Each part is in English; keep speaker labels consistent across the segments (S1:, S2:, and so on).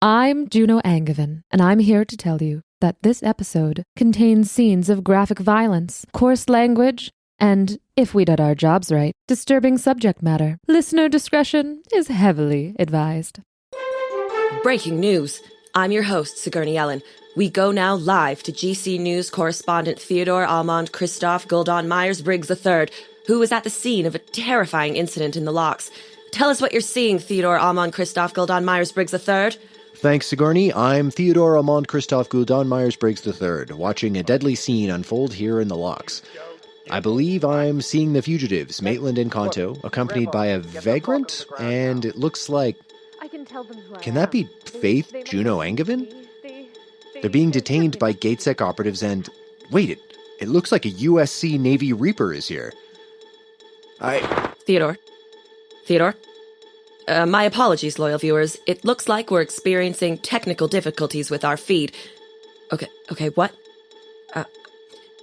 S1: I'm Juno Angevin, and I'm here to tell you that this episode contains scenes of graphic violence, coarse language, and, if we did our jobs right, disturbing subject matter. Listener discretion is heavily advised.
S2: Breaking news. I'm your host, Sigourney Ellen. We go now live to GC News correspondent Theodore Almond Christoph Guldon Myers-Briggs III, who was at the scene of a terrifying incident in the locks. Tell us what you're seeing, Theodore Almond Christoph Guldon Myers-Briggs III.
S3: Thanks, Sigourney. I'm Theodore Almond Christoph Guldon Myers-Briggs III, watching a deadly scene unfold here in the locks. I believe I'm seeing the fugitives, Maitland and Kanto, accompanied by a vagrant, and it looks like... Can that be Faith Juno Angevin? They're being detained by GateSec operatives and... Wait, it looks like a USC Navy Reaper is here.
S2: Theodore? My apologies, loyal viewers. It looks like we're experiencing technical difficulties with our feed. Okay, what?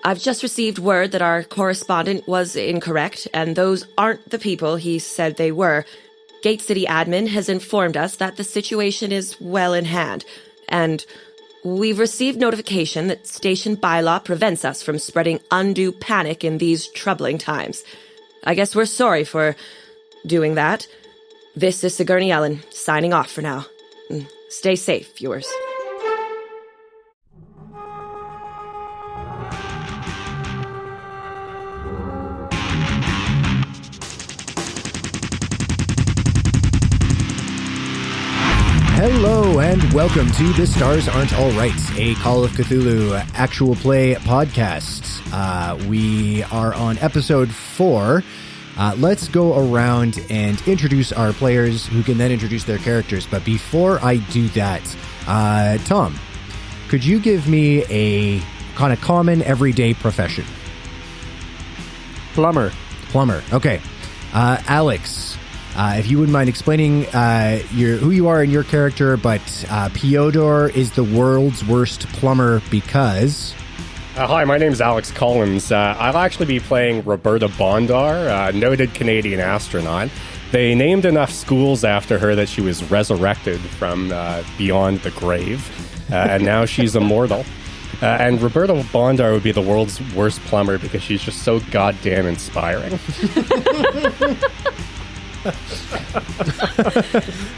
S2: I've just received word that our correspondent was incorrect, and those aren't the people he said they were. Gate City admin has informed us that the situation is well in hand, and we've received notification that station bylaw prevents us from spreading undue panic in these troubling times. I guess we're sorry for doing that. This is Sigourney Ellen, signing off for now. Stay safe, viewers.
S4: Hello and welcome to The Stars Aren't All Right, a Call of Cthulhu actual play podcast. We are on episode 4. Let's go around and introduce our players who can then introduce their characters. But before I do that, Tom, could you give me a kind of common everyday profession?
S5: Plumber.
S4: Okay. Alex, if you wouldn't mind explaining who you are and your character, but Pyodor is the world's worst plumber because...
S5: Hi, my name's Alex Collins. I'll actually be playing Roberta Bondar, noted Canadian astronaut. They named enough schools after her that she was resurrected from beyond the grave, and now she's immortal. And Roberta Bondar would be the world's worst plumber because she's just so goddamn inspiring.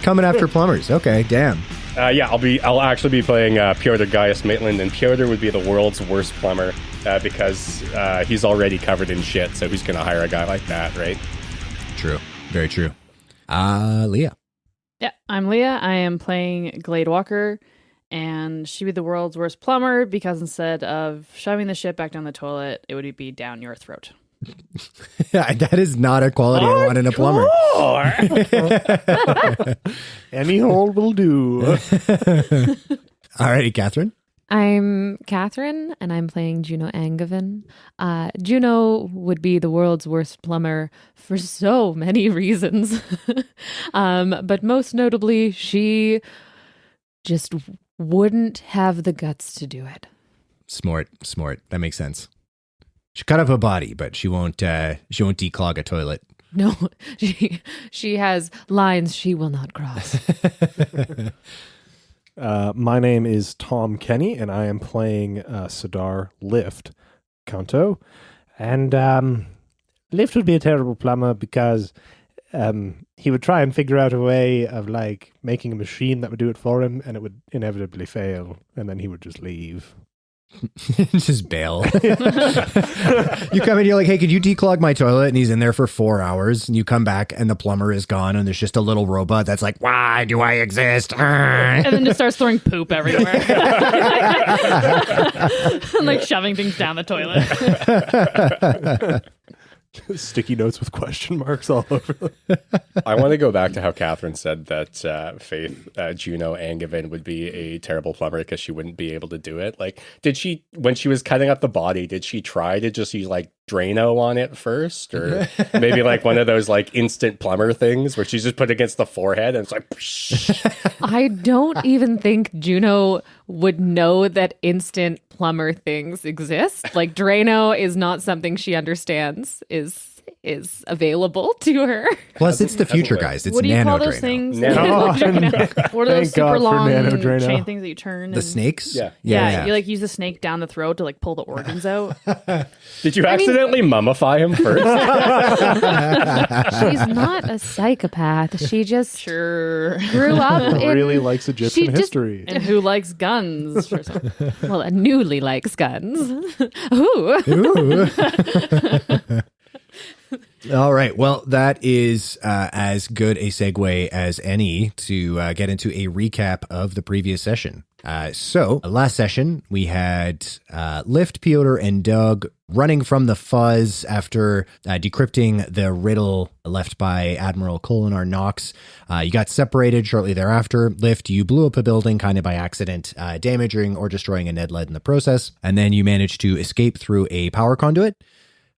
S4: Coming after plumbers. Okay, damn.
S5: I'll actually be playing Pyotr Gaius Maitland, and Pyotr would be the world's worst plumber because he's already covered in shit, so who's going to hire a guy like that, right?
S4: True. Very true. Leah.
S6: Yeah, I'm Leah. I am playing Glade Walker, and she'd be the world's worst plumber because instead of shoving the shit back down the toilet, it would be down your throat.
S4: That is not a quality I want in a plumber.
S5: Any hole will do.
S4: Alrighty, Catherine.
S1: I'm Catherine, and I'm playing Juno Angevin. Juno would be the world's worst plumber for so many reasons. But most notably, she just wouldn't have the guts to do it.
S4: Smart. That makes sense. She cut off a body, but she won't declog a toilet.
S1: No, she has lines she will not cross.
S7: My name is Tom Kenny, and I am playing Sidar Lift, Kanto. And Lift would be a terrible plumber because he would try and figure out a way of like making a machine that would do it for him, and it would inevitably fail, and then he would just leave.
S4: Just bail. You come in, you're like, hey, could you declog my toilet? And he's in there for 4 hours, and you come back and the plumber is gone, and there's just a little robot that's like, why do I exist?
S6: And then just starts throwing poop everywhere. And like shoving things down the toilet.
S7: Sticky notes with question marks all over them.
S5: I want to go back to how Catherine said that Faith Juno Angevin would be a terrible plumber because she wouldn't be able to do it. Like, did she, when she was cutting up the body, did she try to just use like Drano on it first? Or maybe like one of those like instant plumber things where she's just put against the forehead and it's like...
S1: I don't even think Juno would know that instant plumber things exist. Like Drano is not something she understands. is available to her.
S4: Plus, it's the future, guys. It's
S6: What do you call
S4: nano
S6: those
S4: Drano.
S6: things?
S5: Nano.
S6: What are those
S7: Thank God
S6: super
S7: for
S6: long
S7: Nano Drano.
S6: chain things that you turn?
S4: The
S6: and-
S4: snakes?
S5: Yeah.
S6: Yeah, you like use the snake down the throat to like pull the organs out.
S5: Did you accidentally mummify him first?
S1: She's not a psychopath. She just
S6: Sure.
S1: grew up in
S7: Really likes Egyptian
S1: just-
S7: history.
S6: And who likes guns? Or something.
S1: well, a newly likes guns. Ooh.
S4: Ooh. All right. Well, that is as good a segue as any to get into a recap of the previous session. So, last session, we had Lift, Piotr, and Doug running from the fuzz after decrypting the riddle left by Admiral Kolinar Nox. You got separated shortly thereafter. Lift, you blew up a building kind of by accident, damaging or destroying a Ned Lead in the process. And then you managed to escape through a power conduit.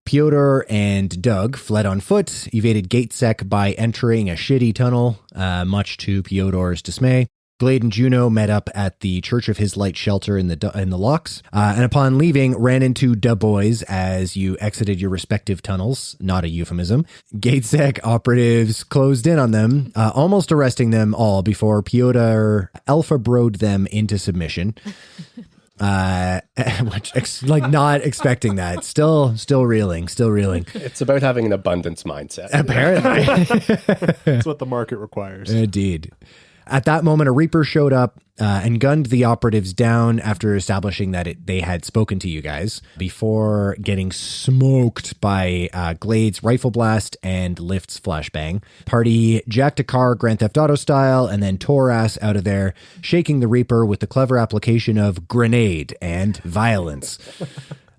S4: Piotr and Doug fled on foot, evaded GateSec by entering a shitty tunnel, much to Piotr's dismay. Glade and Juno met up at the Church of His Light shelter in the locks, and upon leaving, ran into Da Boys as you exited your respective tunnels, not a euphemism. GateSec operatives closed in on them, almost arresting them all before Piotr alpha-broed them into submission. Like not expecting that. Still reeling.
S5: It's about having an abundance mindset.
S4: Apparently.
S7: That's what the market requires.
S4: Indeed. At that moment, a Reaper showed up and gunned the operatives down after establishing that they had spoken to you guys before getting smoked by Glade's rifle blast and Lift's flashbang. Party jacked a car Grand Theft Auto style and then tore ass out of there, shaking the Reaper with the clever application of grenade and violence.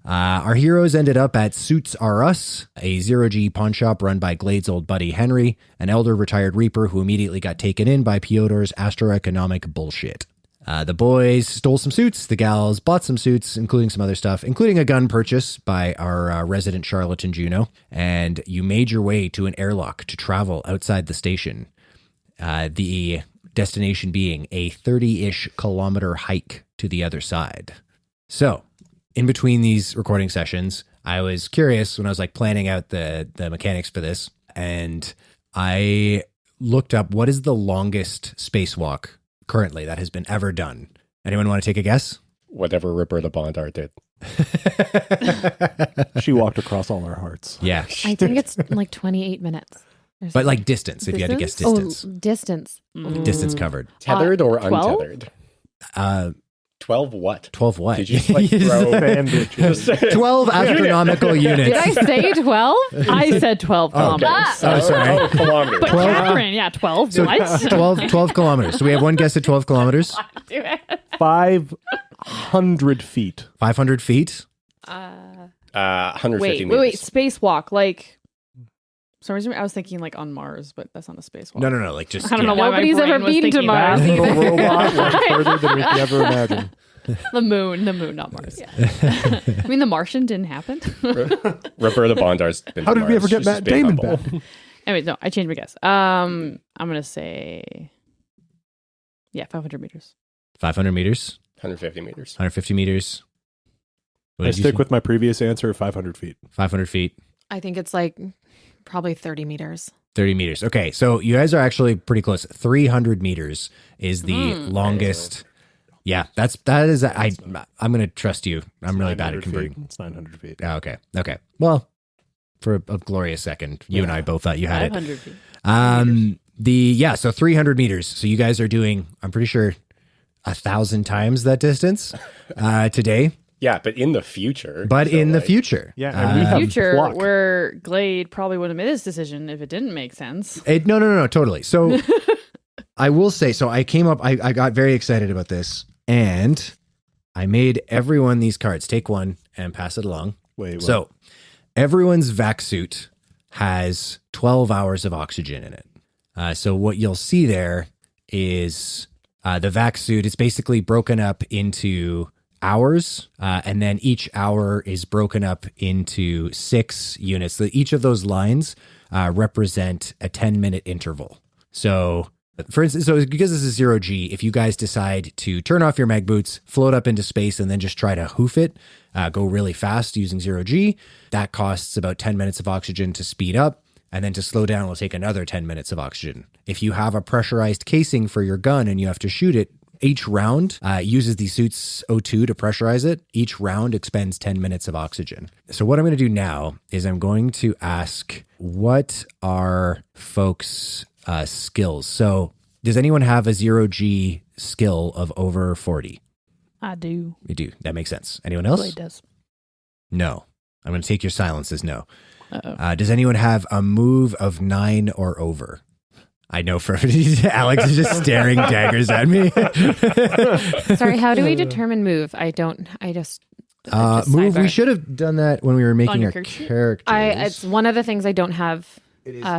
S4: Our heroes ended up at Suits R Us, a zero-G pawn shop run by Glade's old buddy Henry, an elder retired Reaper who immediately got taken in by Piotr's astroeconomic bullshit. The boys stole some suits, the gals bought some suits, including some other stuff, including a gun purchase by our resident charlatan Juno, and you made your way to an airlock to travel outside the station. The destination being a 30-ish kilometer hike to the other side. So, in between these recording sessions, I was curious when I was like planning out the mechanics for this, and I looked up what is the longest spacewalk currently that has been ever done. Anyone want to take a guess?
S5: Whatever Roberta Bondar did.
S7: She walked across all our hearts.
S4: Yeah,
S1: I think it's like 28 minutes.
S4: but like distance, if you had to guess distance.
S1: Oh, distance.
S4: Distance covered.
S5: Tethered or
S1: 12?
S5: untethered? 12 what?
S4: 12 what?
S5: Did you just like throw...
S7: Bandage.
S4: 12 astronomical units.
S1: Did I say 12?
S6: I said 12 kilometers.
S4: Oh, sorry.
S5: Oh, kilometers.
S6: But
S4: 12
S6: Catherine, yeah, 12.
S4: So
S6: What?
S4: 12 kilometers. So we have one guess at 12 kilometers.
S7: 500 feet.
S4: 500 feet.
S5: 150
S6: Wait,
S5: meters.
S6: spacewalk. Like, for some reason I was thinking like on Mars, but that's not a spacewalk.
S4: No. Like just.
S6: I don't know why my
S1: Nobody's
S6: brain
S1: ever
S6: was
S1: been to
S6: thinking
S1: Mars.
S7: That
S6: that.
S7: little robot went further than we could ever imagine.
S6: The moon, not Mars. I mean, The Martian didn't happen.
S5: Roberta Bondar's been
S7: How
S5: to
S7: did we
S5: Mars.
S7: ever get
S5: She's
S7: Matt
S5: just being
S7: Damon
S5: humble.
S7: back?
S6: Anyways, no, I changed my guess. I'm gonna say, 500 meters.
S4: 500 meters.
S5: 150 meters.
S4: 150 meters. What
S7: I
S4: did you
S7: stick
S4: say?
S7: with my previous answer of 500 feet.
S4: 500 feet.
S1: I think it's like probably 30 meters.
S4: 30 meters. Okay, so you guys are actually pretty close. 300 meters is the longest. Yeah, that is. I'm going to trust you. I'm really bad at
S7: 900
S4: converting.
S7: feet. It's 900 feet.
S4: Okay. Well, for a glorious second, you and I both thought you had it.
S6: 500 feet.
S4: So 300 meters. So you guys are doing, I'm pretty sure, 1,000 times that distance today.
S5: Yeah, but in the future.
S4: But
S5: So,
S4: in the
S5: like,
S4: future.
S7: Yeah, and we have
S6: Future
S7: pluck.
S6: where Glade probably would have made this decision if it didn't make sense.
S4: No, totally. So I will say, so I came up, I got very excited about this, and I made everyone these cards. Take one and pass it along.
S7: Wait, what?
S4: So everyone's vac suit has 12 hours of oxygen in it. So what you'll see there is the vac suit. It's basically broken up into hours, and then each hour is broken up into 6 units. So each of those lines represent a 10-minute interval. So, for instance, because this is 0G, if you guys decide to turn off your mag boots, float up into space, and then just try to hoof it, go really fast using 0G. That costs about 10 minutes of oxygen to speed up. And then to slow down will take another 10 minutes of oxygen. If you have a pressurized casing for your gun and you have to shoot it, each round uses the suit's O2 to pressurize it. Each round expends 10 minutes of oxygen. So what I'm going to do now is I'm going to ask, what are folks' skills? So does anyone have a 0G skill of over 40?
S6: I do.
S4: You do. That makes sense. Anyone else?
S6: Blade does.
S4: No. I'm going to take your silence as no.
S6: Uh-oh.
S4: Does anyone have a move of 9 or over? I know for Alex is just staring daggers at me.
S1: Sorry, how do we determine move? Just
S4: move.
S1: sidebar.
S4: We should have done that when we were making our
S6: character sheet?
S4: characters.
S1: It's one of the things I don't have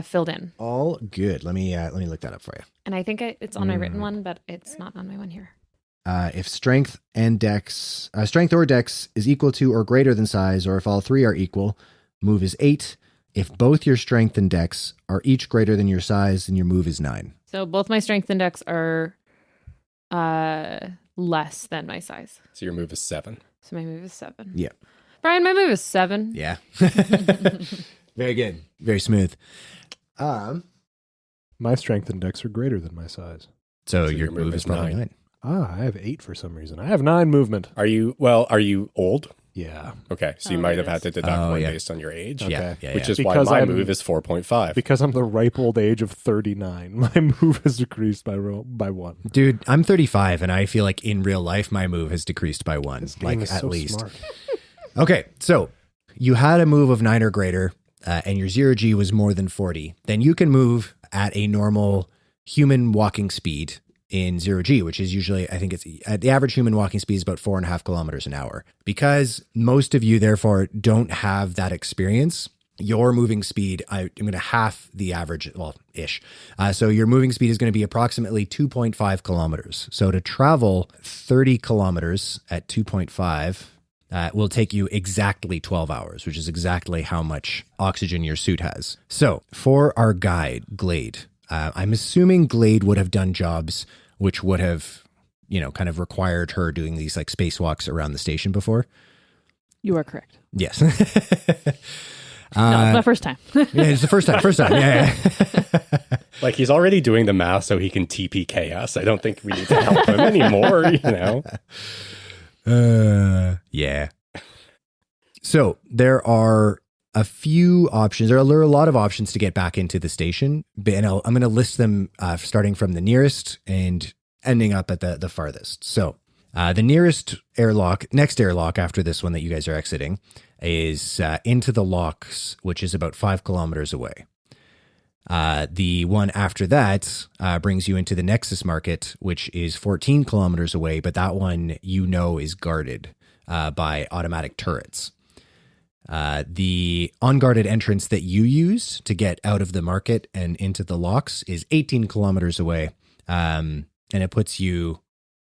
S1: filled in.
S4: All good. Let me look that up for you.
S1: And I think it's on my written one, but it's not on my one here.
S4: If strength or dex is equal to or greater than size, or if all three are equal, move is 8. If both your strength and dex are each greater than your size, then your move is 9.
S1: So both my strength and dex are less than my size.
S5: So your move is 7.
S1: So my move is 7.
S4: Yeah.
S1: Brian, my move is 7.
S4: Yeah. Very good. Very smooth.
S7: My strength and dex are greater than my size.
S4: So your move is probably 9.
S7: I have 8 for some reason. I have 9 movement.
S5: Are you old?
S7: Yeah.
S5: Okay, so you might have had to deduct one
S4: yeah.
S5: based on your age.
S7: Okay.
S4: Yeah.
S5: Which is
S7: Because
S5: why my
S7: I'm-
S5: move is 4.5.
S7: Because I'm the ripe old age of 39, my move has decreased by 1.
S4: Dude, I'm 35, and I feel like in real life, my move has decreased by 1,
S7: This game
S4: like
S7: is
S4: at
S7: so
S4: least.
S7: smart.
S4: Okay, so you had a move of 9 or greater, and your 0G was more than 40. Then you can move at a normal human walking speed in 0G, which is usually, I think it's the average human walking speed is about 4.5 kilometers an hour. Because most of you, therefore, don't have that experience, your moving speed, I'm going to half the average, well, ish. So your moving speed is going to be approximately 2.5 kilometers. So to travel 30 kilometers at 2.5 will take you exactly 12 hours, which is exactly how much oxygen your suit has. So for our guide, Glade, I'm assuming Glade would have done jobs which would have, kind of required her doing these like spacewalks around the station before.
S6: You are correct.
S4: Yes.
S6: No, it's my first time.
S4: Yeah, it's the first time. Yeah.
S5: Like he's already doing the math so he can TPK us. I don't think we need to help him anymore,
S4: Yeah. So there are a few options. There are a lot of options to get back into the station, and I'm going to list them starting from the nearest and ending up at the farthest. So the nearest next airlock after this one that you guys are exiting is into the locks, which is about 5 kilometers away. The one after that brings you into the Nexus Market, which is 14 kilometers away, but that one is guarded by automatic turrets. The unguarded entrance that you used to get out of the market and into the locks is 18 kilometers away. And it puts you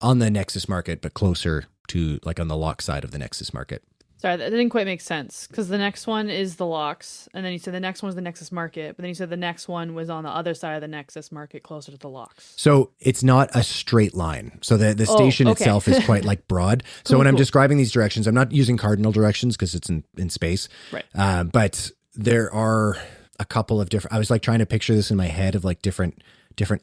S4: on the Nexus Market, but closer to like on the lock side of the Nexus Market.
S6: Sorry, that didn't quite make sense because the next one is the locks, and then you said the next one was the Nexus Market, but then you said the next one was on the other side of the Nexus Market, closer to the locks.
S4: So it's not a straight line. So the station
S6: okay.
S4: itself is quite like broad. So
S6: Cool,
S4: when I'm
S6: cool.
S4: describing these directions, I'm not using cardinal directions because it's in space.
S6: Right.
S4: But there are a couple of different. I was like trying to picture this in my head of like different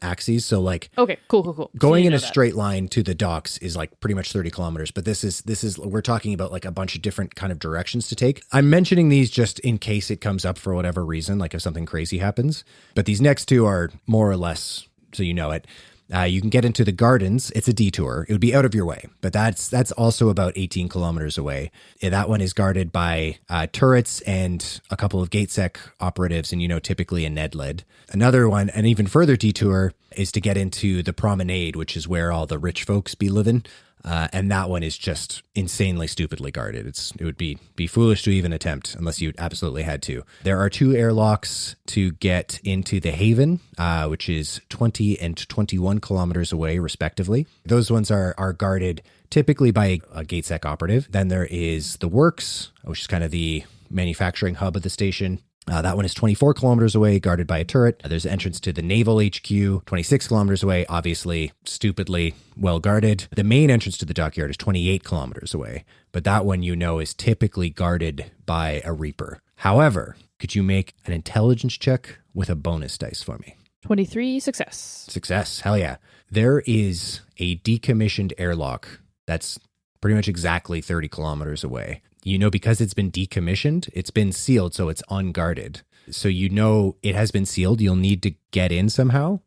S4: axes. So like
S6: Okay, cool.
S4: going
S6: So
S4: in
S6: you
S4: a
S6: know that.
S4: straight line to the docks is like pretty much 30 kilometers, but this is we're talking about like a bunch of different kind of directions to take. I'm mentioning these just in case it comes up for whatever reason, like if something crazy happens, but these next two are more or less, so you know it. You can get into the gardens. It's a detour. It would be out of your way, but that's also about 18 kilometers away. That one is guarded by turrets and a couple of GateSec operatives, and typically a Ned led. Another one, an even further detour, is to get into the promenade, which is where all the rich folks be living. And that one is just insanely stupidly guarded. It would be foolish to even attempt unless you absolutely had to. There are 2 airlocks to get into the Haven, which is 20 and 21 kilometers away, respectively. Those ones are guarded typically by a GateSec operative. Then there is the Works, which is kind of the manufacturing hub of the station. That one is 24 kilometers away, guarded by a turret. There's an entrance to the Naval HQ, 26 kilometers away, obviously, stupidly well guarded. The main entrance to the dockyard is 28 kilometers away, but that one is typically guarded by a Reaper. However, could you make an intelligence check with a bonus dice for me?
S6: 23 success.
S4: Success, hell yeah. There is a decommissioned airlock that's pretty much exactly 30 kilometers away. Because it's been decommissioned, it's been sealed, so it's unguarded. So it has been sealed. You'll need to get in somehow,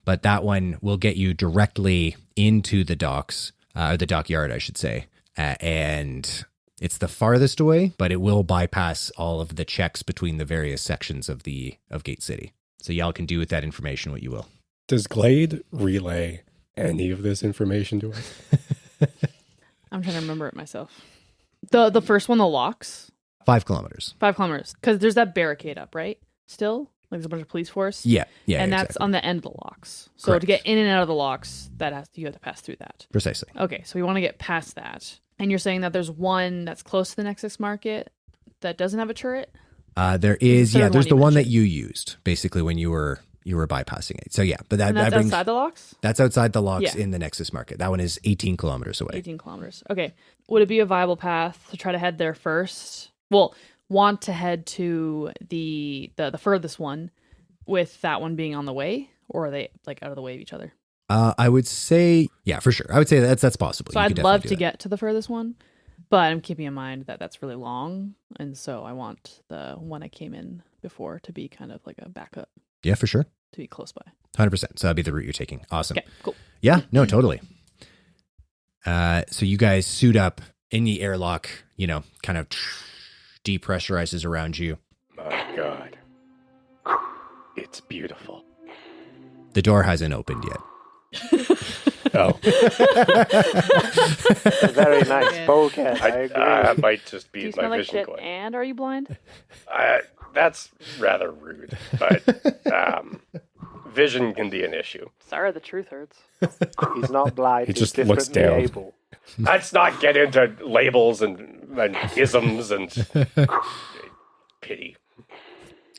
S4: but that one will get you directly into the docks, or the dockyard, I should say. And it's the farthest away, but it will bypass all of the checks between the various sections of Gate City. So y'all can do with that information what you will.
S5: Does Glade relay any of this information to us?
S6: I'm trying to remember it myself. The first one, the locks?
S4: 5 kilometers.
S6: 5 kilometers. Because there's that barricade up, right? Still? Like there's a bunch of police force?
S4: Yeah.
S6: And that's
S4: exactly.
S6: on the end of the locks. So
S4: Correct.
S6: to get in and out of the locks, you have to pass through that.
S4: Precisely.
S6: Okay, so we want to get past that. And you're saying that there's one that's close to the Nexus Market that doesn't have a turret?
S4: There is,
S6: The third
S4: there's
S6: one
S4: the
S6: you
S4: one that
S6: mentioned.
S4: you used, basically, when you were bypassing it. So yeah, but
S6: And that's
S4: brings,
S6: outside the locks?
S4: that's outside the locks
S6: Yeah.
S4: in the Nexus Market. That one is 18 kilometers away.
S6: 18 kilometers. Okay. Would it be a viable path to try to head there first? Well, want to head to the furthest one with that one being on the way? Or are they like out of the way of each other?
S4: I would say, yeah, for sure. I would say that's possible.
S6: So
S4: You
S6: I'd
S4: could
S6: love
S4: definitely
S6: to
S4: do that.
S6: get to the furthest one, but I'm keeping in mind that that's really long. And so I want the one I came in before to be kind of like a backup,
S4: Yeah, for sure.
S6: to be close by.
S4: 100%. So that'd be the route you're taking. Awesome.
S6: Okay, cool.
S4: Yeah, no, totally. So you guys suit up in the airlock, kind of depressurizes around you.
S5: My God. It's beautiful.
S4: The door hasn't opened yet.
S5: Oh.
S7: Very nice bulkhead. I agree.
S5: That might just
S6: Do
S5: be
S6: you
S5: my
S6: smell like
S5: vision
S6: shit
S5: glare.
S6: and are you blind?
S5: That's rather rude, but vision can be an issue.
S6: Sorry, the truth hurts.
S7: He's not blind.
S5: He
S7: He's
S5: just looks
S7: differently
S5: down.
S7: able.
S5: Let's not get into labels and isms and pity.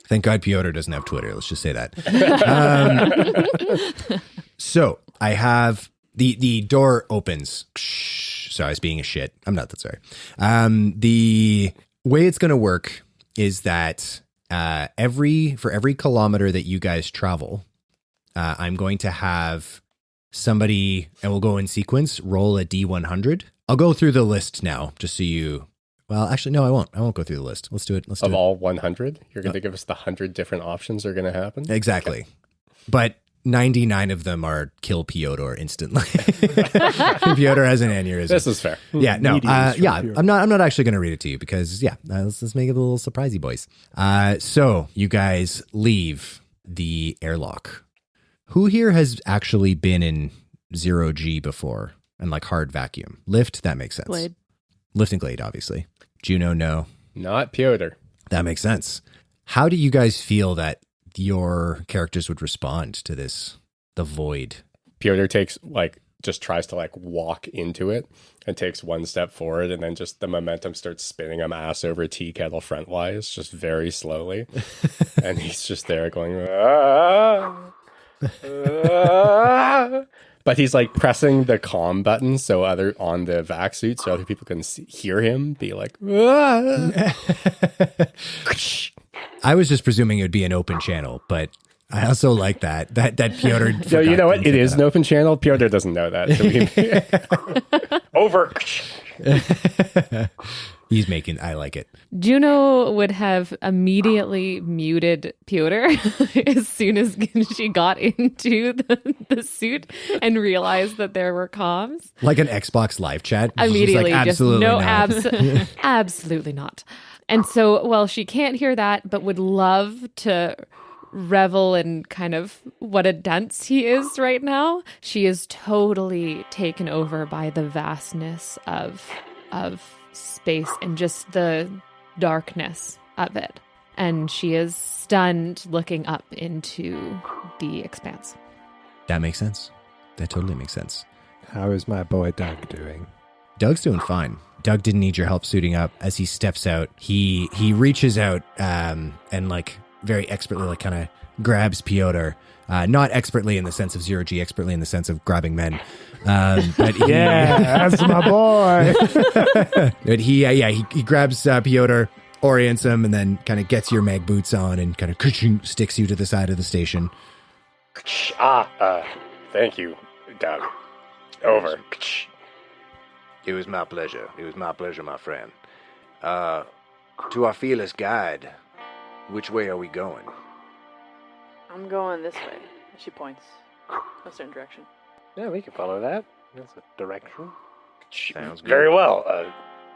S4: Thank God Piotr doesn't have Twitter. Let's just say that. So I have the door opens. Sorry, I was being a shit. I'm not that sorry. The way it's going to work is that for every kilometer that you guys travel, I'm going to have somebody, and we'll go in sequence, roll a D100. I'll go through the list now, just so you. Well, actually, no, I won't. I won't go through the list. Let's do it.
S5: Of all 100, you're going to give us the 100 different options are going to happen?
S4: Exactly. But 99 of them are kill Piotr instantly. Piotr has an aneurysm.
S5: This is fair.
S4: Yeah, no,
S7: Meaties from
S4: yeah,
S7: Piotr.
S4: I'm not actually going to read it to you because, let's make it a little surprisey, boys. So you guys leave the airlock. Who here has actually been in 0G before and like hard vacuum? Lift, that makes sense.
S6: Glade.
S4: Lift and Glade, obviously. Juno, no.
S5: Not Piotr.
S4: That makes sense. How do you guys feel that your characters would respond to this, the void?
S5: Piotr just tries to walk into it and takes one step forward, and then just the momentum starts spinning him ass over tea kettle frontwise, just very slowly. And he's just there going, ah, ah. But he's pressing the calm button on the vac suit so other people can hear him be like, ah.
S4: I was just presuming it would be an open channel, but I also like that Piotr.
S5: No, you know what? It is an open channel. Piotr doesn't know that. So over.
S4: I like it.
S1: Juno would have immediately muted Piotr as soon as she got into the suit and realized that there were comms.
S4: Like an Xbox live chat. She's
S1: Immediately,
S4: like, absolutely not.
S1: Absolutely not. And so, well, she can't hear that, but would love to revel in kind of what a dunce he is right now. She is totally taken over by the vastness of space and just the darkness of it. And she is stunned looking up into the expanse.
S4: That makes sense. That totally makes sense.
S7: How is my boy Doug doing?
S4: Doug's doing fine. Doug didn't need your help suiting up. As he steps out, he reaches out and like very expertly like kind of grabs Piotr. Not expertly in the sense of zero G, expertly in the sense of grabbing men. But he,
S7: that's my boy.
S4: But he grabs Piotr, orients him, and then kind of gets your mag boots on and kind of sticks you to the side of the station.
S5: Thank you, Doug. Over.
S3: It was my pleasure. It was my pleasure, my friend. To our fearless guide, which way are we going?
S6: I'm going this way. She points a certain direction.
S7: Yeah, we can follow that. That's a direction.
S3: Sounds good.
S5: Very well.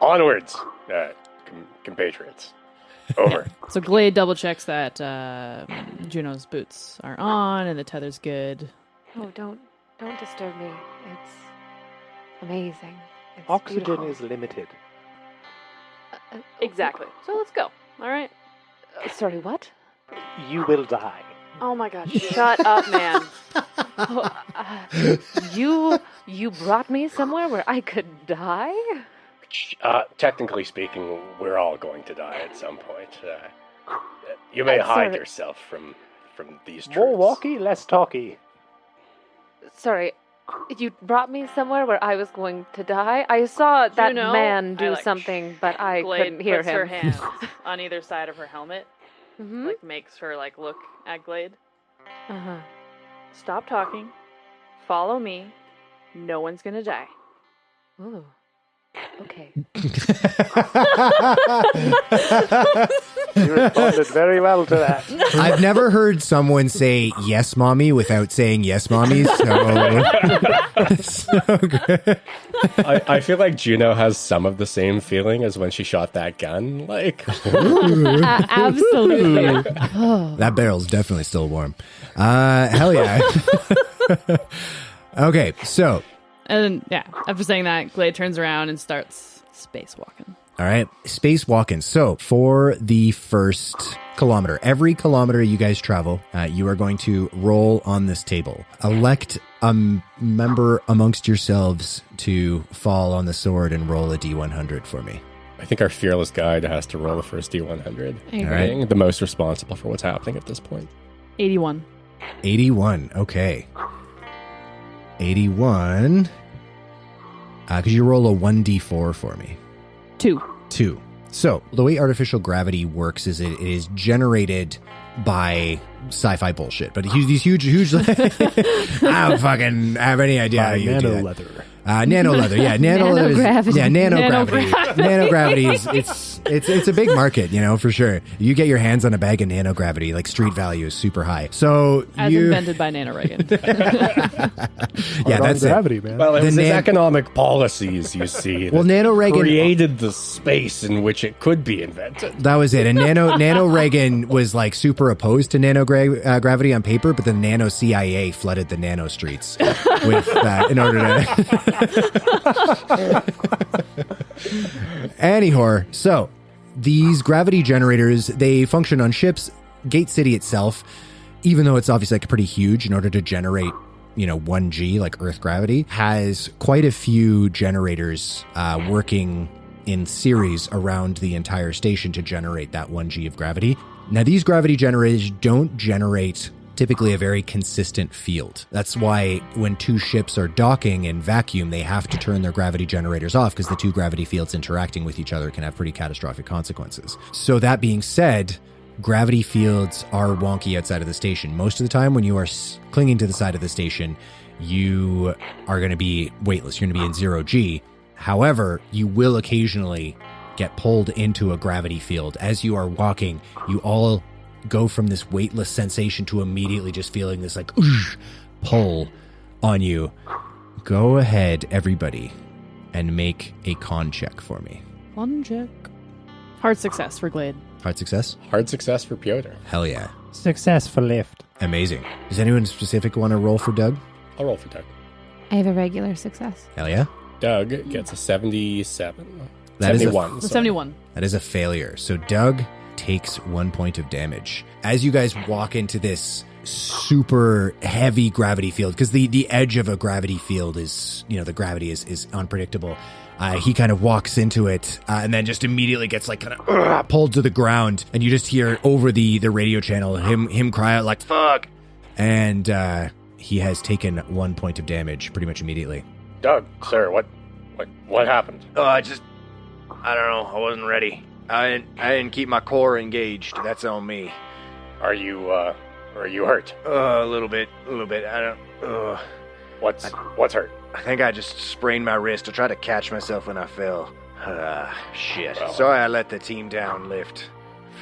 S5: Onwards, compatriots. Over.
S6: So Glade double checks that Juno's boots are on and the tether's good.
S1: Oh, don't disturb me. It's amazing. It's
S7: Oxygen
S1: beautiful.
S7: is limited.
S6: Exactly. So let's go. All right.
S1: Sorry, what?
S7: You will die.
S6: Oh my God! Shut up, man.
S1: You brought me somewhere where I could die?
S5: Technically speaking, we're all going to die at some point. You may hide
S1: sorry.
S5: yourself from these truths.
S7: More walkie, less talkie.
S1: Sorry, you brought me somewhere where I was going to die? I saw that
S6: Juno,
S1: man do
S6: I, like,
S1: something, but I
S6: Glade
S1: couldn't hear
S6: puts
S1: him.
S6: her hands on either side of her helmet,
S1: Mhm.
S6: like makes her like look at Glade.
S1: Uh-huh.
S6: Stop talking. Follow me. No one's gonna die.
S1: Ooh. Okay.
S7: You responded very well to that.
S4: I've never heard someone say yes, mommy, without saying yes, mommy. So good.
S5: I feel like Juno has some of the same feeling as when she shot that gun. Like,
S1: Absolutely.
S4: That barrel's definitely still warm. Hell yeah. Okay, so
S6: And yeah, after saying that, Glade turns around and starts spacewalking.
S4: all right, spacewalking. So for the first kilometer, every kilometer you guys travel, you are going to roll on this table. Elect a member amongst yourselves to fall on the sword and roll a D100 for me.
S5: I think our fearless guide has to roll the first D100.
S6: All
S4: right.
S5: Being the most responsible for what's happening at this point.
S6: 81.
S4: 81. Okay. 81. Could you roll a 1d4 for me?
S6: 2.
S4: 2. So the way artificial gravity works is it is generated by sci-fi bullshit. But these huge. I don't fucking have any idea how you do
S7: Nano
S4: that.
S7: leather.
S4: Nano leather, yeah, nano leather.
S1: Nanogravity.
S4: Yeah, nanogravity. Nanogravity is it's a big market, for sure. You get your hands on a bag of nanogravity, like street value is super high. So
S6: As invented by Nano Reagan.
S4: yeah, that's it.
S7: gravity, man.
S5: Well, it was his
S4: nan-
S5: economic policies, you see,
S4: Well,
S5: that
S4: Nano Reagan
S5: created the space in which it could be invented.
S4: That was it. And Nano Reagan was like super opposed to gravity on paper, but the Nano CIA flooded the nano streets with in order to. Anyhow, so these gravity generators, they function on ships. Gate City itself, even though it's obviously like pretty huge, in order to generate 1G, like Earth gravity, has quite a few generators working in series around the entire station to generate that 1G of gravity. Now, these gravity generators don't generate typically a very consistent field. That's why when two ships are docking in vacuum, they have to turn their gravity generators off because the two gravity fields interacting with each other can have pretty catastrophic consequences. So that being said, gravity fields are wonky outside of the station. Most of the time when you are clinging to the side of the station, you are going to be weightless. You're going to be in 0G. However, you will occasionally get pulled into a gravity field. As you are walking, you all go from this weightless sensation to immediately just feeling this like pull on you. Go ahead, everybody, and make a con check for me.
S6: One check. Hard success for Glade.
S4: Hard success?
S5: Hard success for Piotr.
S4: Hell yeah.
S7: Success for lift.
S4: Amazing. Does anyone specific want to roll for Doug?
S5: I'll roll for Doug.
S1: I have a regular success.
S4: Hell yeah.
S5: Doug gets a 77.
S4: That is a-
S5: 71. sorry.
S6: 71.
S4: That is a failure. So Doug takes 1 point of damage. As you guys walk into this super heavy gravity field, because the edge of a gravity field is, the gravity is unpredictable. He kind of walks into it and then just immediately gets like kind of pulled to the ground, and you just hear over the radio channel him cry out like "fuck," and he has taken 1 point of damage pretty much immediately.
S5: Doug, sir, what happened?
S3: I don't know. I wasn't ready. I didn't keep my core engaged. That's on me.
S5: Are you hurt?
S3: A little bit. I don't.
S5: What's hurt?
S3: I think I just sprained my wrist. I tried to catch myself when I fell. Shit.
S5: Well,
S3: Sorry I let the team down lift.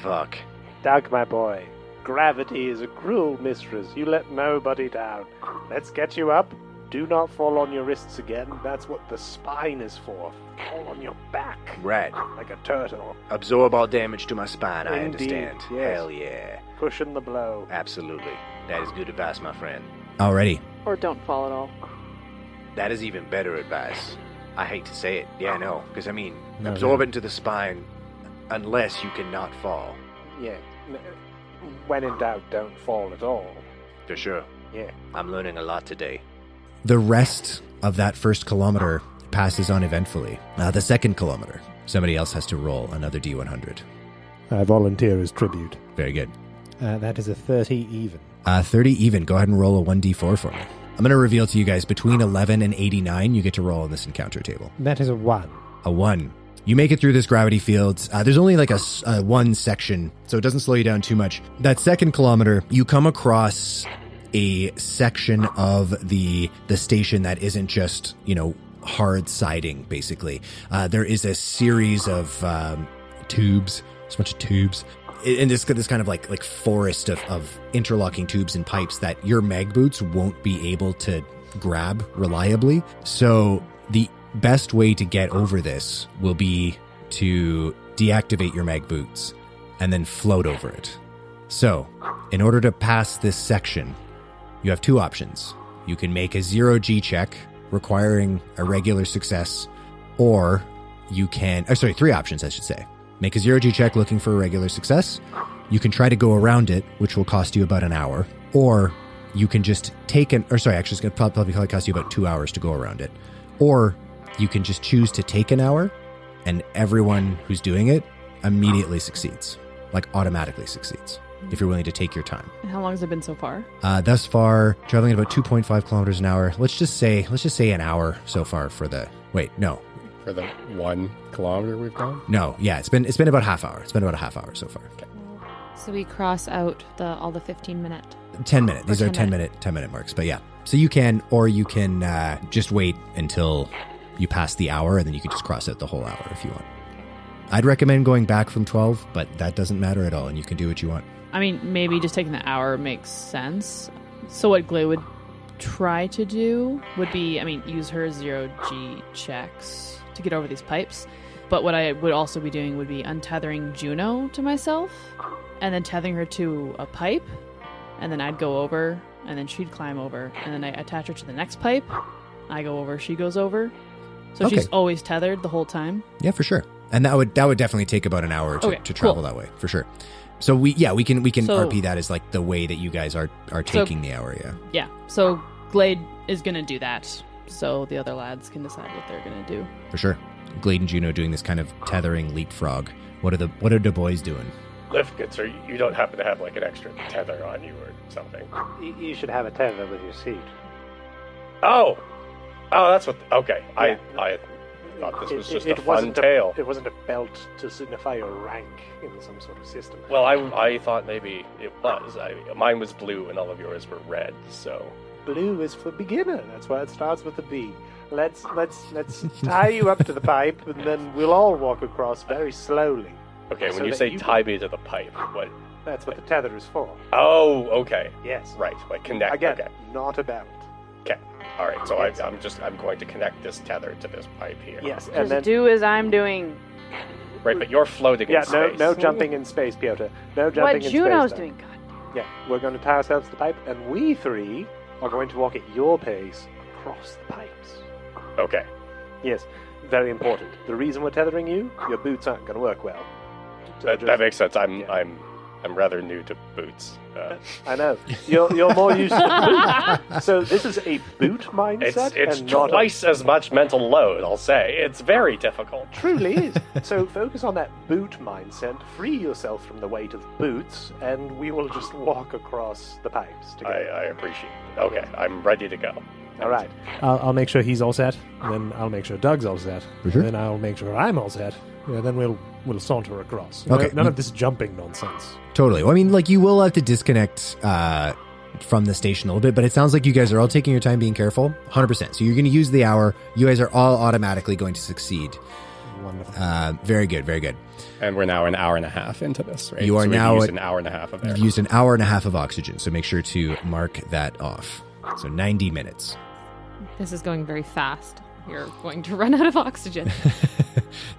S3: Fuck.
S7: Doug, my boy, gravity is a cruel mistress. You let nobody down. Let's get you up. Do not fall on your wrists again. That's what the spine is for. Fall on your back.
S3: Right.
S7: Like a turtle.
S3: Absorb all damage to my spine, I
S7: Indeed,
S3: understand.
S7: yes.
S3: Hell yeah.
S7: Cushion the blow.
S3: Absolutely. That is good advice, my friend.
S4: Alrighty.
S6: Or don't fall at all.
S3: That is even better advice. I hate to say it. Yeah, I know. Because,
S7: No,
S3: absorb it into the spine unless you cannot fall.
S7: Yeah. When in doubt, don't fall at all.
S3: For sure.
S7: Yeah.
S3: I'm learning a lot today.
S4: The rest of that first kilometer passes uneventfully. The second kilometer, somebody else has to roll another D100.
S7: I volunteer as tribute.
S4: Very good.
S7: That is a 30 even.
S4: 30 even. Go ahead and roll a 1d4 for me. I'm going to reveal to you guys, between 11 and 89, you get to roll on this encounter table.
S7: That is a 1.
S4: A 1. You make it through this gravity field. There's only like a one section, so it doesn't slow you down too much. That second kilometer, you come across a section of the station that isn't just, hard siding, basically. There is a series of tubes, a bunch of tubes, and this kind of like forest of interlocking tubes and pipes that your mag boots won't be able to grab reliably. So the best way to get over this will be to deactivate your mag boots and then float over it. So, in order to pass this section, you have two options. You can make a 0G check requiring a regular success, or you can... three options, I should say. Make a 0G check looking for a regular success. You can try to go around it, which will cost you about an hour. Or you can just take an... actually, it's going to probably cost you about 2 hours to go around it. Or you can just choose to take an hour, and everyone who's doing it immediately succeeds. Like, automatically succeeds, if you're willing to take your time.
S6: And how long has it been so far?
S4: Thus far, traveling at about 2.5 kilometers an hour. Let's just say an hour so far for the... Wait, no.
S5: For the 1 kilometer we've gone?
S4: No, yeah, it's been about a half hour. It's been about a half hour so far. Okay.
S1: So we cross out all the 15-minute.
S4: 10 minute. These
S1: Or
S4: are 10 minute marks. But yeah, so you can just wait until you pass the hour, and then you can just cross out the whole hour if you want. I'd recommend going back from 12, but that doesn't matter at all, and you can do what you want.
S6: I mean, maybe just taking the hour makes sense. So what Glay would try to do would be, use her 0G checks to get over these pipes. But what I would also be doing would be untethering Juno to myself, and then tethering her to a pipe, and then I'd go over, and then she'd climb over, and then I attach her to the next pipe. I go over, she goes over. So
S4: Okay.
S6: she's always tethered the whole time.
S4: Yeah, for sure. And that would definitely take about an hour to travel that way, for sure. So we can RP that as like the way that you guys are taking the hour, yeah.
S6: Yeah. So Glade is gonna do that. So the other lads can decide what they're gonna do.
S4: For sure. Glade and Juno doing this kind of tethering leapfrog. What are the boys doing?
S5: Lift good, sir. You don't happen to have like an extra tether on you or something?
S7: You should have a tether with your seat.
S5: Oh, that's what... Okay,
S7: Yeah.
S5: I thought this was just a fun
S7: wasn't
S5: tale.
S7: It wasn't a belt to signify your rank in some sort of system.
S5: Well, I thought maybe it was. Mine was blue and all of yours were red, so...
S7: Blue is for beginner. That's why it starts with a B. Let's tie you up to the pipe, and then we'll all walk across very slowly.
S5: Okay,
S7: So
S5: when you
S7: that
S5: say
S7: you-
S5: tie me to the pipe, what...
S7: That's what the tether is for.
S5: Oh, okay.
S7: Yes.
S5: Right, like connect.
S7: Again,
S5: Okay.
S7: not a belt.
S5: Okay. All right. So
S7: Yes.
S5: I'm going to connect this tether to this pipe here.
S7: Yes, and
S6: Just
S7: then
S6: do as I'm doing.
S5: Right, but you're floating in space.
S7: no jumping in space, Piotr. No jumping
S6: What
S7: in space.
S6: Juno's
S7: though.
S6: doing. God.
S7: Yeah, we're going to tie ourselves to the pipe, and we three are going to walk at your pace across the pipes.
S5: Okay.
S7: Yes, very important. The reason we're tethering you, your boots aren't going to work well. So
S5: That
S7: just-
S5: makes sense.
S7: yeah.
S5: I'm I'm rather new to boots.
S7: I know. You're more used to boot. So this is a boot mindset?
S5: It's
S7: and not
S5: twice as much mental load, I'll say. It's very difficult.
S7: Truly is. So focus on that boot mindset, free yourself from the weight of boots, and we will just walk across the pipes together.
S5: I appreciate it. Okay, I'm ready to go.
S7: All right. I'll make sure he's all set, then I'll make sure Doug's all set,
S4: sure.
S7: then I'll make sure I'm all set, then we'll saunter across.
S4: Okay.
S7: None of this jumping nonsense.
S4: Totally. Well, I mean, like, you will have to disconnect from the station a little bit, but it sounds like you guys are all taking your time being careful. 100%. So you're going to use the hour. You guys are all automatically going to succeed.
S7: Wonderful.
S4: Very good. Very good.
S5: And we're now an hour and a half into this, right?
S4: You are
S5: so
S4: now
S5: used an hour and a half of air.
S4: You've used an hour and a half of oxygen, so make sure to mark that off. So 90 minutes.
S1: This is going very fast. You're going to run out of oxygen.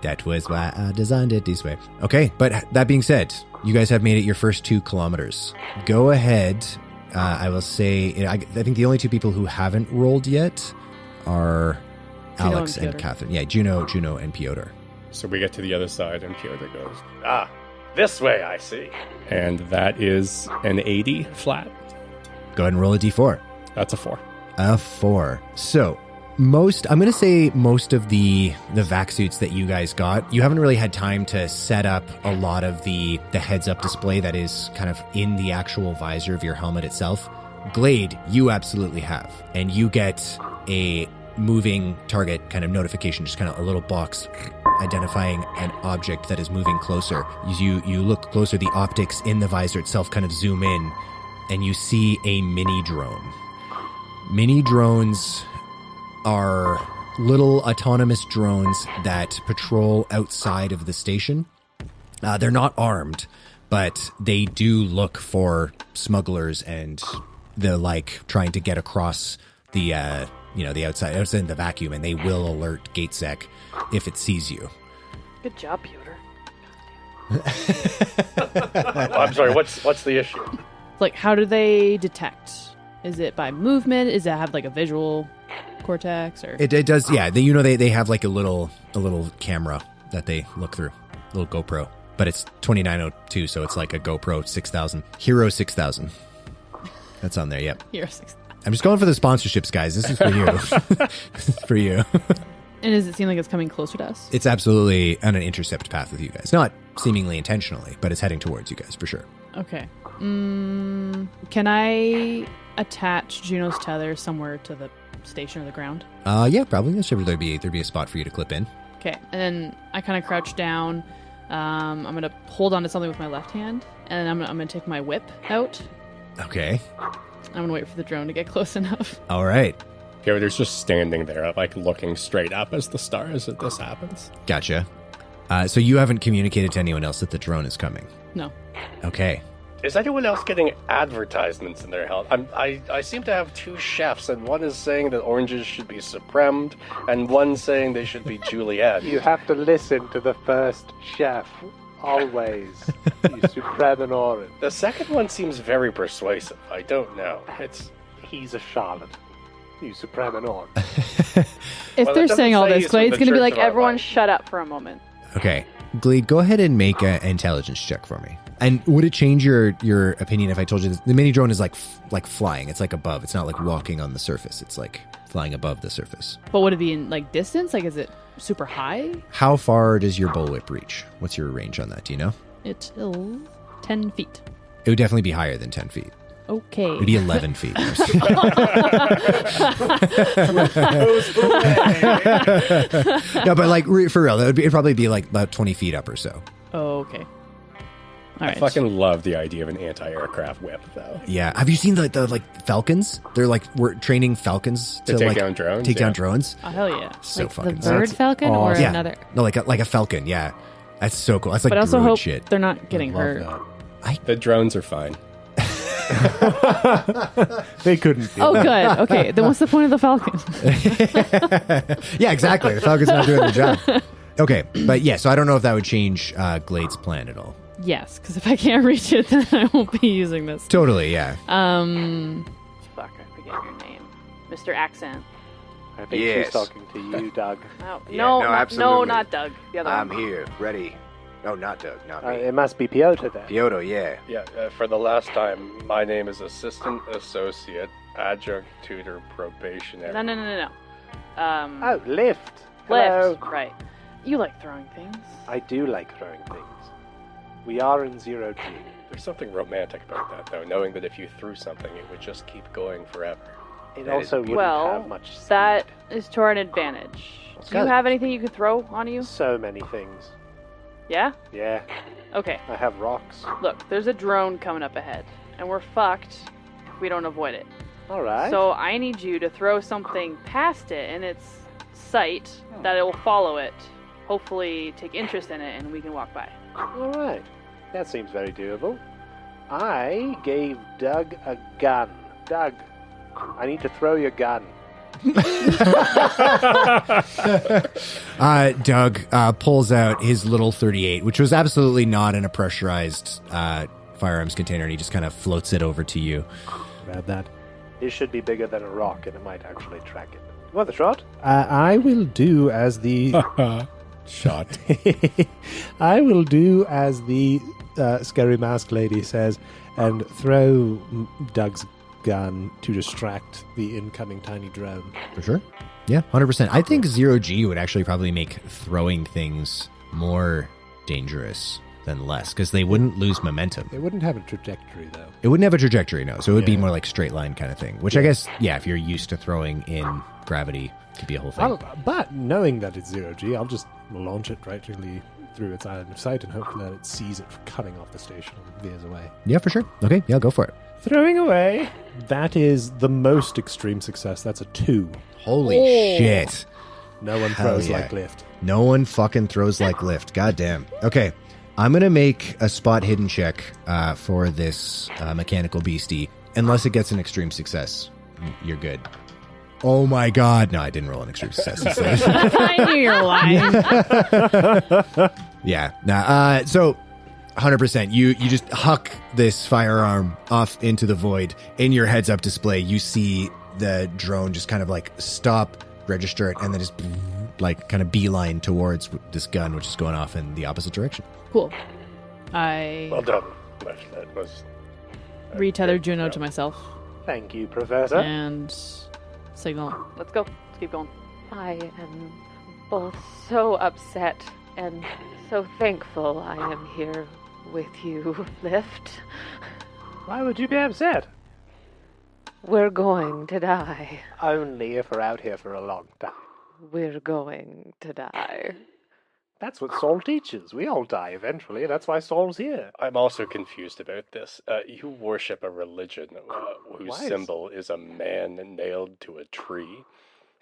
S4: That was why I designed it this way. Okay, but that being said, you guys have made it your first 2 kilometers. Go ahead. I will say, I think the only 2 people who haven't rolled yet are
S6: Juno
S4: Alex
S6: and
S4: and
S6: Piotr.
S4: Catherine. Yeah, Juno and Piotr.
S5: So we get to the other side, and Piotr goes, this way, I see. And that is an 80 flat.
S4: Go ahead and roll a d4.
S5: That's a 4.
S4: A 4. So, I'm going to say most of the vac suits that you guys got, you haven't really had time to set up a lot of the heads-up display that is kind of in the actual visor of your helmet itself. Glade, you absolutely have. And you get a moving target kind of notification, just kind of a little box identifying an object that is moving closer. You look closer, the optics in the visor itself kind of zoom in, and you see a mini drone. Mini drones are little autonomous drones that patrol outside of the station. They're not armed, but they do look for smugglers and the like trying to get across the the outside in the vacuum, and they will alert GateSec if it sees you.
S6: Good job, Piotr.
S5: I'm sorry, what's the issue?
S6: Like, how do they detect? Is it by movement? Does it have like a visual cortex? Or
S4: It does, yeah. They have like a little camera that they look through, a little GoPro, but it's 2902, so it's like a GoPro 6000, Hero 6000. That's on there. Yep.
S6: Hero 6.
S4: I'm just going for the sponsorships, guys. This is for you. This is for you.
S6: And does it seem like it's coming closer to us?
S4: It's absolutely on an intercept path with you guys. Not seemingly intentionally, but it's heading towards you guys for sure.
S6: Okay. Can I attach Juno's tether somewhere to the station or the ground?
S4: Yeah, probably. There'd be a spot for you to clip in.
S6: Okay. And then I kind of crouch down. I'm going to hold on to something with my left hand, and then I'm going to take my whip out.
S4: Okay.
S6: I'm going to wait for the drone to get close enough.
S4: All right.
S5: Piotr's just standing there, like looking straight up as the stars as this happens.
S4: Gotcha. So you haven't communicated to anyone else that the drone is coming?
S6: No.
S4: Okay.
S5: Is anyone else getting advertisements in their health? I seem to have 2 chefs, and one is saying that oranges should be supremed, and one saying they should be Juliet.
S7: You have to listen to the first chef. Always. You supreme and orange.
S5: The second one seems very persuasive. I don't know.
S7: He's a charlatan. You supreme and orange.
S6: If
S5: Well,
S6: they're
S5: it
S6: saying
S5: doesn't
S6: all
S5: say
S6: this,
S5: he's from
S6: Glade's
S5: the
S6: going to be
S5: Church
S6: like,
S5: of Our
S6: everyone
S5: Life.
S6: shut up for a moment.
S4: Okay. Glade, go ahead and make an intelligence check for me. And would it change your opinion if I told you this? The mini drone is like flying. It's like above. It's not like walking on the surface. It's like flying above the surface.
S6: But would it be in like distance? Like, is it super high?
S4: How far does your bullwhip reach? What's your range on that? Do you know?
S6: It's 10 feet.
S4: It would definitely be higher than 10 feet.
S6: Okay.
S4: It would be 11 feet. No, but like for real, it'd probably be like about 20 feet up or so.
S6: Oh, okay. All
S5: I
S6: right.
S5: fucking love the idea of an anti-aircraft whip, though.
S4: Yeah. Have you seen the Falcons? They're like, we're training Falcons
S5: To take
S4: like,
S5: down drones,
S4: Take down
S5: yeah.
S4: drones.
S6: Oh, hell yeah.
S4: So
S1: Like the
S4: fucking
S1: bird
S7: That's
S1: falcon or
S7: awesome.
S4: Yeah.
S1: another?
S4: No, like a falcon. Yeah, that's so cool. That's like
S6: But I also
S4: druid
S6: hope
S4: shit.
S6: they're not getting
S7: Love
S6: hurt.
S7: that.
S5: The drones are fine.
S7: They couldn't be.
S6: Oh, good. Okay. Then what's the point of the falcon?
S4: Yeah, exactly. The Falcon's not doing the job. Okay, but yeah, so I don't know if that would change Glade's plan at all.
S6: Yes, because if I can't reach it, then I won't be using this.
S4: Totally, yeah.
S6: Fuck, I forget your name. Mr. Accent.
S7: I think
S8: Yes.
S7: she's talking to you, Doug.
S6: No,
S8: Yeah,
S6: no,
S8: no,
S6: no,
S8: absolutely.
S6: not Doug. The other
S8: I'm
S6: one.
S8: here, ready.
S3: Oh, not Doug, not me.
S7: It must be Piotr then.
S3: Piotr, yeah.
S5: Yeah, for the last time, my name is Assistant Associate Adjunct Tutor Probationary.
S6: No.
S7: Oh, Lift. Hello.
S6: Lift. Right. You like throwing things.
S7: I do like throwing things. We are in 0G.
S5: There's something romantic about that, though, knowing that if you threw something, it would just keep going forever.
S7: It
S3: That
S7: also
S3: is
S7: wouldn't have much speed.
S6: That is to our advantage. Do you have anything you could throw on you?
S7: So many things.
S6: Yeah?
S7: Yeah,
S6: Okay.
S7: I have rocks.
S6: Look, there's a drone coming up ahead, and we're fucked if we don't avoid it.
S7: All right.
S6: So I need you to throw something past it in its sight that it will follow it, hopefully take interest in it, and we can walk by.
S7: All right. That seems very doable. I gave Doug a gun. Doug, I need to throw your gun.
S4: Doug pulls out his little 38, which was absolutely not in a pressurized firearms container, and he just kind of floats it over to you.
S7: Grab that. It should be bigger than a rock, and it might actually track it. You want the shot? I will do as the...
S5: Shot.
S7: I will do as the scary mask lady says, and throw Doug's gun to distract the incoming tiny drone.
S4: For sure. Yeah, 100%. I think 0G would actually probably make throwing things more dangerous than less, because they wouldn't lose momentum.
S7: It wouldn't have a trajectory, though.
S4: It wouldn't have a trajectory, no. So it would be
S7: Yeah.
S4: more like straight line kind of thing, which I guess, yeah, if you're used to throwing in gravity, could be a whole thing.
S7: But knowing that it's 0G, I'll just launch it directly through its island of sight and hope that it sees it cutting off the station and veers away.
S4: Yeah, for sure. Okay, yeah, go for it.
S7: Throwing away. That is the most extreme success. That's a 2.
S4: Holy shit.
S7: No one
S4: Hell
S7: throws
S4: yeah.
S7: like Lift.
S4: No one fucking throws like Lift. God damn. Okay, I'm going to make a spot hidden check for this mechanical beastie. Unless it gets an extreme success, you're good. Oh my god. No, I didn't roll an extreme success.
S6: I knew you were lying.
S4: Yeah. Nah, so 100%. You just huck this firearm off into the void. In your heads up display, you see the drone just kind of like stop, register it, and then just like kind of beeline towards this gun, which is going off in the opposite direction.
S6: Cool. I
S5: Well done. That was...
S6: retether Juno to myself
S7: Thank you, Professor.
S6: and signal. Let's go. Let's keep going.
S1: I am both so upset and so thankful I am here with you, Lift.
S7: Why would you be upset?
S1: We're going to die.
S7: Only if we're out here for a long time.
S1: We're going to die.
S7: That's what Saul teaches. We all die eventually. That's why Saul's here.
S5: I'm also confused about this. You worship a religion whose
S7: Why is-
S5: symbol is a man nailed to a tree.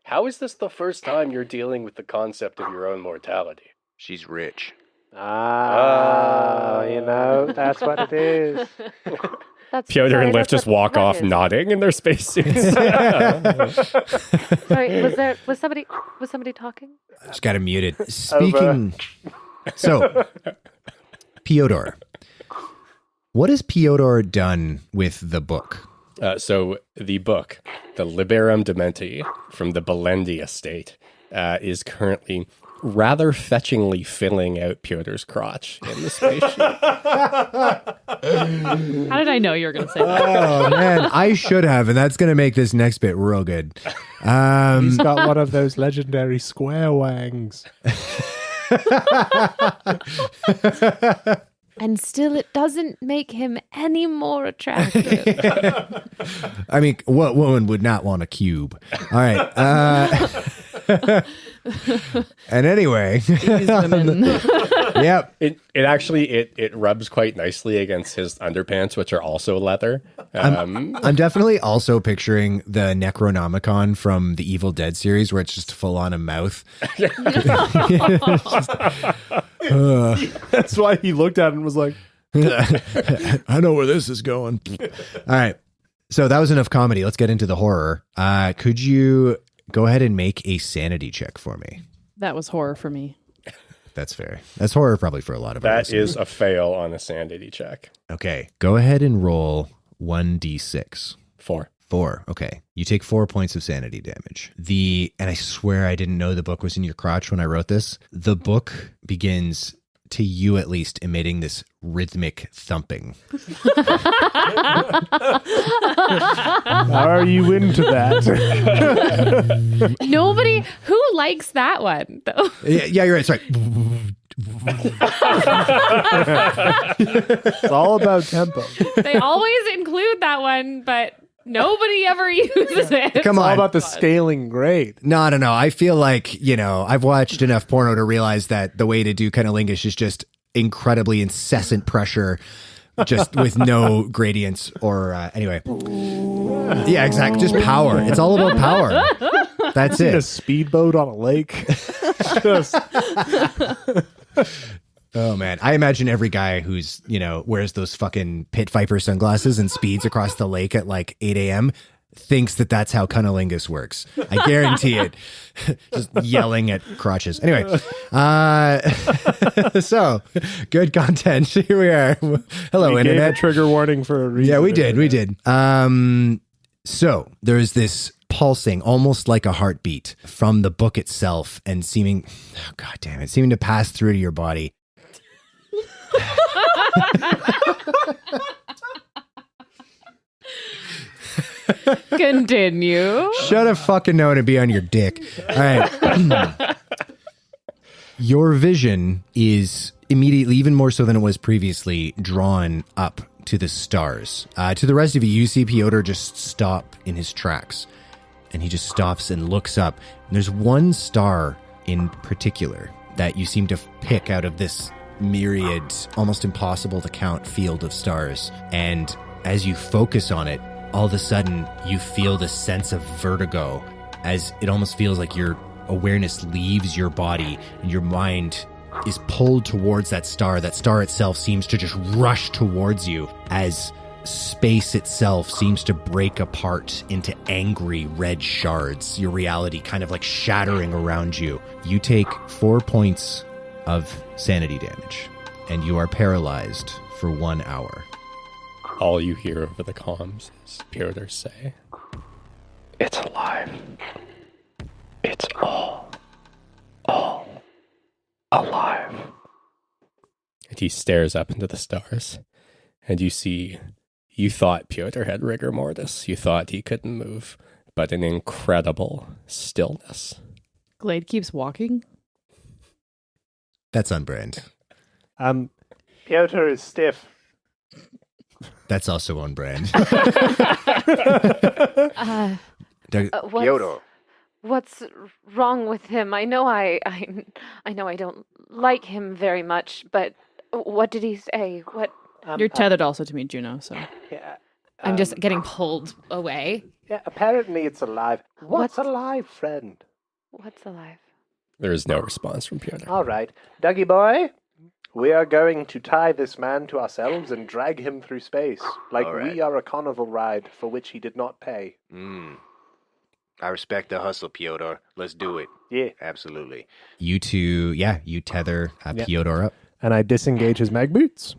S5: How is this the first time you're dealing with the concept of your own mortality?
S3: She's rich.
S7: You know, that's what it is.
S5: Piotr and Lift just walk
S1: that
S5: off
S1: is.
S5: nodding in their spacesuits.
S1: Sorry, was somebody talking?
S4: Just got it muted. Speaking. So, Piotr. What has Piotr done with the book?
S5: So the book, the Liberum Dementi from the Belendi estate, is currently rather fetchingly filling out Piotr's crotch in the spaceship.
S6: How did I know you were going to say that?
S4: Oh, man. I should have, and that's going to make this next bit real good.
S7: He's got one of those legendary square wangs.
S1: And still, it doesn't make him any more attractive.
S4: I mean, what woman would not want a cube? All right. And anyway,
S6: These women.
S4: yep.
S5: It actually rubs quite nicely against his underpants, which are also leather.
S4: I'm definitely also picturing the Necronomicon from the Evil Dead series, where it's just full on a mouth.
S7: That's why he looked at it and was like,
S4: I know where this is going. All right. So that was enough comedy. Let's get into the horror. Could you go ahead and make a sanity check for me?
S6: That was horror for me.
S4: That's fair. That's horror probably for a lot of our
S5: That
S4: listeners.
S5: is a fail on a sanity check.
S4: Okay. Go ahead and roll 1d6.
S5: 4.
S4: 4. Okay. You take 4 points of sanity damage. And I swear I didn't know the book was in your crotch when I wrote this. The book begins to you at least emitting this rhythmic thumping.
S7: Are you into that?
S1: Nobody who likes that one though.
S4: Yeah, you're right. Sorry.
S7: It's all about tempo.
S1: They always include that one, but nobody ever uses it.
S4: Come
S7: All
S4: on.
S7: about the scaling grade.
S4: No. I feel like, I've watched enough porno to realize that the way to do cunnilingus is just incredibly incessant pressure, just with no gradients or, anyway. Yeah, exactly. Just power. It's all about power. That's
S7: In a
S4: it.
S7: speedboat on a lake. Just
S4: Oh, man. I imagine every guy who's, wears those fucking pit viper sunglasses and speeds across the lake at like 8 a.m. thinks that that's how cunnilingus works. I guarantee it. Just yelling at crotches. Anyway, so good content. Here we are. Hello,
S7: we gave
S4: Internet.
S7: a trigger warning for a reason.
S4: Yeah, we did. So there's this pulsing, almost like a heartbeat from the book itself and seeming to pass through to your body.
S1: Continue.
S4: Shut a fucking note and be on your dick. All right. Your vision is immediately, even more so than it was previously, drawn up to the stars. To the rest of you, you see Piotr just stop in his tracks. And he just stops and looks up. And there's one star in particular that you seem to pick out of this myriad, almost impossible to count field of stars. And as you focus on it, all of a sudden you feel this sense of vertigo, as it almost feels like your awareness leaves your body and your mind is pulled towards that star. That star itself seems to just rush towards you as space itself seems to break apart into angry red shards, your reality kind of like shattering around you. You take 4 points of sanity damage, and you are paralyzed for 1 hour.
S5: All you hear over the comms is Piotr say, "It's alive. It's all alive." And he stares up into the stars, and you thought Piotr had rigor mortis. You thought he couldn't move, but an incredible stillness.
S6: Glade keeps walking.
S4: That's on brand.
S7: Piotr is stiff.
S4: That's also on brand.
S1: What's wrong with him? I know I don't like him very much, but what did he say? What?
S6: You're tethered also to me, Juno, so.
S7: Yeah,
S1: I'm just getting pulled away.
S7: yeah, apparently it's alive. What's alive, friend?
S1: What's alive?
S5: There is no response from Piotr.
S7: All right, Dougie boy, we are going to tie this man to ourselves and drag him through space, like we are a carnival ride for which he did not pay.
S3: I respect the hustle, Piotr. Let's do it.
S7: Yeah.
S3: Absolutely.
S4: You two, you tether Piotr up.
S7: And I disengage his mag boots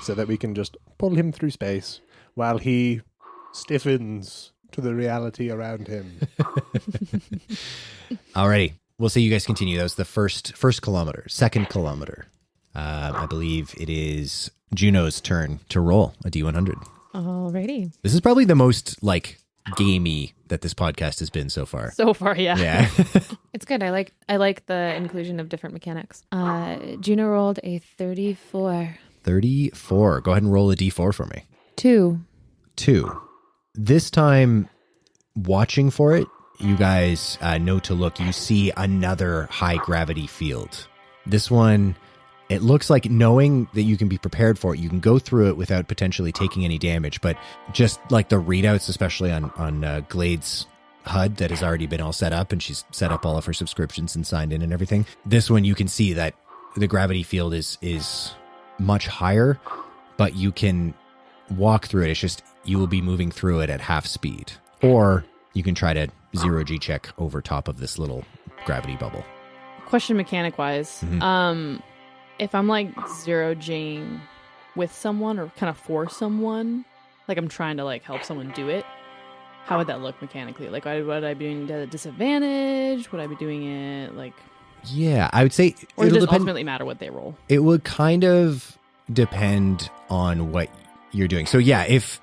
S7: so that we can just pull him through space while he stiffens to the reality around him.
S4: Alrighty. We'll see you guys continue. That was the first kilometer. Second kilometer. I believe it is Juno's turn to roll a D100.
S1: Alrighty.
S4: This is probably the most, gamey that this podcast has been so far.
S6: So far, yeah.
S4: Yeah.
S1: It's good. I like the inclusion of different mechanics. Juno rolled a 34.
S4: 34. Go ahead and roll a D4 for me.
S1: 2.
S4: 2. This time, watching for it, you guys know to look. You see another high gravity field. This one, it looks like, knowing that you can be prepared for it, you can go through it without potentially taking any damage. But just like the readouts, especially on Glade's HUD that has already been all set up, and she's set up all of her subscriptions and signed in and everything. This one, you can see that the gravity field is much higher, but you can walk through it. It's just you will be moving through it at half speed. Or you can try to 0G check over top of this little gravity bubble.
S6: Question mechanic-wise.
S4: Mm-hmm.
S6: If I'm 0Ging with someone or kind of for someone, I'm trying to help someone do it, how would that look mechanically? Would I be doing it at a disadvantage? Would I be doing it
S4: Yeah, I would say
S6: Or does
S4: it'll
S6: it
S4: depend.
S6: ultimately matter what they roll?
S4: It would kind of depend on what you're doing. So yeah, if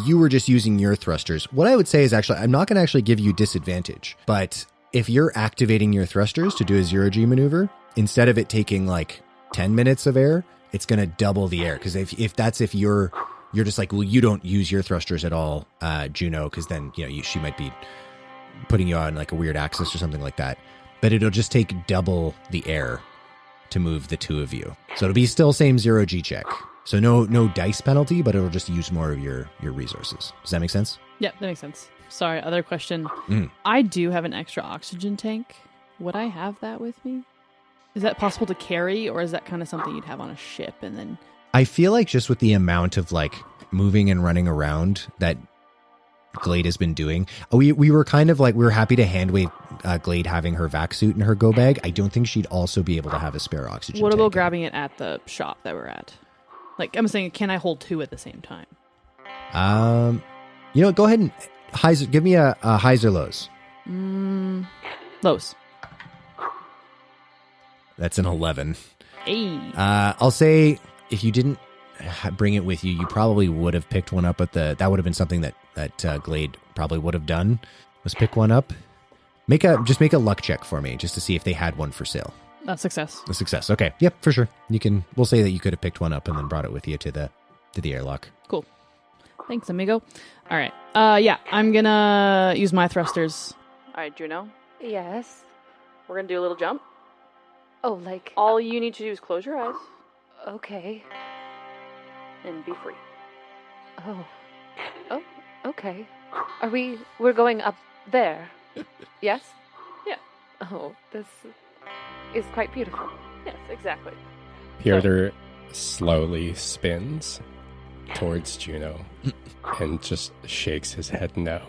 S4: you were just using your thrusters, what I would say is actually, I'm not going to actually give you disadvantage, but if you're activating your thrusters to do a 0G maneuver, instead of it taking like 10 minutes of air, it's going to double the air. Because if you're just like, well, you don't use your thrusters at all, Juno, because then she might be putting you on like a weird axis or something like that. But it'll just take double the air to move the two of you. So it'll be still same 0G check. So no dice penalty, but it'll just use more of your resources. Does that make sense?
S6: Yep, that makes sense. Sorry, other question. I do have an extra oxygen tank. Would I have that with me? Is that possible to carry, or is that kind of something you'd have on a ship and then...
S4: I feel like just with the amount of like moving and running around that Glade has been doing, we were kind of like, we were happy to handwave Glade having her vac suit in her go bag. I don't think she'd also be able to have a spare oxygen
S6: What
S4: tank.
S6: about grabbing it at the shop that we're at? Like, I'm saying, can I hold two at the same time?
S4: Go ahead and give me a highs or lows.
S6: Lows.
S4: That's an 11.
S6: Hey.
S4: I'll say if you didn't bring it with you, you probably would have picked one up that would have been something that Glade probably would have done, was pick one up. Just make a luck check for me, just to see if they had one for sale.
S6: A success.
S4: A success. Okay. Yep, for sure. We'll say that you could have picked one up and then brought it with you to the airlock.
S6: Cool. Thanks, amigo. All right. Yeah, I'm gonna use my thrusters. All right, Juno.
S1: Yes.
S6: We're gonna do a little jump.
S1: Oh, like...
S6: All you need to do is close your eyes
S1: Okay.
S6: and be free.
S1: Oh, okay. We're going up there? Yes?
S6: Yeah.
S1: Oh, this is quite beautiful.
S6: Yes, exactly.
S5: Piotr slowly spins towards Juno and just shakes his head no.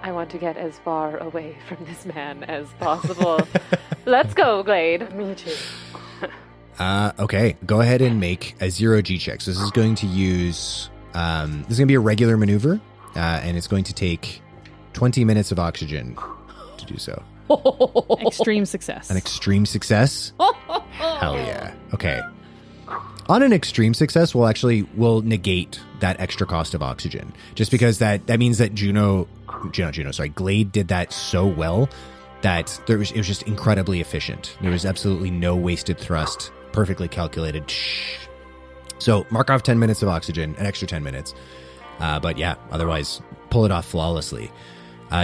S1: I want to get as far away from this man as possible. Let's go, Glade.
S6: Me too.
S4: Okay. Go ahead and make a 0G check. So this is going to use... this is going to be a regular maneuver, and it's going to take 20 minutes of oxygen to do so.
S6: Extreme success.
S4: An extreme success? Hell yeah. Okay. On an extreme success, we'll negate that extra cost of oxygen. Just because that means that Glade did that so well that it was just incredibly efficient. There was absolutely no wasted thrust, perfectly calculated. So mark off 10 minutes of oxygen, an extra 10 minutes. But yeah, otherwise pull it off flawlessly.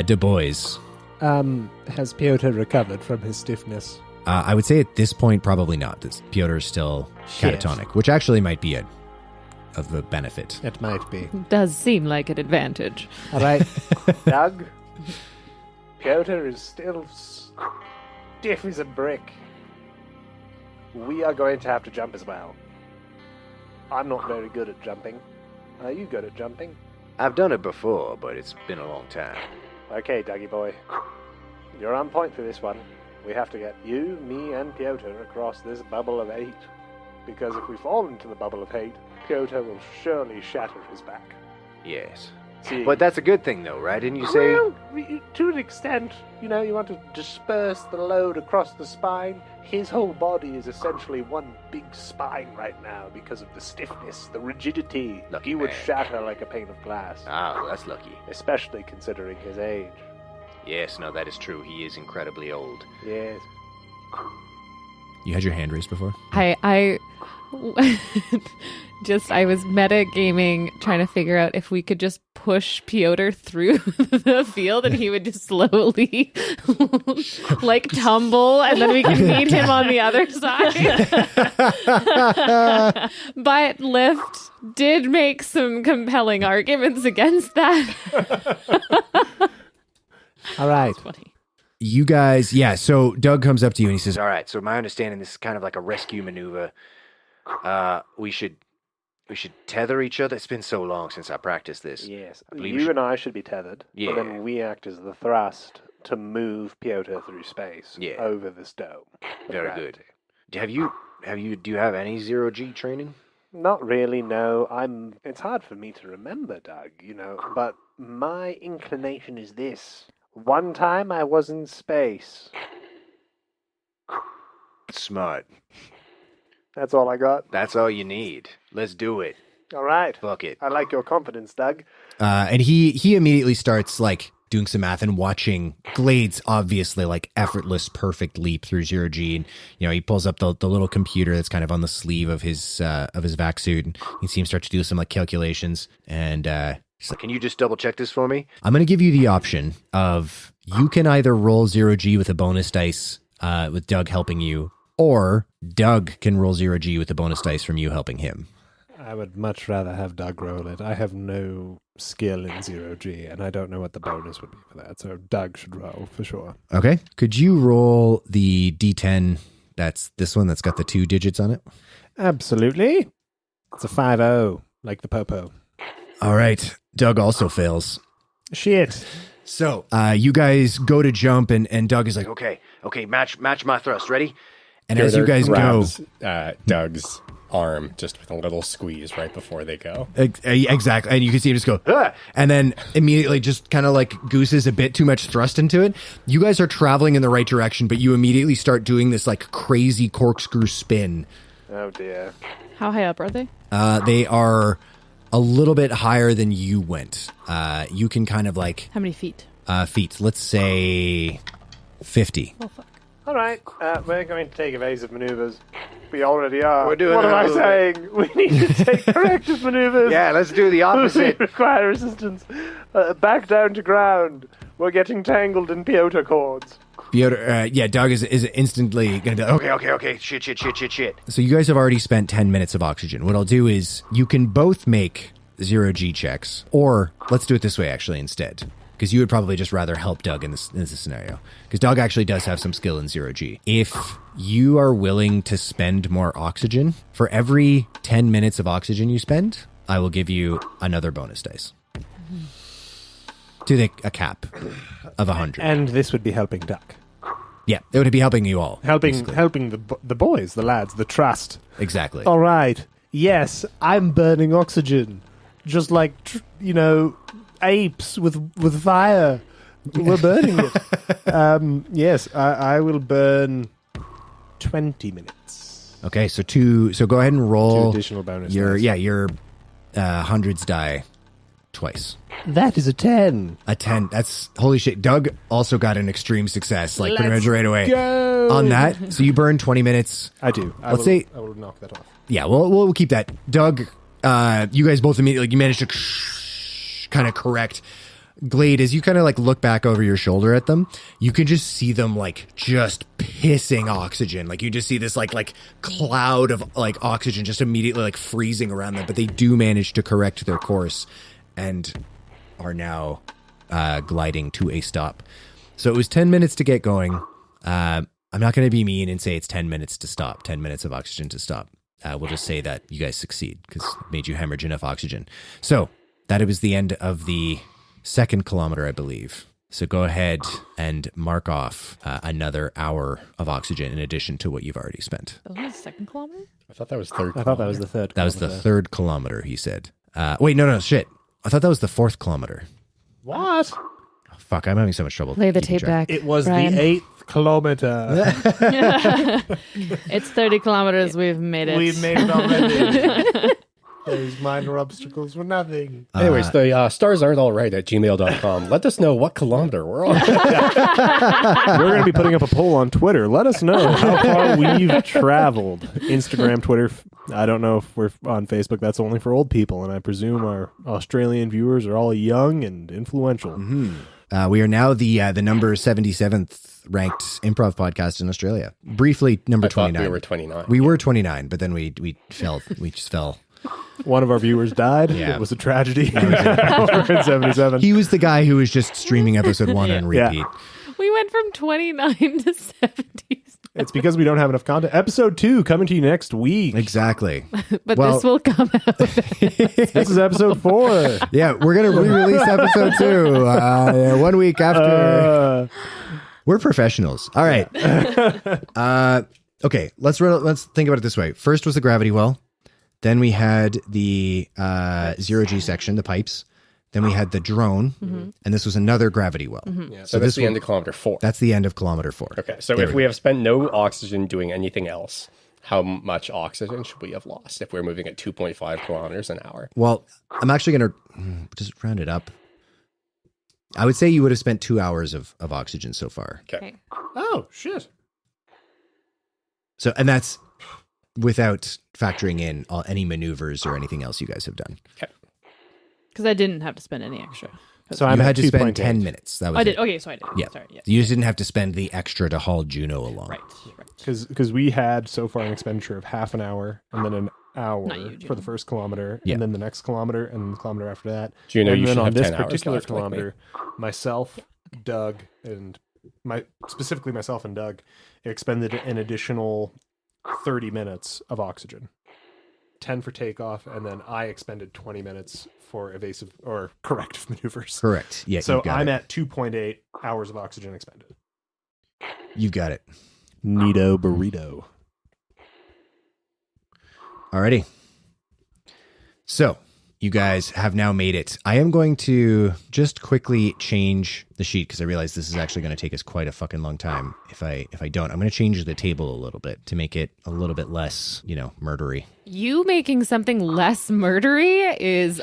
S4: Du Bois.
S7: Has Piotr recovered from his stiffness?
S4: I would say at this point, probably not. Piotr is still catatonic, which actually might be of a benefit.
S7: It might be.
S1: Does seem like an advantage.
S7: All right, Doug. Piotr is still stiff as a brick. We are going to have to jump as well. I'm not very good at jumping. Are you good at jumping?
S3: I've done it before, but it's been a long time.
S7: Okay, Dougie boy. You're on point for this one. We have to get you, me, and Piotr across this bubble of 8. Because if we fall into the bubble of 8, Piotr will surely shatter his back.
S3: Yes.
S7: See,
S3: But that's a good thing, though, right? Didn't you say...
S7: Well, to an extent, you want to disperse the load across the spine. His whole body is essentially one big spine right now because of the stiffness, the rigidity.
S3: Lucky
S7: He would
S3: man.
S7: shatter like a pane of glass,
S3: Ah, well, that's lucky.
S7: especially considering his age.
S3: Yes, no, that is true. He is incredibly old.
S7: Yes.
S4: You had your hand raised before?
S1: I was meta-gaming, trying to figure out if we could just push Piotr through the field and he would just slowly like tumble and then we can meet him on the other side. But Lift did make some compelling arguments against that.
S7: All right.
S6: Funny.
S4: You guys, yeah, so Doug comes up to you and he says,
S3: All right, so my understanding, this is kind of like a rescue maneuver. We should tether each other. It's been so long since I practiced this.
S7: Yes.
S3: I believe
S7: You and I should be tethered.
S3: Yeah.
S7: But then we act as the thrust to move Piotr through space
S3: Yeah.
S7: over this dome.
S3: Very
S7: Gravity.
S3: good. Do you have any 0G training?
S7: Not really, no. It's hard for me to remember, Doug, but my inclination is this. One time I was in space.
S3: That's smart.
S7: That's all I got.
S3: That's all you need. Let's do it.
S7: All right.
S3: Fuck it.
S7: I like your confidence, Doug.
S4: And he immediately starts like doing some math and watching Glade's obviously like effortless, perfect leap through zero G. And, you know, he pulls up the little computer that's kind of on the sleeve of his vac suit. And you see him start to do some like calculations. And he's like,
S3: Can you just double check this for me?
S4: I'm going to give you the option of you can either roll zero G with a bonus dice with Doug helping you, or Doug can roll zero G with a bonus dice from you helping him.
S7: I would much rather have Doug roll it. I have no skill in zero G, and I don't know what the bonus would be for that. So Doug should roll for sure.
S4: Okay. Could you roll the D10? That's this one that's got the 2 digits on it.
S7: Absolutely. It's a 5-0, like the popo.
S4: All right. Doug also fails.
S7: Shit.
S4: So you guys go to jump, and Doug is like,
S3: Okay, match my thrust. Ready?
S4: and as you guys go,
S5: grabs, Doug's arm just with a little squeeze right before they go.
S4: exactly, and you can see him just go, "Ah!" And then immediately just kind of like gooses a bit too much thrust into it. You guys are traveling in the right direction, but you immediately start doing this like crazy corkscrew spin.
S7: Oh dear.
S6: How high up are they?
S4: They are a little bit higher than you went. You can kind of like
S6: How many feet?
S4: feet. Let's say 50.
S6: Oh, fuck.
S7: All right, we're going to take evasive maneuvers. We already are.
S3: We're doing
S7: What
S3: it
S7: am
S3: a
S7: I
S3: little
S7: saying? We need to take corrective maneuvers.
S3: Yeah, let's do the
S7: We
S3: opposite.
S7: require assistance. Back down to ground. We're getting tangled in peyote cords.
S4: Fyodor, Doug is instantly going to be like,
S3: Okay. Shit.
S4: So you guys have already spent 10 minutes of oxygen. What I'll do is you can both make 0G checks, or let's do it this way actually instead, because you would probably just rather help Doug in this scenario, because Doug actually does have some skill in 0G. If you are willing to spend more oxygen, for every 10 minutes of oxygen you spend, I will give you another bonus dice. To a cap of 100.
S7: And this would be helping Duck.
S4: Yeah, it would be helping you all.
S7: Helping
S4: basically.
S7: the boys, the lads, the trust.
S4: Exactly.
S7: All right. Yes, I'm burning oxygen. Just like, apes with fire. We're burning it. Yes, I will burn 20 minutes.
S4: Okay, so go ahead and roll
S7: 2 additional bonus
S4: your
S7: dice.
S4: your hundreds die twice.
S7: That is a 10.
S4: A 10. That's holy shit. Doug also got an extreme success, like pretty
S7: Let's
S4: much right away
S7: go.
S4: on that. So you burn 20 minutes.
S7: I do. I will knock that off.
S4: Yeah, we'll keep that. Doug, you guys both immediately you managed to kind of correct Glade. As you kind of like look back over your shoulder at them, you can just see them like just pissing oxygen. Like you just see this like cloud of like oxygen just immediately like freezing around them. But they do manage to correct their course and are now gliding to a stop. So it was 10 minutes to get going. I'm not going to be mean and say it's 10 minutes to stop, 10 minutes of oxygen to stop. We'll just say that you guys succeed because it made you hemorrhage enough oxygen. So that was the end of the 2nd kilometer, I believe. So go ahead and mark off another hour of oxygen in addition to what you've already spent.
S6: That was the 2nd kilometer?
S5: I thought that was third.
S7: I thought that was the third.
S4: That was the 3rd kilometer, he said. Wait, no, shit. I thought that was the 4th kilometer.
S7: What?
S4: Oh, fuck, I'm having so much trouble.
S1: Play the
S4: keeping
S1: tape
S4: track.
S1: back.
S7: It was
S1: Brian.
S7: the 8th kilometer.
S6: It's 30 kilometers. We've made it.
S7: We've made it already. Those minor obstacles were nothing.
S5: Anyways, the stars aren't all right at gmail.com. Let us know what kilometer we're on.
S7: We're going to be putting up a poll on Twitter. Let us know how far we've traveled. Instagram, Twitter. I don't know if we're on Facebook. That's only for old people, and I presume our Australian viewers are all young and influential.
S4: We are now the number 77th ranked improv podcast in Australia. Briefly, number
S5: I thought
S4: 29.
S5: we were 29.
S4: We were 29, but then we fell. We just fell.
S7: One of our viewers died.
S4: Yeah.
S7: It was a tragedy. We're at 77.
S4: He was the guy who was just streaming episode 1 on
S7: Yeah.
S4: repeat.
S1: We went from 29 to 70s.
S7: It's because we don't have enough content. Episode 2 coming to you next week.
S4: Exactly.
S1: But
S4: Well-
S1: this will come out.
S7: This is episode 4.
S4: Yeah, we're going to re-release episode 2 1 week after. We're professionals. All right. Okay, let's think about it this way. First was the gravity well. Then we had the 0G section, the pipes. Then we had the drone, and this was another gravity well.
S5: Yeah, so that's the end of kilometer 4.
S4: That's the end of kilometer 4.
S5: Okay, so if we have spent no oxygen doing anything else, how much oxygen should we have lost if we're moving at 2.5 kilometers an hour?
S4: Well, I'm actually going to just round it up. I would say you would have spent 2 hours of oxygen so far.
S5: Okay.
S7: Oh, shit.
S4: So, and that's without factoring in any maneuvers or anything else you guys have done.
S5: Okay.
S6: Because I didn't have to spend any extra.
S7: So
S4: You
S7: I'm
S4: had
S7: at
S4: to spend
S7: 2.8.
S4: 10 minutes. That was
S6: I did.
S4: it.
S6: Okay, so I did.
S4: Yeah.
S6: Sorry. Yeah.
S4: You just didn't have to spend the extra to haul Juno along.
S6: Right.
S7: Because we had so far an expenditure of half an hour and then an hour
S6: Not you,
S7: for the
S6: Jim.
S7: first kilometer,
S4: Yeah.
S7: and then the next kilometer, and the kilometer after that.
S5: Juno,
S7: and
S5: you
S7: then
S5: should
S7: on
S5: have
S7: this
S5: 10 hours
S7: particular
S5: left, like me.
S7: kilometer, myself, Doug, and specifically myself and Doug expended an additional 30 minutes of oxygen. 10 for takeoff, and then I expended 20 minutes for evasive or corrective maneuvers.
S4: Correct. Yeah.
S7: So
S4: you've got
S7: I'm
S4: it.
S7: at 2.8 hours of oxygen expended.
S4: You've got it.
S7: Neato burrito.
S4: Alrighty. So you guys have now made it. I am going to just quickly change the sheet because I realize this is actually going to take us quite a fucking long time. If I don't, I'm going to change the table a little bit to make it a little bit less, murdery.
S1: You making something less murdery is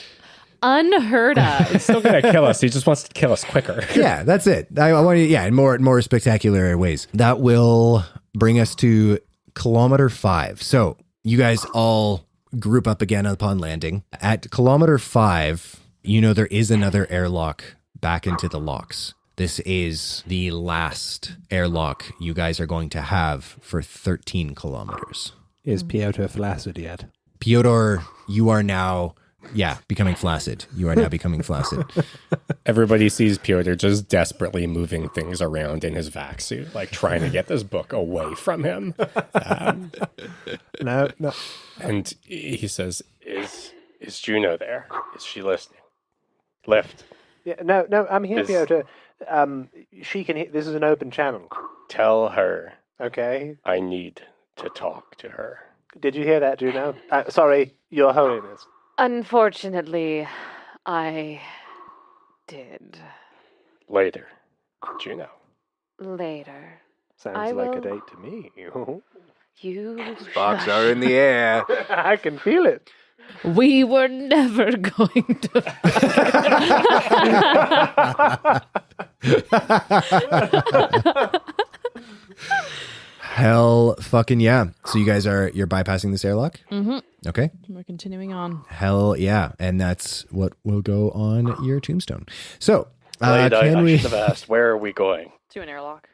S1: unheard of.
S5: He's still going to kill us. He just wants to kill us quicker.
S4: Yeah, that's it. I want to, in more spectacular ways. That will bring us to kilometer 5. So you guys all group up again upon landing. At kilometer 5, there is another airlock back into the locks. This is the last airlock you guys are going to have for 13 kilometers.
S7: Is Piotr flaccid yet?
S4: Pyotr, you are now, becoming flaccid. You are now becoming flaccid.
S5: Everybody sees Piotr just desperately moving things around in his vac suit, like trying to get this book away from him.
S7: No.
S5: And he says, is Juno there? Is she listening? Lift.
S8: Yeah, no, I'm here,
S5: Is-
S8: Piotr. She can. This is an open channel.
S5: Tell her
S8: Okay.
S5: I need to talk to her.
S8: Did you hear that, Juno? Sorry, Your Holiness.
S1: Unfortunately, I did.
S5: Later, Juno.
S1: Later.
S8: Sounds
S1: I
S8: like
S1: will-
S8: a date to me.
S1: You.
S4: Sparks are in the air.
S8: I can feel it.
S1: We were never going to.
S4: Hell fucking yeah. So you guys you're bypassing this airlock?
S6: Mm-hmm.
S4: Okay.
S6: We're continuing on.
S4: Hell yeah. And that's what will go on your tombstone. So,
S5: Blade, I
S4: can we...
S5: should have asked, where are we going?
S6: To an airlock.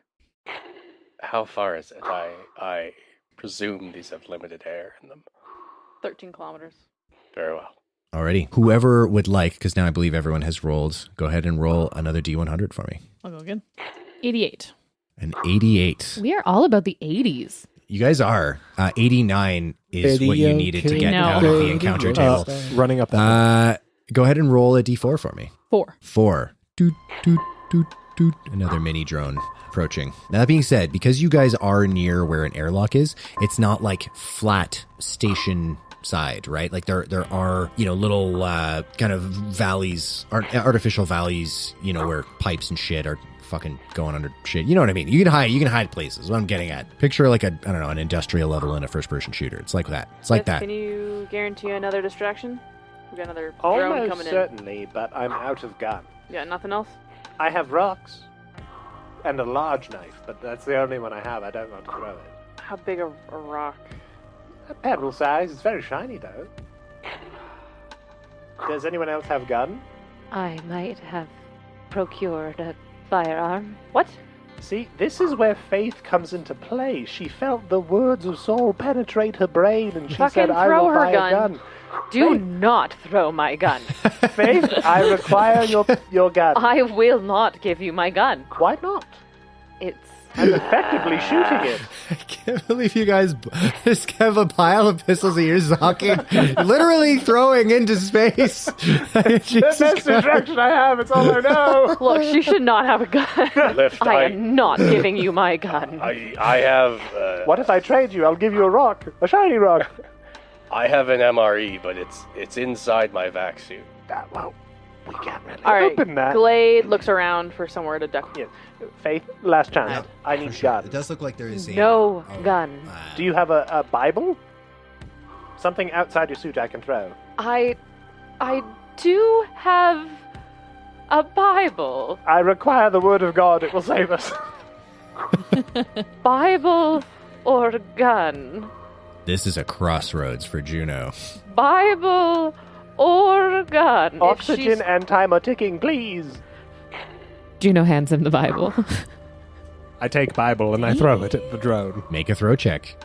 S5: How far is it? I presume these have limited air in them.
S6: 13 kilometers.
S5: Very well.
S4: Alrighty. Whoever would like, because now I believe everyone has rolled, go ahead and roll another D100 for me.
S6: I'll go again. 88.
S4: An 88.
S1: We are all about the 80s.
S4: You guys are. 89 is what you
S7: Video
S4: needed to
S7: game.
S4: get
S6: No.
S4: out of the encounter table.
S7: Running up that.
S4: Go ahead and roll a D4 for me.
S6: 4.
S4: 4. Doot, doot, doot, doot. Another mini drone approaching. Now, that being said, because you guys are near where an airlock is, it's not like flat station side, right? Like there are, little kind of valleys, artificial valleys, where pipes and shit are fucking going under shit. You know what I mean? You can hide places. What I'm getting at. Picture like an industrial level in a first person shooter. It's like that. It's like that.
S6: Can you guarantee another distraction? We got another drone
S8: Almost
S6: coming in.
S8: certainly, but I'm out of gun.
S6: You got nothing else?
S8: I have rocks and a large knife, but that's the only one I have. I don't want to throw it.
S6: How big a rock?
S8: A pebble size. It's very shiny, though. Does anyone else have gun?
S9: I might have procured a firearm. What?
S8: See, this is where faith comes into play. She felt the words of Saul penetrate her brain, and she
S9: Fucking
S8: said, I
S9: throw
S8: will
S9: her
S8: buy
S9: gun.
S8: a gun.
S9: Do
S8: Faith.
S9: not throw my gun.
S8: Faith, I require your gun.
S9: I will not give you my gun.
S8: Why not?
S9: It's
S8: I'm effectively shooting it.
S4: I can't believe you guys just have a pile of pistols that you're socking, literally throwing into space.
S8: The
S4: Jesus
S8: best
S4: Christ.
S8: distraction I have, it's all I know.
S9: Look, she should not have a gun.
S5: Lift,
S9: I am not giving you my gun.
S5: I have
S8: What if I trade you? I'll give you a rock. A shiny rock.
S5: I have an MRE, but it's inside my vac suit.
S8: We can't really
S6: All right,
S8: open that.
S6: Glade looks around for somewhere to duck.
S8: Yeah. Faith, last chance. I need gun.
S4: It does look like there is a
S9: No gun.
S8: Do you have a Bible? Something outside your suit I can throw.
S9: I do have a Bible.
S8: I require the word of God. It will save us.
S9: Bible or gun?
S4: This is a crossroads for Juno.
S9: Bible or gun? If
S8: Oxygen
S9: she's-
S8: and timer ticking, please.
S1: Juno hands him the Bible.
S7: I take Bible and I throw it at the drone.
S4: Make a throw check.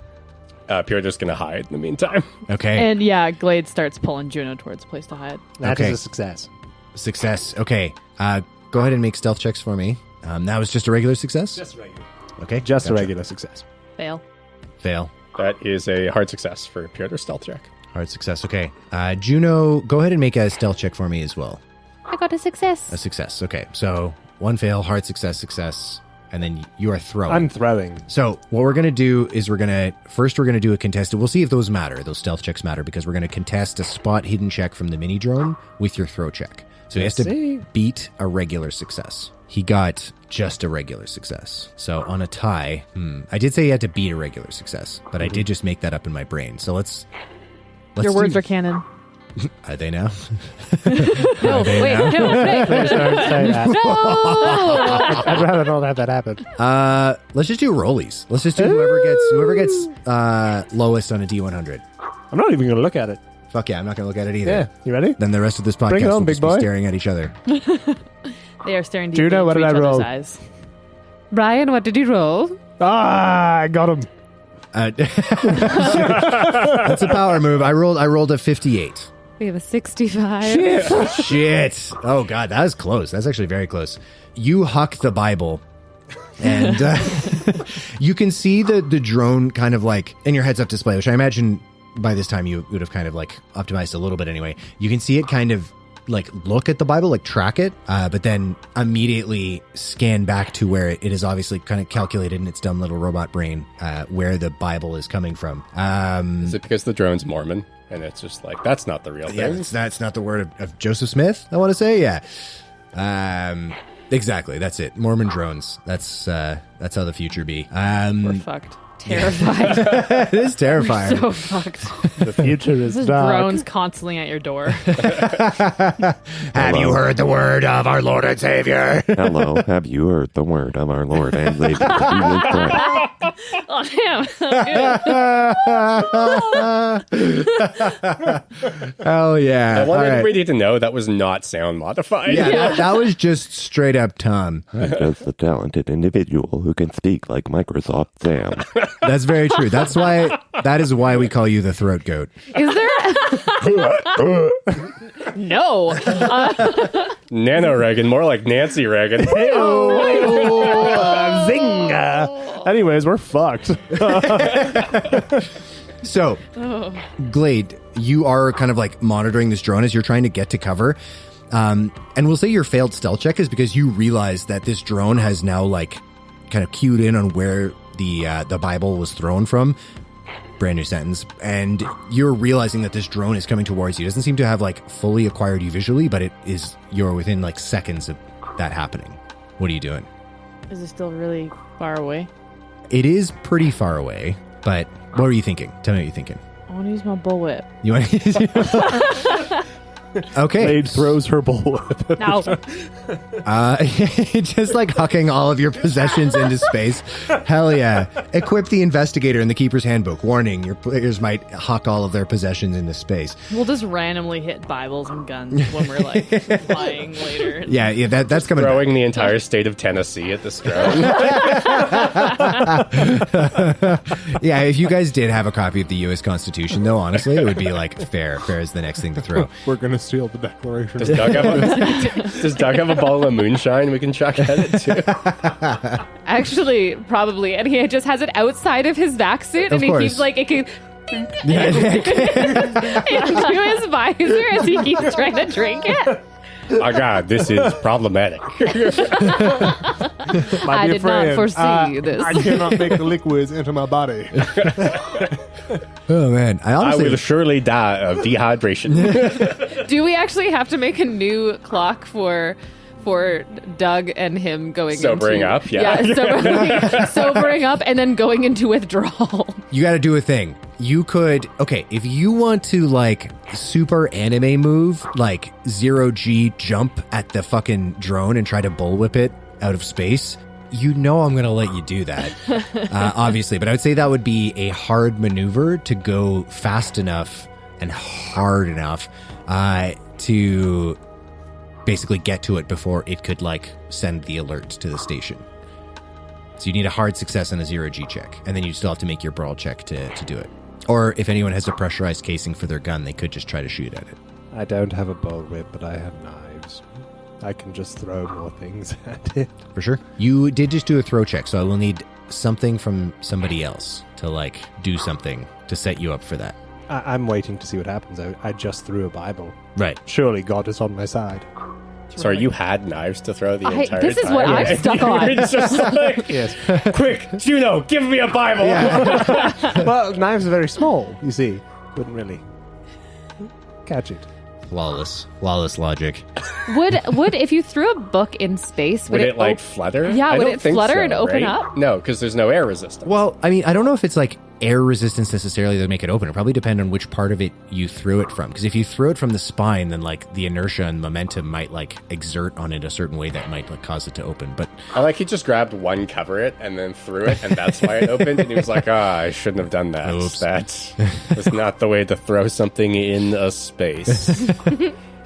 S5: Piotr's going to hide in the meantime.
S4: Okay.
S6: And yeah, Glade starts pulling Juno towards a place to hide.
S7: That is
S4: Okay.
S7: a success.
S4: Success. Okay. Go ahead and make stealth checks for me. That was just a regular success?
S7: regular.
S4: Okay.
S7: Just a
S4: gotcha.
S7: regular success.
S6: Fail.
S4: Fail.
S5: That is a hard success for Piotr's stealth check.
S4: Hard success. Okay. Juno, go ahead and make a stealth check for me as well.
S1: I got a success.
S4: A success. Okay. So one fail, hard success, success, and then you are throwing.
S7: I'm throwing.
S4: So what we're going to do is we're going to do a contested. We'll see if those matter. Those stealth checks matter because we're going to contest a spot hidden check from the mini drone with your throw check. So he has
S7: Let's
S4: to
S7: see.
S4: beat a regular success. He got just a regular success. So on a tie, I did say he had to beat a regular success, but I did just make that up in my brain. So let's
S6: Your words
S4: do-
S6: are canon.
S4: Are they now?
S1: No,
S4: they
S1: wait,
S4: now?
S1: no, wait.
S7: Please don't say that.
S1: No!
S7: I'd rather not have that happen.
S4: Let's just do rollies. Let's just do whoever gets lowest on a D100.
S7: I'm not even going to look at it.
S4: Fuck yeah, I'm not going to look at it either.
S7: Yeah, you ready?
S4: Then the rest of this podcast
S7: Bring it on,
S4: will
S7: big
S4: just be
S7: boy.
S4: staring at each other.
S6: They are staring
S7: Juno,
S6: deeply
S7: what
S6: into
S7: did
S6: each
S7: I
S6: other's
S7: roll?
S6: eyes.
S1: Brian, what did you roll?
S7: Ah, I got him.
S4: That's a power move. I rolled a 58.
S1: We have a 65.
S4: Shit. Oh god, that was close. That's actually very close. You huck the Bible, and you can see the drone kind of like in your heads-up display, which I imagine by this time you would have kind of like optimized a little bit anyway. You can see it kind of like look at the Bible, like track it, but then immediately scan back to where it is obviously kind of calculated in its dumb little robot brain where the Bible is coming from.
S5: Is it because the drone's Mormon? And it's just like, that's not the real thing.
S4: Yeah, that's not the word of Joseph Smith, I want to say. Yeah. Exactly. That's it. Mormon drones. That's how the future be.
S6: We're fucked.
S1: Terrified.
S4: It is terrifying.
S1: So fucked.
S7: The future is
S6: This
S7: dark.
S6: drone's constantly at your door.
S4: Have you heard the word of our Lord and Savior?
S10: Hello, have you heard the word of our Lord and Savior Jesus Christ?
S6: Oh, damn.
S4: Hell yeah.
S5: I
S4: All
S5: wanted
S4: right.
S5: everybody to know that was not sound modified.
S4: Yeah, that was just straight up Tom.
S10: I'm just a talented individual who can speak like Microsoft Sam.
S4: That's very true. That is why we call you the throat goat.
S1: Is there?
S6: No.
S7: Nano Reagan, more like Nancy Reagan. Zinga! Anyways, we're fucked.
S4: So, Glade, you are kind of like monitoring this drone as you're trying to get to cover. And we'll say your failed stealth check is because you realize that this drone has now like kind of cued in on where the Bible was thrown from. Brand new sentence. And you're realizing that this drone is coming towards you. It doesn't seem to have like fully acquired you visually, but you're within like seconds of that happening. What are you doing?
S6: Is it still really far away?
S4: It is pretty far away, but what are you thinking? Tell me what you're thinking.
S6: I want to use my bullwhip.
S4: You want to... Okay.
S7: Blade throws her bullwhip.
S6: No.
S4: Just like hucking all of your possessions into space. Hell yeah. Equip the investigator in the Keeper's Handbook. Warning, your players might huck all of their possessions into space.
S6: We'll just randomly hit Bibles and guns when we're like flying later.
S4: Yeah, that's coming
S5: Throwing
S4: back.
S5: the entire state of Tennessee at this drone.
S4: Yeah, if you guys did have a copy of the U.S. Constitution, though, honestly, it would be like fair. Fair is the next thing to throw.
S7: We're going to steal the Declaration.
S5: Does Doug have a bottle of moonshine we can chuck at it too?
S1: Actually, probably. And he just has it outside of his vac suit.
S4: Of
S1: And he
S4: course.
S1: keeps like, it can
S4: Yeah.
S1: into his visor as he keeps trying to drink it.
S5: Oh God, this is problematic.
S1: I did not foresee this.
S7: I cannot make the liquids enter my body.
S4: Oh man, I
S5: I
S4: honestly
S5: will surely die of dehydration.
S1: Do we actually have to make a new clock for Doug and him going
S5: Sobering
S1: into,
S5: up, yeah.
S1: sobering up and then going into withdrawal.
S4: you got to do a thing. You could, okay, if you want to like super anime move, like 0G jump at the fucking drone and try to bullwhip it out of space, you know I'm going to let you do that, obviously. But I would say that would be a hard maneuver to go fast enough and hard enough to basically get to it before it could like send the alert to the station. So you need a hard success on a 0G check, and then you still have to make your brawl check to do it. Or if anyone has a pressurized casing for their gun, they could just try to shoot at it.
S7: I don't have a bullwhip, but I have knives. I can just throw more things at it.
S4: For sure. You did just do a throw check, so I will need something from somebody else to like do something to set you up for that.
S7: I'm waiting to see what happens. I just threw a Bible.
S4: Right.
S7: Surely God is on my side.
S5: Sorry, you had knives to throw the entire
S1: This is
S5: time?
S1: what I'm stuck on.
S5: It's just like,
S7: Yes.
S5: quick, Juno, give me a Bible.
S7: Well, knives are very small, you see. Wouldn't really catch it.
S4: Flawless logic.
S1: Would if you threw a book in space,
S5: Would it like flutter?
S1: Yeah,
S5: I
S1: would
S5: don't
S1: it
S5: think
S1: flutter
S5: so,
S1: and open
S5: right?
S1: up?
S5: No, because there's no air resistance.
S4: Well, I mean, I don't know if it's like air resistance necessarily that make it open. It probably depend on which part of it you threw it from. Because if you threw it from the spine, then like the inertia and momentum might like exert on it a certain way that might like cause it to open. But
S5: I like he just grabbed one cover it and then threw it, and that's why it opened. And he was like, I shouldn't have done that.
S4: Oops.
S5: That was not the way to throw something in a space.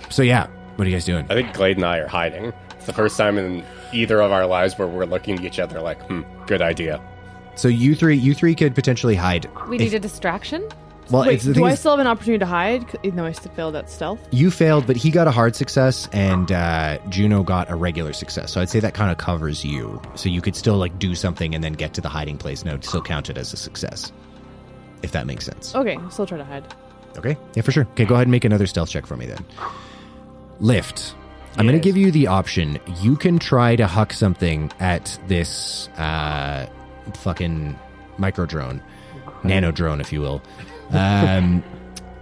S4: so yeah, what are you guys doing?
S5: I think Glade and I are hiding. It's the first time in either of our lives where we're looking at each other like, good idea.
S4: So you three could potentially hide.
S1: We need a distraction?
S4: Well,
S6: Wait,
S4: it's the
S6: do
S4: thing
S6: I
S4: is,
S6: still have an opportunity to hide, even though I still failed at stealth?
S4: you failed, but he got a hard success, and Juno got a regular success. So I'd say that kind of covers you. So you could still like do something and then get to the hiding place, and it would still count it as a success, if that makes sense.
S6: Okay, I'll still try to hide.
S4: Okay, yeah, for sure. Okay, go ahead and make another stealth check for me then. Lift. I'm going to give you the option. You can try to huck something at this fucking micro drone, nano drone, if you will,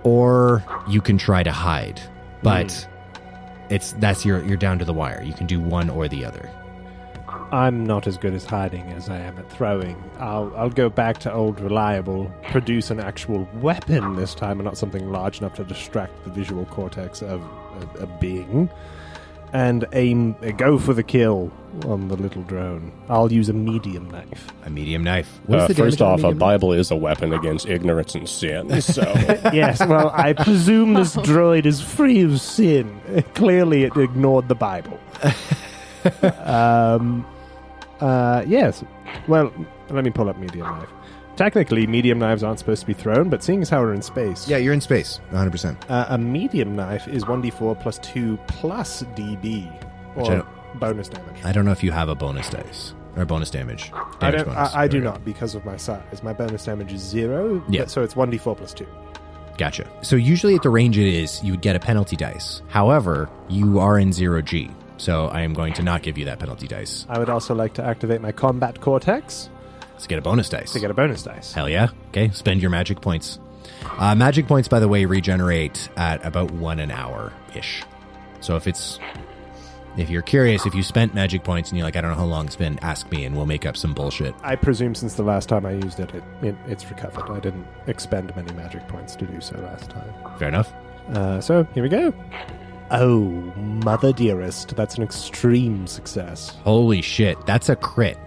S4: or you can try to hide. But you're down to the wire. You can do one or the other.
S7: I'm not as good as hiding as I am at throwing. I'll go back to old reliable, produce an actual weapon this time, and not something large enough to distract the visual cortex of a being, and go for the kill on the little drone. I'll use a medium knife.
S4: A medium knife. What's the
S5: First
S4: damage on
S5: off, a
S4: medium knife?
S5: Bible is a weapon against ignorance and sin, so...
S7: Yes, well, I presume this droid is free of sin. Clearly it ignored the Bible. Yes. Well, let me pull up medium knife. Technically, medium knives aren't supposed to be thrown, but seeing as how we're in space...
S4: Yeah, you're in space, 100%.
S7: A medium knife is 1d4 plus 2 plus DB, or bonus damage.
S4: I don't know if you have a bonus dice, or bonus damage.
S7: I do not, because of my size. My bonus damage is 0,
S4: Yeah.
S7: so it's 1d4 plus 2.
S4: Gotcha. So usually at the range it is, you would get a penalty dice. However, you are in 0G, so I am going to not give you that penalty dice.
S7: I would also like to activate my combat cortex
S4: To get a bonus dice.
S7: to get a bonus dice.
S4: Hell yeah. Okay, spend your magic points. Magic points, by the way, regenerate at about 1 an hour-ish. So if you're curious, if you spent magic points and you're like, I don't know how long it's been, ask me and we'll make up some bullshit.
S7: I presume since the last time I used it, it's recovered. I didn't expend many magic points to do so last time.
S4: Fair enough.
S7: So, here we go. Oh, mother dearest, that's an extreme success.
S4: Holy shit, that's a crit.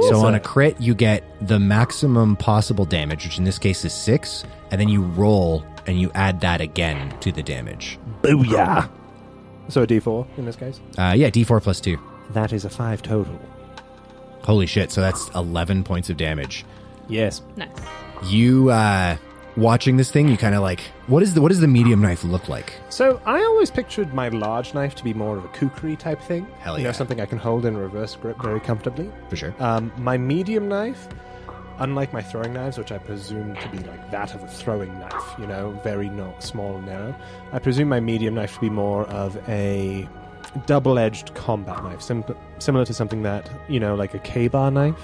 S4: So on a crit, you get the maximum possible damage, which in this case is 6, and then you roll and you add that again to the damage.
S7: Booyah! So a d4 in this case?
S4: Yeah, d4 plus 2.
S7: That is a 5 total.
S4: Holy shit, so that's 11 points of damage.
S7: Yes.
S6: Nice.
S4: You, watching this thing, you kind of like, what does the medium knife look like?
S7: So I always pictured my large knife to be more of a kukri type thing.
S4: Hell
S7: You know,
S4: yeah.
S7: something I can hold in reverse grip very comfortably.
S4: For sure.
S7: My medium knife, unlike my throwing knives, which I presume to be like that of a throwing knife, very small and narrow, I presume my medium knife to be more of a double-edged combat knife, similar to something that, like a K-bar knife,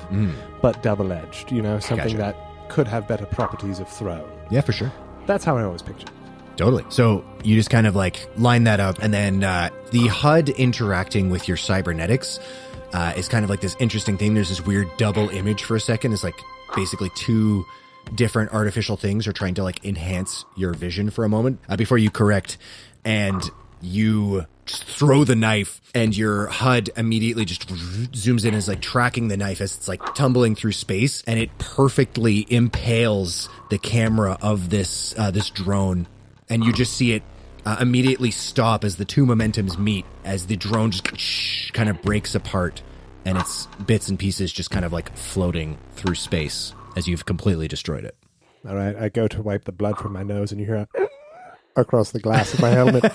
S7: but double-edged, something that could have better properties of throw.
S4: Yeah, for sure.
S7: That's how I always picture it.
S4: Totally. So you just kind of like line that up, and then the HUD interacting with your cybernetics is kind of like this interesting thing. There's this weird double image for a second. It's like basically two different artificial things are trying to like enhance your vision for a moment before you correct, and you just throw the knife, and your HUD immediately just zooms in and is like tracking the knife as it's like tumbling through space, and it perfectly impales the camera of this drone. And you just see it immediately stop as the two momentums meet, as the drone just kind of breaks apart, and its bits and pieces just kind of like floating through space as you've completely destroyed it.
S7: All right, I go to wipe the blood from my nose, and you hear across the glass of my helmet.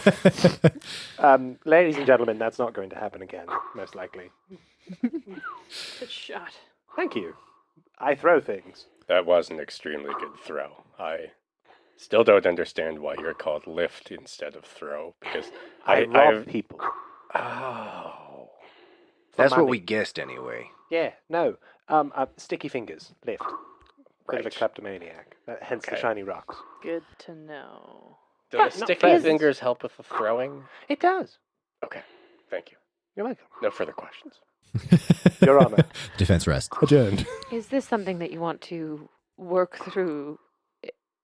S8: Ladies and gentlemen, that's not going to happen again, most likely.
S6: Good shot.
S8: Thank you. I throw things.
S5: That was an extremely good throw. I still don't understand why you're called lift instead of throw, because
S8: I rob people.
S5: Oh.
S3: That's what
S8: money.
S3: we guessed anyway.
S8: Yeah, no. Sticky fingers, lift. Bit of a
S5: Right.
S8: kleptomaniac. Hence the
S5: Okay.
S8: shiny rocks.
S6: Good to know.
S5: Do the
S8: Not
S5: sticky
S8: fair.
S5: fingers help with the throwing?
S8: It does.
S5: Okay, thank you.
S8: You're welcome.
S5: No further questions.
S8: Your Honor.
S4: Defense rest.
S7: Adjourned.
S9: Is this something that you want to work through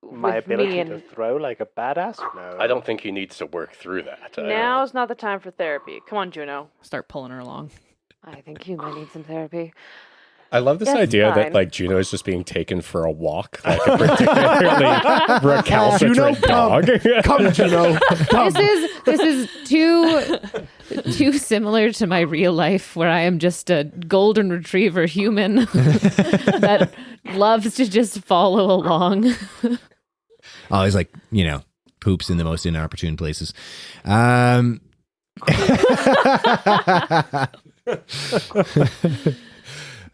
S8: My
S9: with
S8: ability
S9: me and
S8: to throw like a badass? No.
S5: I don't think he needs to work through that.
S6: Now's not the time for therapy. Come on, Juno. Start pulling her along.
S9: I think you might need some therapy.
S5: I love this
S9: That's
S5: idea
S9: fine.
S5: that like Juno is just being taken for a walk, like a particularly recalcitrant dog.
S7: Come, Juno. Come.
S1: This is too similar to my real life, where I am just a golden retriever human that loves to just follow along.
S4: Always like, poops in the most inopportune places.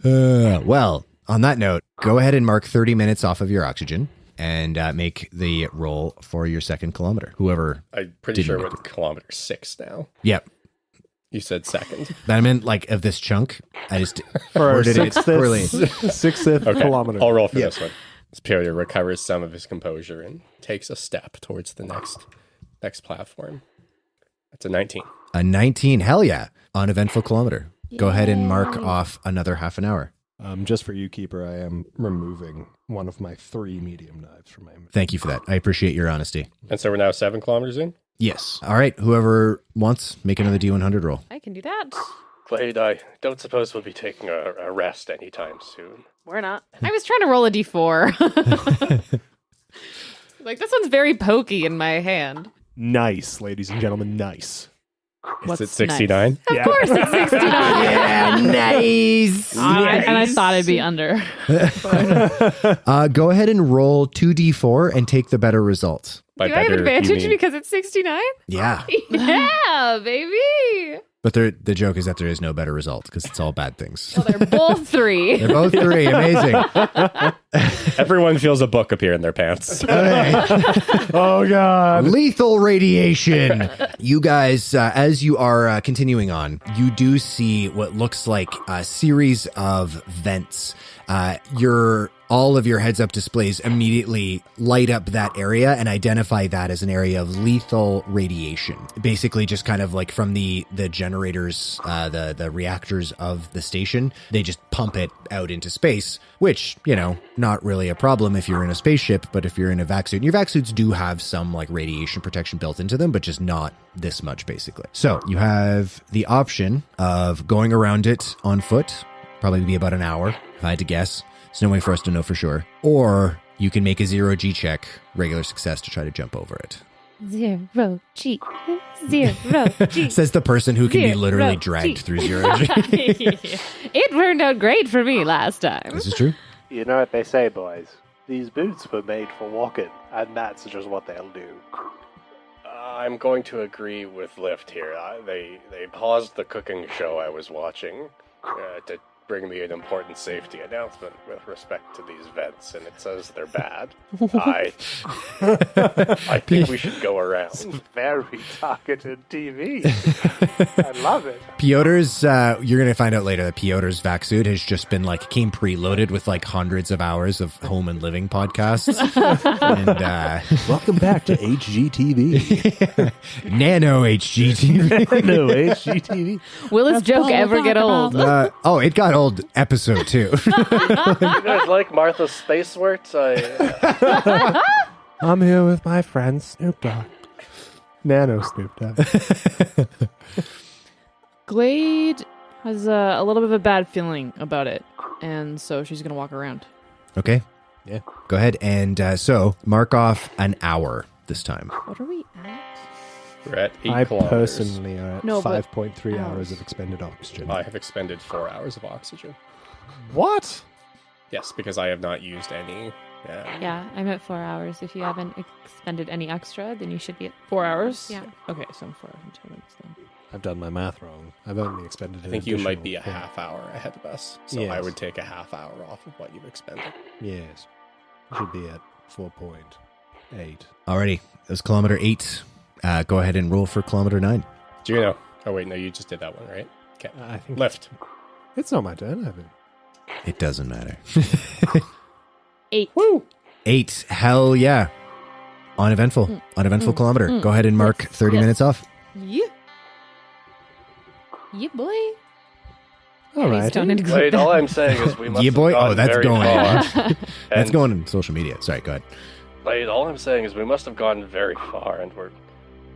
S4: Well, on that note, go ahead and mark 30 minutes off of your oxygen and make the roll for your second kilometer. Whoever.
S5: I'm pretty
S4: Didn't
S5: sure
S4: make
S5: we're at kilometer 6 now.
S4: Yep.
S5: You said second.
S4: But I meant like of this chunk. I just
S7: For our
S4: worded it poorly.
S7: 60th
S5: Okay,
S7: kilometer.
S5: I'll roll for this one. Superior recovers some of his composure and takes a step towards the next platform. That's a 19.
S4: A 19. Hell yeah. Uneventful kilometer. Go ahead and mark off another half an hour.
S7: Just for you, Keeper, I am removing one of my 3 medium knives from my inventory.
S4: Thank you for that. I appreciate your honesty.
S5: And so we're now 7 kilometers in?
S4: Yes. All right. Whoever wants, make another D100 roll.
S6: I can do that.
S5: Glade, I don't suppose we'll be taking a rest anytime soon.
S6: We're not.
S1: I was trying to roll a d4. Like, this one's very pokey in my hand.
S7: Nice, ladies and gentlemen, nice.
S5: Is it 69?
S1: Of course it's 69.
S4: Yeah, nice.
S6: And I thought I'd be under.
S4: Go ahead and roll 2d4 and take the better results.
S5: By
S1: Do I have
S5: better, you
S1: advantage
S5: mean-
S1: because it's 69?
S4: Yeah.
S1: Yeah, baby.
S4: But the joke is that there is no better result because it's all bad things.
S1: Well, they're both 3.
S4: They're both 3. Amazing.
S5: Everyone feels a book appear in their pants.
S7: Oh, God.
S4: Lethal radiation. You guys, as you are continuing on, you do see what looks like a series of vents. All of your heads-up displays immediately light up that area and identify that as an area of lethal radiation. Basically, just kind of like from the generators, the reactors of the station, they just pump it out into space, which, not really a problem if you're in a spaceship, but if you're in a vac suit, and your vac suits do have some like radiation protection built into them, but just not this much, basically. So you have the option of going around it on foot, probably be about an hour, if I had to guess. There's no way for us to know for sure. Or you can make a 0G check, regular success, to try to jump over it.
S9: 0G. 0G.
S4: Says the person who can be
S9: Zero
S4: literally
S9: G.
S4: dragged through 0G.
S1: It turned out great for me last time.
S4: This is true.
S8: You know what they say, boys. These boots were made for walking, and that's just what they'll do.
S5: I'm going to agree with Lift here. They paused the cooking show I was watching to bring me an important safety announcement with respect to these vents, and it says they're bad. I think we should go around.
S8: Very targeted TV. I love it.
S4: Piotr's, you're going to find out later that Piotr's vac suit has just been came preloaded with hundreds of hours of home and living podcasts. And
S7: Welcome back to HGTV.
S4: Nano HGTV.
S7: No, HGTV.
S1: Will his joke ever get old?
S4: It got old episode 2.
S5: You guys like Martha's Space Works?
S7: I'm here with my friend Snoop Dogg. Nano Snoop Dogg.
S6: Glade has a little bit of a bad feeling about it, and so she's going to walk around.
S4: Okay.
S7: Yeah.
S4: Go ahead and so mark off an hour this time.
S6: What are we at?
S5: We're at 8
S7: I
S5: kilometers.
S7: personally are at
S6: No, but
S7: 5.3 hours
S6: hours.
S7: of expended oxygen.
S5: I have expended 4 hours of oxygen.
S7: What?
S5: Yes, because I have not used any.
S1: Yeah, I'm at 4 hours. If you haven't expended any extra, then you should be at
S6: 4 hours?
S1: Yeah.
S6: Okay, so I'm 4 hours and 10 minutes then.
S7: I've done my math wrong. I've only expended
S5: I think you might be a
S7: additional
S5: half hour ahead of us, so
S7: Yes.
S5: I would take a half hour off of what you've expended.
S7: Yes. Should be at 4.8.
S4: Alrighty. That was kilometer 8. Go ahead and roll for kilometer 9.
S5: Juno. Oh, wait, no, you just did that one, right? Okay.
S7: I think
S5: Lift.
S7: it's not my turn, I think.
S4: It doesn't matter.
S6: 8.
S7: Woo!
S4: 8. Hell yeah. Uneventful. Uneventful kilometer. Go ahead and mark 30 minutes off.
S1: Yeah. Yeah, boy.
S7: All right.
S1: Don't include
S5: Wait,
S1: that.
S5: all I'm saying is we must
S4: Yeah, boy.
S5: have gone
S4: Oh, that's
S5: very
S4: going.
S5: far.
S4: That's going on social media. Sorry, go ahead.
S5: Wait, all I'm saying is we must have gone very far, and we're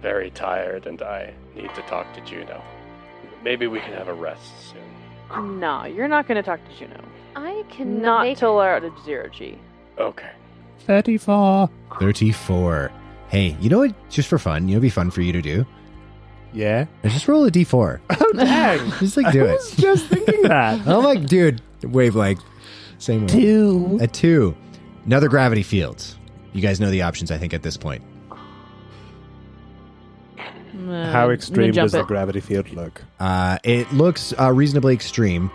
S5: very tired, and I need to talk to Juno. Maybe we can have a rest soon.
S6: No, you're not going to talk to Juno.
S9: I can
S6: Not
S9: make...
S6: till we're at a 0G.
S5: Okay.
S7: 34.
S4: 34. Hey, you know what? Just for fun, you know, it'd be fun for you to do.
S7: Yeah.
S4: Just roll a d4.
S7: Oh, dang.
S4: Just do
S7: I
S4: it.
S7: was just thinking that.
S4: I'm like, dude, wavelength. Same way.
S7: 2.
S4: A 2. Another gravity field. You guys know the options, I think, at this point.
S7: How extreme does the
S6: it.
S7: gravity field look?
S4: It looks reasonably extreme.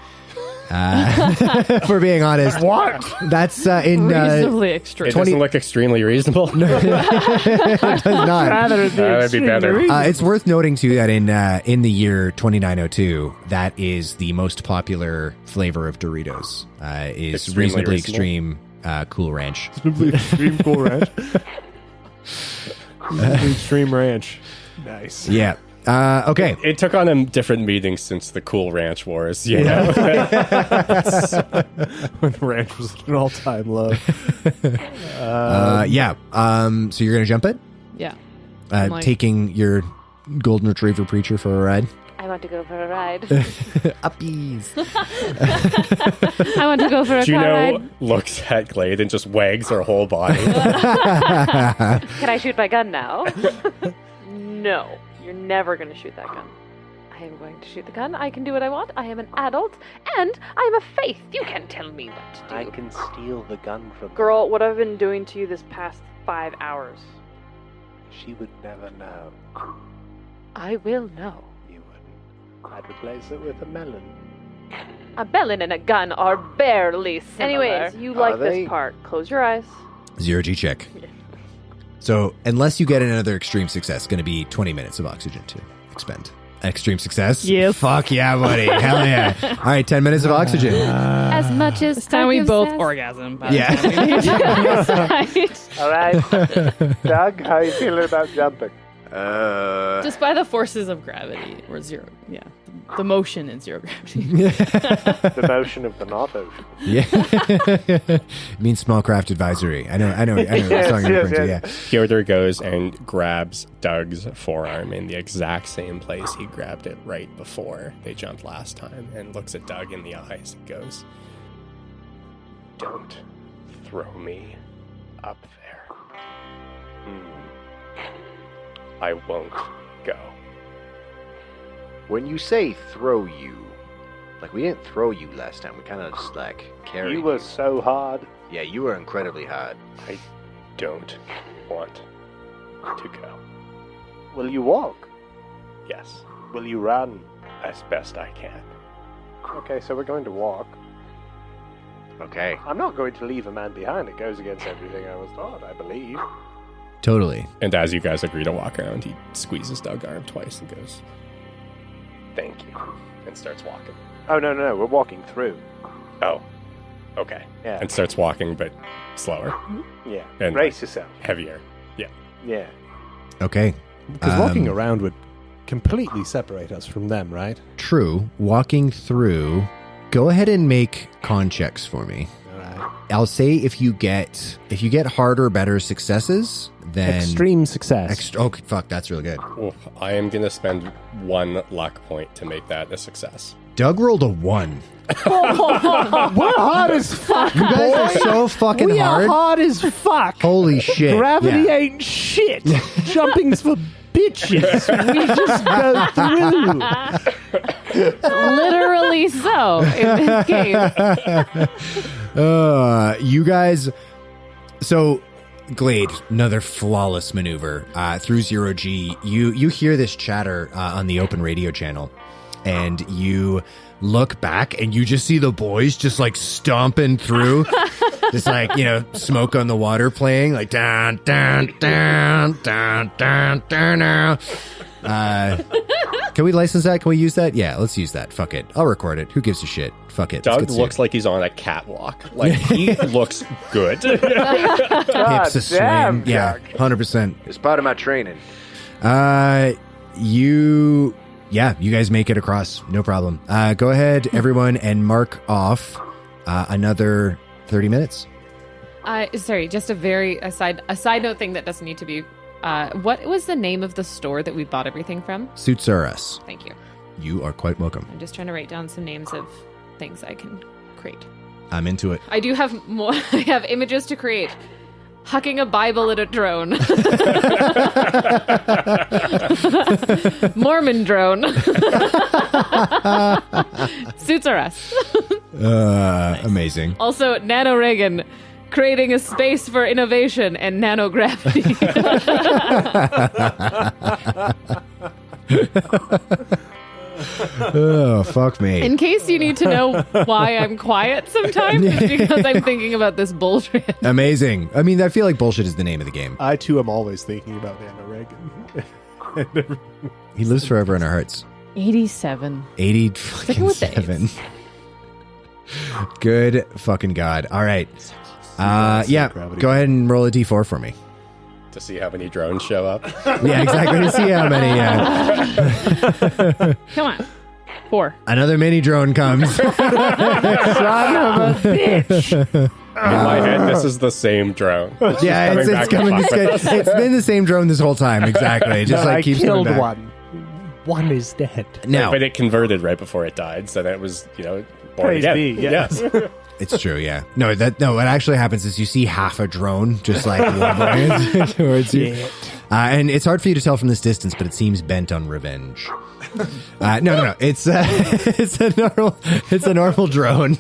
S4: For being honest.
S7: What?
S4: That's in...
S6: Reasonably extreme.
S5: It doesn't look extremely reasonable.
S4: it does not.
S5: That'd be better.
S4: It's worth noting, too, that in the year 2902, that is the most popular flavor of Doritos. Is
S5: Extremely
S4: reasonably
S5: reasonable.
S4: extreme Cool Ranch.
S7: Extreme Cool Ranch. Extreme Ranch. Nice.
S4: Yeah. Okay.
S5: It took on a different meaning since the Cool Ranch Wars. You know?
S7: When Ranch was at an all-time low.
S4: Yeah. So you're going to jump it?
S6: Yeah. I'm like-
S4: Taking your golden retriever preacher for a ride?
S9: I want to go for a ride.
S4: Uppies.
S1: I want to go for a car
S5: Juno
S1: ride.
S5: looks at Glade and just wags her whole body.
S9: Can I shoot my gun now?
S6: No, you're never going to shoot that gun.
S9: I am going to shoot the gun. I can do what I want. I am an adult, and I'm a faith. You can't tell me what to do.
S8: I can steal the gun from
S6: Girl, what I've been doing to you this past 5 hours.
S8: She would never know.
S9: I will know.
S8: You wouldn't. I'd replace it with a melon.
S9: A melon and a gun are barely similar.
S6: Anyways, you
S8: Are
S6: like
S8: they?
S6: this part. Close your eyes.
S4: 0G check. So, unless you get another extreme success, it's going to be 20 minutes of oxygen to expend. Extreme success?
S1: Yes.
S4: Fuck yeah, buddy. Hell yeah. All right, 10 minutes of oxygen.
S1: As much as
S6: This time we
S1: Doug
S6: both
S1: says.
S6: orgasm. by the
S4: Yeah.
S6: time we leave.
S8: All right. Doug, how are you feeling about jumping?
S6: Just by the forces of gravity. Or zero. Yeah. The motion in zero gravity.
S8: The motion of the not ocean.
S4: Yeah. It means small craft advisory. I know what song you're referring to, yeah.
S5: Piotr goes and grabs Doug's forearm in the exact same place he grabbed it right before they jumped last time, and looks at Doug in the eyes and goes, "Don't throw me up there. I won't go."
S3: When you say throw you, like we didn't throw you last time. We kind of just carried
S8: You were so hard.
S3: Yeah, you were incredibly hard.
S5: I don't want to go.
S8: Will you walk?
S5: Yes,
S8: Will you run?
S5: as best I can.
S8: Okay, so we're going to walk.
S3: Okay.
S8: I'm not going to leave a man behind. It goes against everything I was taught, I believe.
S4: Totally.
S5: And as you guys agree to walk around, he squeezes Doug's arm twice and goes, "Thank you," and starts walking.
S8: Oh, no, we're walking through.
S5: Oh, okay.
S8: Yeah.
S5: And starts walking, but slower
S8: Yeah.
S5: And-
S8: Brace yourself.
S5: heavier. Yeah.
S8: Yeah.
S4: Okay.
S7: Because walking around would completely separate us from them, right?
S4: True. Walking through. Go ahead and make con checks for me.
S7: All right.
S4: I'll say if you get harder, better successes, then
S7: Extreme success.
S4: Oh fuck, that's really good.
S5: Oof, I am going to spend 1 luck point to make that a success.
S4: Doug rolled a 1.
S7: We're hard as fuck.
S4: You guys are so fucking
S7: We
S4: hard.
S7: are hard as fuck.
S4: Holy shit!
S7: Gravity
S4: Yeah.
S7: ain't shit. Jumping's for bitches. We just go through.
S1: Literally so in this case.
S4: You guys. So, Glade, another flawless maneuver through 0G. You hear this chatter on the open radio channel, and you look back and you just see the boys just like stomping through, just like, you know, Smoke on the Water playing, like down, down, down, down, down, down, down. Can we license that? Can we use that? Yeah, let's use that. Fuck it. I'll record it. Who gives a shit? Fuck it.
S5: Doug looks like he's on a catwalk. Like, he looks good.
S4: hips a swing.
S8: damn,
S4: Yeah, 100%.
S3: It's part of my training.
S4: You guys make it across. No problem. Go ahead, everyone, and mark off another 30 minutes.
S1: Sorry, just a side note thing that doesn't need to be. What was the name of the store that we bought everything from?
S4: Suits are us.
S1: Thank you.
S4: You are quite welcome.
S1: I'm just trying to write down some names of things I can create.
S4: I'm into it.
S1: I do have more. I have images to create. Hucking a Bible at a drone. Mormon drone. Suits are us.
S4: Nice. Amazing.
S1: Also, Nano Reagan creating a space for innovation and nanogravity.
S4: Oh, fuck me.
S1: In case you need to know why I'm quiet sometimes, it's because I'm thinking about this bullshit.
S4: Amazing. I mean, I feel like bullshit is the name of the game.
S7: I too am always thinking about Anna Reagan.
S4: He lives forever in our hearts.
S6: 87.
S4: 80
S1: with
S4: fucking
S1: the
S4: 7. Good fucking God. All right. Yeah,
S7: gravity.
S4: go ahead and roll a d4 for me.
S5: To see how many drones show up.
S4: Yeah, exactly. To see how many.
S6: Come on. 4.
S4: Another mini drone comes.
S7: Son of a bitch.
S5: In my head, this is the same drone.
S4: Yeah, it's coming. It's been the same drone this whole time. Exactly. It just
S7: I
S4: like keeps coming
S7: killed
S4: back.
S7: one. One is dead.
S4: Now,
S5: But it converted right before it died, so that was, born
S7: Praise
S5: again.
S7: be, yes.
S4: it's true. Yeah. No. What actually happens is you see half a drone just like wobbling towards you, and it's hard for you to tell from this distance, but it seems bent on revenge. No. It's a normal drone.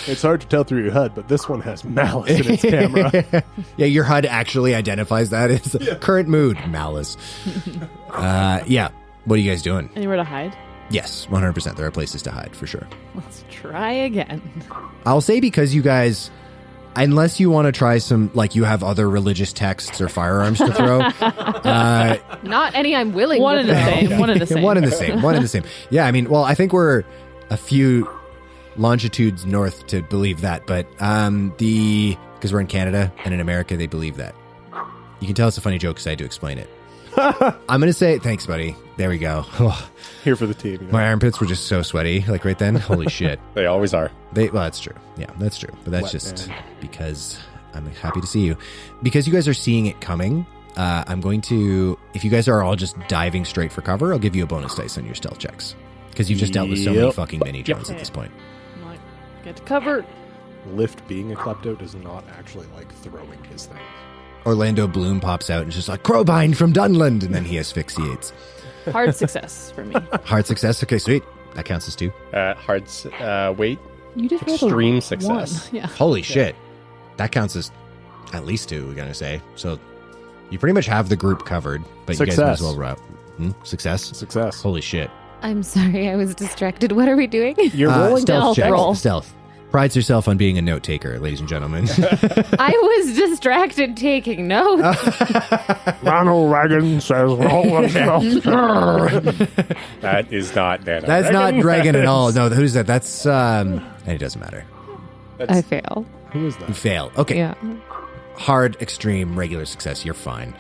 S7: It's hard to tell through your HUD, but this one has malice in its camera.
S4: Yeah, your HUD actually identifies that as current mood malice. Yeah. What are you guys doing?
S6: Anywhere to hide?
S4: Yes, 100%. There are places to hide for sure.
S6: Let's try again.
S4: I'll say because you guys, unless you want to try some, like you have other religious texts or firearms to throw.
S1: Not any I'm willing
S6: One
S1: to
S6: in the
S1: throw.
S6: same. One in the same.
S4: One in the same. One in the same. Yeah, I mean, well, I think we're a few longitudes north to believe that, but because we're in Canada and in America, they believe that. You can tell it's a funny joke because I had to explain it. I'm going to say, thanks, buddy. There we go.
S7: Here for the team. You know?
S4: My armpits were just so sweaty, like right then. Holy shit.
S5: They always are.
S4: Well, that's true. Yeah, that's true. But that's
S7: Wet
S4: just
S7: man.
S4: because I'm happy to see you. Because you guys are seeing it coming, I'm going to, if you guys are all just diving straight for cover, I'll give you a bonus dice on your stealth checks. Because you've just dealt with so many
S7: Yep.
S4: fucking mini drones at this point.
S6: I'm like, get to cover.
S7: Lift being a klepto does not actually like throwing his things.
S4: Orlando Bloom pops out and is just like, Crowbine from Dunland, and then he asphyxiates.
S6: Hard success for me.
S4: Hard success. Okay, sweet. That counts as 2.
S5: Weight.
S6: You did roll
S5: Extreme
S6: the
S5: success.
S6: 1. Yeah.
S4: Holy shit. That counts as at least 2, we're going to say. So you pretty much have the group covered, but you guys might as
S7: Success.
S4: well route. Success?
S7: Success.
S4: Holy shit.
S1: I'm sorry, I was distracted. What are we doing?
S7: You're rolling
S4: stealth check.
S1: roll.
S4: Stealth. Prides herself on being a note taker, ladies and gentlemen.
S1: I was distracted taking notes.
S8: Ronald Reagan says roll a stealth.
S5: That is not Nano.
S4: That's not Reagan at all. No, who's that? That's it doesn't matter.
S1: I fail.
S7: Who is
S4: You
S7: that?
S4: fail. Okay.
S1: Yeah.
S4: Hard, extreme, regular success. You're fine.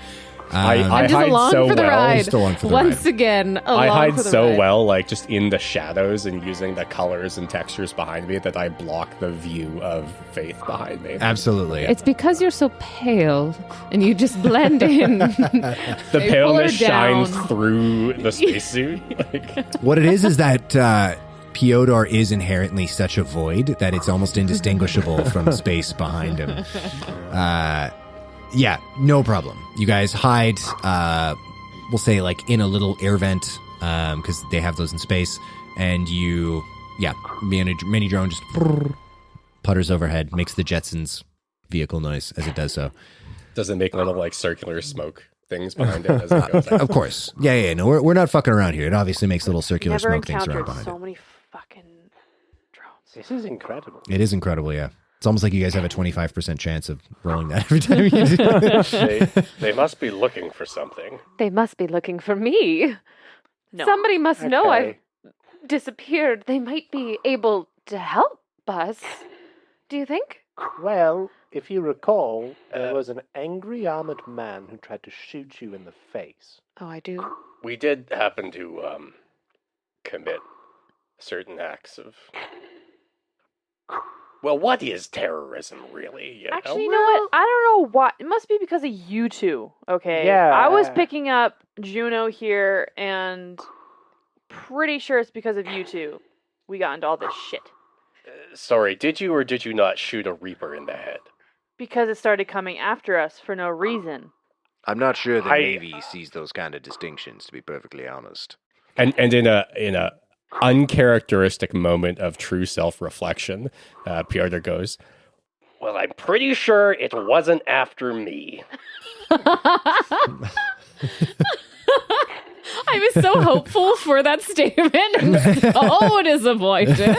S5: I
S1: I'm just
S5: hide
S1: along
S5: so
S1: for the
S5: well.
S1: ride.
S4: Still on for the
S1: Once
S4: ride.
S1: again, along
S5: I hide
S1: for the
S5: so
S1: ride.
S5: well, like just in the shadows and using the colors and textures behind me that I block the view of Faith behind me.
S4: Absolutely.
S1: It's because you're so pale and you just blend in.
S5: The
S1: They pull her
S5: paleness shines
S1: down.
S5: through the spacesuit. Like,
S4: What it is that Pyodor is inherently such a void that it's almost indistinguishable from space behind him. Yeah, no problem. You guys hide, we'll say, like, in a little air vent, because they have those in space, and you, mini drone just putters overhead, makes the Jetsons vehicle noise as it does so.
S5: does it make little like circular smoke things behind it as it goes?
S4: Of course. Yeah, no, we're not fucking around here. It obviously makes little circular
S9: Never
S4: smoke things around
S9: encountered
S4: behind
S9: so
S4: it.
S9: many fucking drones.
S8: This is incredible.
S4: It is incredible, yeah. It's almost like you guys have a 25% chance of rolling that every time you do it.
S5: They must be looking for something.
S9: They must be looking for me.
S6: No.
S9: Somebody must know I've
S8: Okay.
S9: disappeared. They might be able to help us. Do you think?
S8: Well, if you recall, there was an angry armored man who tried to shoot you in the face.
S9: Oh, I do.
S5: We did happen to commit certain acts of. Well, what is terrorism, really? You
S6: Actually, you know what? I don't know why. It must be because of you two. Okay.
S8: Yeah.
S6: I was picking up Juno here, and pretty sure it's because of you two. We got into all this shit.
S5: Sorry, did you or did you not shoot a Reaper in the head?
S6: Because it started coming after us for no reason.
S3: I'm not sure the
S5: I-
S3: Navy sees those kind of distinctions, to be perfectly honest.
S5: And in a uncharacteristic moment of true self-reflection, Piotr goes, "Well, I'm pretty sure it wasn't after me."
S1: I was so hopeful for that statement and so disappointed.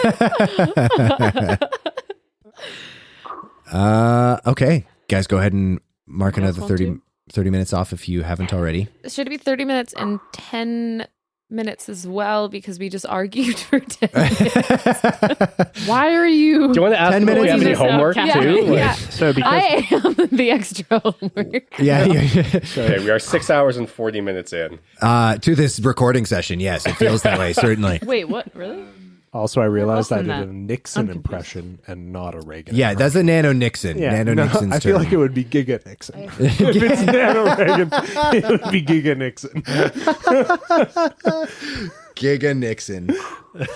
S4: Okay. Guys, go ahead and mark
S1: You guys
S4: another
S1: want
S4: 30 minutes off if you haven't already.
S1: Should it be 30 minutes and 10 minutes as well because we just argued for 10 minutes? Why are you...
S5: Do you want to ask
S4: 10
S5: them if we have
S4: minutes
S5: any
S4: is-
S5: homework
S1: Yeah,
S5: too? Like-
S1: yeah.
S7: So because
S1: I am the extra homework.
S4: Yeah.
S5: Okay, we are 6 hours and 40 minutes in.
S4: To this recording session, yes, it feels that way, certainly.
S6: Wait, what? Really?
S7: also I realized I
S6: than
S7: did
S6: that?
S7: a Nixon
S6: I'm confused.
S7: impression and not a Reagan.
S4: Yeah, that's a Nano Nixon.
S7: Yeah,
S4: Nano
S7: no,
S4: Nixon's
S7: I feel
S4: term.
S7: like it would be Giga Nixon. If it's Nano Reagan, it would be Giga Nixon.
S4: Giga Nixon.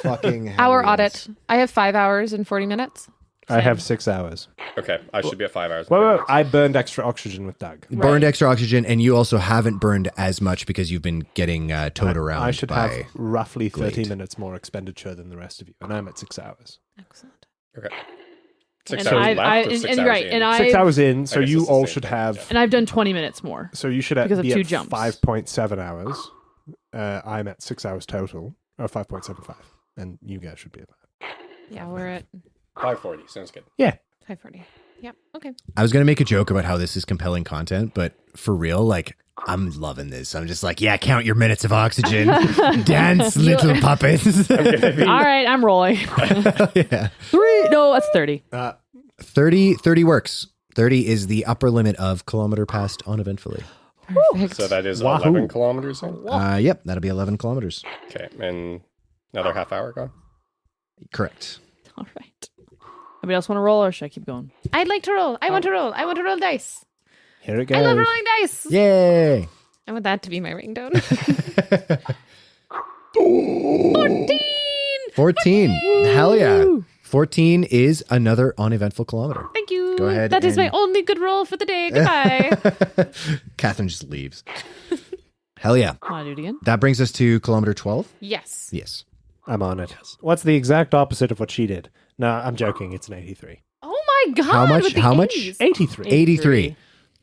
S4: Fucking hell
S1: Our
S4: yes.
S1: audit. I have 5 hours and 40 minutes.
S7: I have 6 hours.
S5: Okay, I should be at 5 hours.
S7: Well, I burned extra oxygen with Doug.
S4: Burned extra oxygen, and you also haven't burned as much because you've been getting towed around.
S7: I should
S4: by...
S7: have roughly 30
S4: Glade.
S7: minutes more expenditure than the rest of you, and I'm at 6 hours.
S1: Excellent.
S5: Okay. 6
S6: And
S5: hours
S6: I've-
S5: left or
S6: and
S5: 6 hours
S6: right,
S5: in?
S6: and
S7: 6
S6: I've-
S7: hours in, so
S5: I guess
S7: you
S5: it's the
S7: all
S5: same
S7: should
S5: thing,
S7: have.
S5: yeah.
S6: And I've done 20 minutes more.
S7: So you should
S6: Because of
S7: be
S6: 2
S7: at
S6: jumps.
S7: 5.7 hours. I'm at 6 hours total, or 5.75, and you guys should be at that.
S1: Yeah, we're at
S5: 5:40, sounds good.
S7: Yeah.
S1: 5:40. Yeah, okay.
S4: I was going to make a joke about how this is compelling content, but for real, like, I'm loving this. I'm just like, yeah, count your minutes of oxygen. Dance, little puppets.
S6: All right, I'm rolling.
S4: Yeah.
S6: 3. No, that's 30.
S4: 30 works. 30 is the upper limit of kilometer passed uneventfully.
S1: Perfect.
S5: So that is
S7: Wahoo.
S5: 11 kilometers in?
S4: Yep, that'll be 11 kilometers.
S5: Okay, and another half hour gone?
S4: Correct.
S6: All right. Anybody else want to roll, or should I keep going?
S1: I'd like to roll. I want to roll. I want to roll dice.
S7: Here it goes.
S1: I love rolling dice.
S4: Yay!
S1: I want that to be my ringtone. 14!
S4: 14. Hell yeah. 14 is another uneventful kilometer.
S1: Thank you.
S4: Go ahead
S1: That is my
S4: and-
S1: only good roll for the day. Goodbye.
S4: Catherine just leaves. Hell yeah.
S6: Want to do it again?
S4: That brings us to kilometer 12.
S1: Yes.
S4: Yes.
S7: I'm on it. What's the exact opposite of what she did? No, I'm joking. It's an 83.
S1: Oh my god.
S4: How much?
S1: with the
S4: How much?
S1: 80s.
S7: 83.
S4: 83.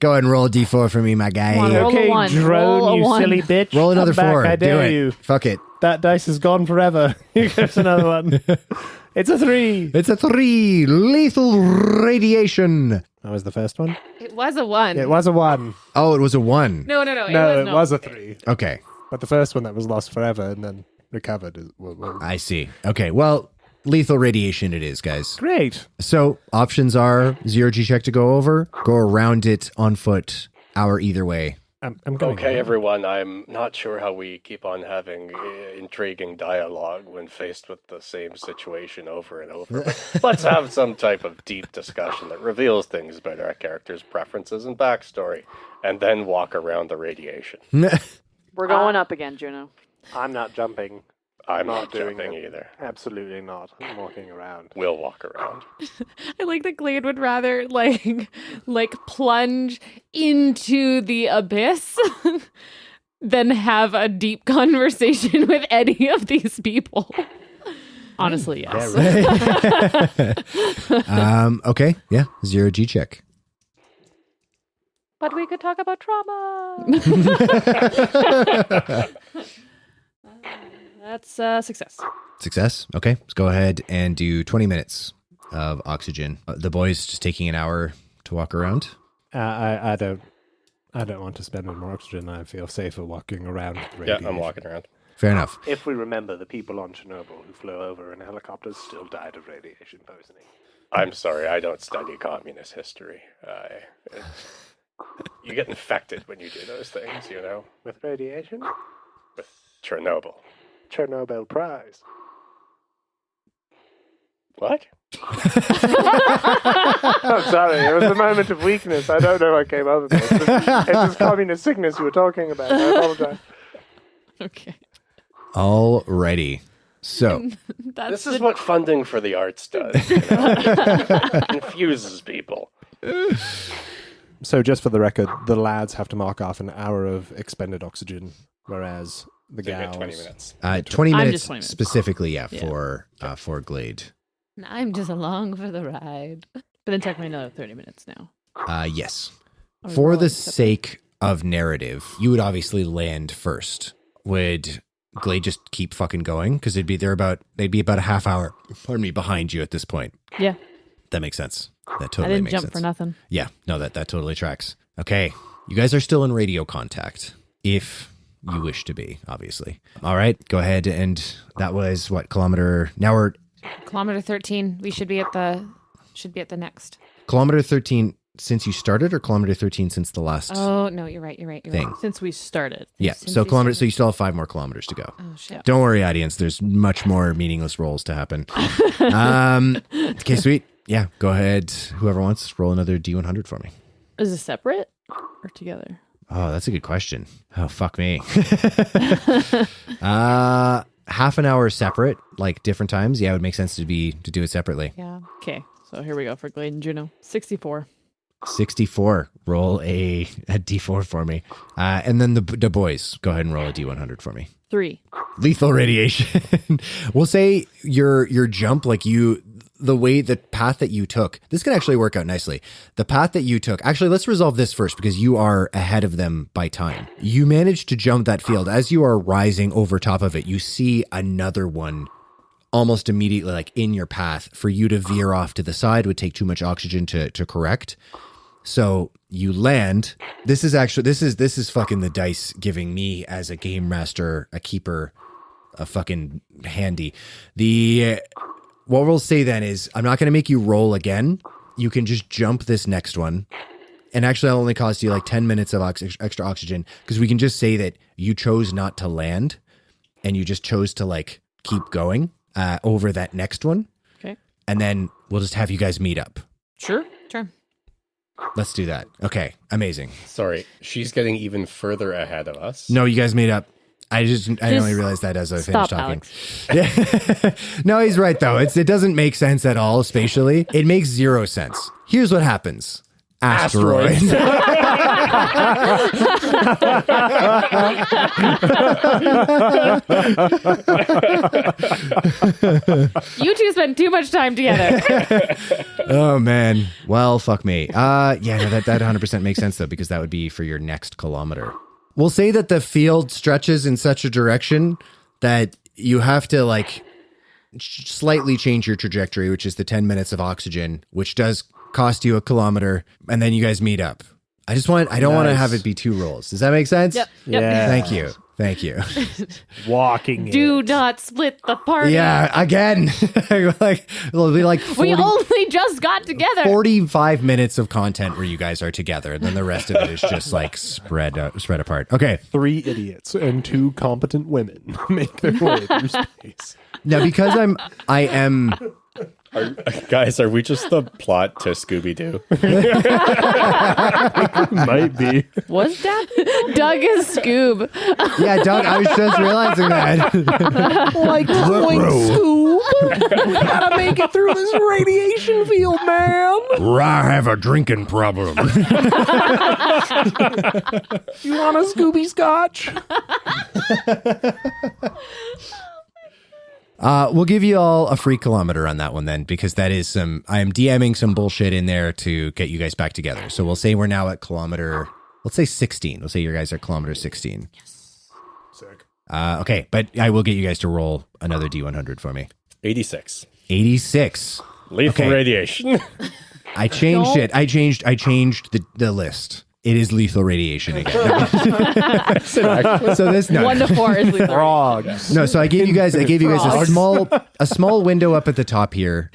S4: Go ahead and roll a d4 for me, my guy.
S6: Come on, roll a
S7: Okay,
S6: one.
S7: drone,
S6: Roll a
S7: you
S6: one.
S7: silly bitch.
S4: Roll another
S7: Come back,
S4: 4.
S7: I
S4: Do
S7: dare
S4: it.
S7: you.
S4: Fuck it.
S7: That dice is gone forever. Here goes another one. It's a 3.
S4: It's a 3. Lethal radiation.
S7: That was the first one.
S1: It was a 1.
S7: It was a 1.
S4: Oh, it was a 1.
S1: No.
S7: No, it was a 3.
S4: Okay.
S7: But the first one that was lost forever and then recovered is
S4: I see. Okay, well, lethal radiation it is, guys.
S7: great.
S4: So options are 0G check to go over, go around it on foot, hour either way.
S7: I'm going.
S5: Okay, everyone, I'm not sure how we keep on having intriguing dialogue when faced with the same situation over and over. But let's have some type of deep discussion that reveals things about our characters' preferences and backstory, and then walk around the radiation.
S6: We're going up again, Juno.
S8: I'm not jumping.
S5: I'm
S8: Not
S5: not
S8: doing
S5: jumping
S8: it.
S5: either.
S8: Absolutely not. I'm walking around.
S5: We'll walk around.
S1: I like that Glade would rather like plunge into the abyss than have a deep conversation with any of these people.
S6: Honestly, yes.
S4: Okay, yeah, 0G check.
S9: But we could talk about trauma.
S6: That's success.
S4: Success. Okay, let's go ahead and do 20 minutes of oxygen. The boys just taking an hour to walk around.
S7: I don't want to spend any more oxygen. I feel safer walking around. With
S5: Yeah,
S7: radiation.
S5: I'm walking around.
S4: Fair enough.
S8: If we remember, the people on Chernobyl who flew over in helicopters still died of radiation poisoning.
S5: I'm sorry, I don't study communist history. You get infected when you do those things, you know?
S8: With radiation?
S5: With Chernobyl.
S8: Chernobyl Prize.
S5: What?
S8: I'm sorry, it was a moment of weakness. I don't know what came over me. It's this communist sickness you were talking about. I apologize.
S6: Okay.
S4: Alrighty. So,
S5: This is what funding for the arts does. You know? It confuses people.
S7: So, just for the record, the lads have to mark off an hour of expended oxygen, whereas the
S5: So you get
S7: gals
S5: 20 minutes.
S4: 20
S6: I'm
S4: minutes
S6: just 20 minutes.
S4: specifically, yeah,
S6: Yeah.
S4: for Glade.
S1: I'm just along for the ride.
S6: But then technically another 30 minutes now.
S4: Yes.
S6: Are we
S4: For the
S6: rolling separate?
S4: sake of narrative, you would obviously land first. Would Glade just keep fucking going? Because they'd be about a half hour, behind you at this point.
S6: Yeah.
S4: That makes sense. That
S6: I
S4: totally
S6: didn't
S4: makes
S6: jump
S4: sense.
S6: for nothing.
S4: Yeah, no, that totally tracks. Okay, you guys are still in radio contact, if you wish to be, obviously. All right, go ahead, and that was what kilometer? Now we're
S1: Kilometer 13. We should be at the next.
S4: kilometer 13 since you started, or kilometer 13 since the last
S1: Oh no, you're right. You're
S4: thing.
S1: right.
S6: Since we started.
S4: Yeah,
S1: Since
S4: so
S1: we
S4: kilometers. So
S1: started.
S4: you still have 5 more kilometers to go.
S1: Oh shit.
S4: Don't worry, audience. There's much more meaningless rolls to happen. Okay, sweet. Yeah, go ahead. Whoever wants, roll another D100 for me.
S6: Is this separate or together?
S4: Oh, that's a good question. Oh, fuck me. Half an hour separate, like different times. Yeah, it would make sense to do it separately.
S1: Yeah.
S6: Okay. So here we go for Glade and Juno. 64.
S4: 64. Roll a D4 for me. And then the boys, go ahead and roll a D100 for me.
S6: 3.
S4: Lethal radiation. We'll say your jump, like the path that you took, this can actually work out nicely. The path that you took, actually, let's resolve this first because you are ahead of them by time. You managed to jump that field. As you are rising over top of it, you see another one almost immediately, like in your path. For you to veer off to the side would take too much oxygen to correct. So you land. This is fucking the dice giving me as a game master, a keeper, a fucking handy. What we'll say then is I'm not going to make you roll again. You can just jump this next one. And actually, I'll only cost you like 10 minutes of extra oxygen because we can just say that you chose not to land and you just chose to like keep going over that next one.
S6: Okay.
S4: And then we'll just have you guys meet up.
S6: Sure.
S1: Sure.
S4: Let's do that. Okay. Amazing.
S5: Sorry, she's getting even further ahead of us.
S4: No, you guys meet up. I only realized that as I finished
S6: Stop,
S4: talking.
S6: Alex.
S4: Yeah. No, he's right though. It doesn't make sense at all spatially. It makes zero sense. Here's what happens. asteroid.
S1: You two spend too much time together.
S4: Oh man. Well, fuck me. Yeah, no, that 100% makes sense though, because that would be for your next kilometer. We'll say that the field stretches in such a direction that you have to like slightly change your trajectory, which is the 10 minutes of oxygen, which does cost you a kilometer, and then you guys meet up. I don't want to have it be 2 rolls. Does that make sense?
S1: Yep.
S7: Yeah.
S4: Thank you.
S7: Walking
S1: Do not split the party.
S4: Yeah, again. Like it'll be like 40,
S1: We only just got together.
S4: 45 minutes of content where you guys are together, and then the rest of it is just like spread apart. Okay.
S7: 3 idiots and 2 competent women make their way through space.
S4: Now, because I am
S5: Guys, are we just the plot to Scooby-Doo?
S7: Might be.
S1: Was that Doug is Scoob?
S4: Yeah, Doug, I was just realizing that.
S7: Like Scoob. We gotta make it through this radiation field, man.
S4: I have a drinking problem.
S7: You want a Scooby Scotch?
S4: We'll give you all a free kilometer on that one then, because that is I am DMing some bullshit in there to get you guys back together. So we'll say we're now at kilometer, let's say 16. We'll say you guys are kilometer 16.
S7: Yes. Sick.
S4: Okay, but I will get you guys to roll another D100 for me.
S5: 86.
S4: 86.
S5: Lethal radiation.
S4: I changed it. I changed the list. It is lethal radiation again. So this
S1: 1 to 4 is lethal.
S7: Frogs.
S4: No, so I gave you guys a small window up at the top here.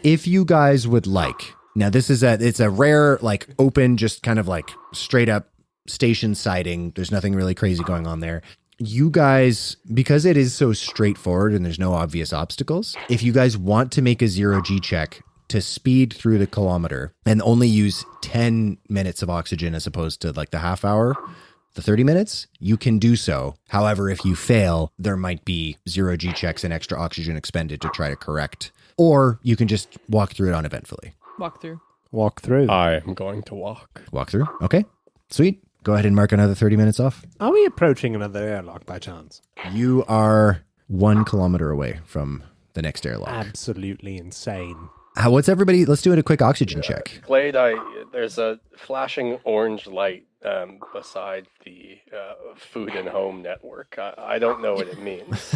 S4: If you guys would like. Now this is it's a rare, like open, just kind of like straight up station siding. There's nothing really crazy going on there. You guys, because it is so straightforward and there's no obvious obstacles, if you guys want to make a 0G check to speed through the kilometer and only use 10 minutes of oxygen as opposed to like the half hour, the 30 minutes, you can do so. However, if you fail, there might be 0G checks and extra oxygen expended to try to correct. Or you can just walk through it uneventfully.
S6: Walk through.
S7: Walk through.
S5: I am going to walk.
S4: Walk through? Okay, sweet. Go ahead and mark another 30 minutes off.
S7: Are we approaching another airlock by chance?
S4: You are 1 kilometer away from the next airlock.
S7: Absolutely insane.
S4: What's everybody? Let's do a quick oxygen check.
S5: Glade, there's a flashing orange light beside the Food and Home Network. I don't know what it means.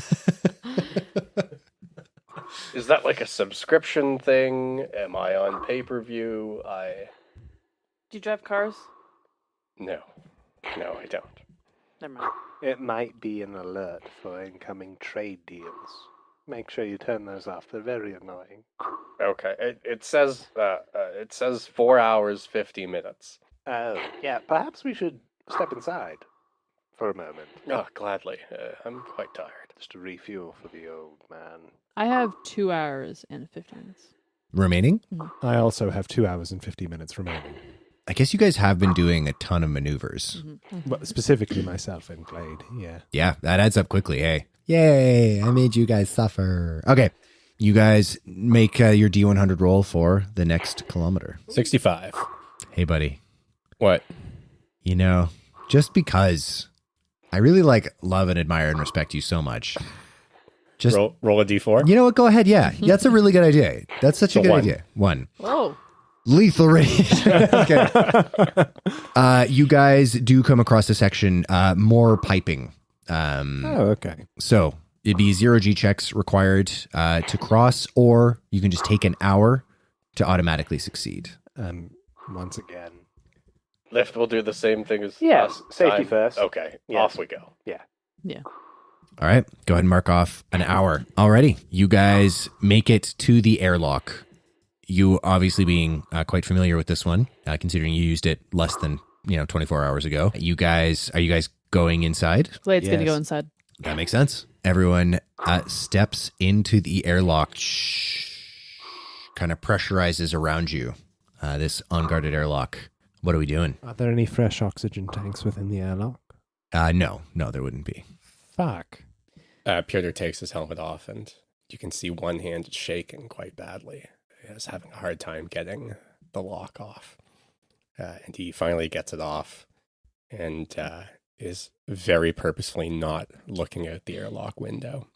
S5: Is that like a subscription thing? Am I on pay-per-view?
S6: Do you drive cars?
S5: No, I don't.
S6: Never mind.
S8: It might be an alert for incoming trade deals. Make sure you turn those off. They're very annoying.
S5: Okay, it says 4 hours 50 minutes.
S8: Oh, yeah. Perhaps we should step inside for a moment.
S5: Oh, gladly. I'm quite tired.
S8: Just to refuel for the old man.
S6: I have 2 hours and 50 minutes.
S4: Remaining?
S7: I also have 2 hours and 50 minutes remaining.
S4: I guess you guys have been doing a ton of maneuvers.
S7: But specifically myself and Glade, yeah.
S4: Yeah, that adds up quickly, hey. Yay, I made you guys suffer. Okay, you guys make your D100 roll for the next kilometer.
S5: 65.
S4: Hey, buddy.
S5: What?
S4: You know, just because I really love and admire and respect you so much. Just
S5: roll a D4?
S4: You know what? Go ahead. Yeah, that's a really good idea. That's such a good idea. 1.
S6: Whoa.
S4: Lethal radiation. Okay. You guys do come across a section, more piping.
S7: Okay.
S4: So it'd be 0G checks required to cross, or you can just take an hour to automatically succeed.
S7: Once again.
S5: Lift will do the same thing as
S8: Yes, safety
S5: time.
S8: first.
S5: Okay,
S8: Yes.
S5: off we go.
S6: Yeah.
S4: All right, go ahead and mark off an hour. Alrighty, you guys make it to the airlock. You obviously being quite familiar with this one, considering you used it less than 24 hours ago. Are you guys going inside?
S6: Glade's going to go inside.
S4: That makes sense. Everyone steps into the airlock. Kind of pressurizes around you. This unguarded airlock. What are we doing?
S7: Are there any fresh oxygen tanks within the airlock?
S4: No, there wouldn't be.
S7: Fuck.
S5: Piotr takes his helmet off, and you can see one hand shaking quite badly. He's having a hard time getting the lock off. and he finally gets it off and is very purposefully not looking out the airlock window.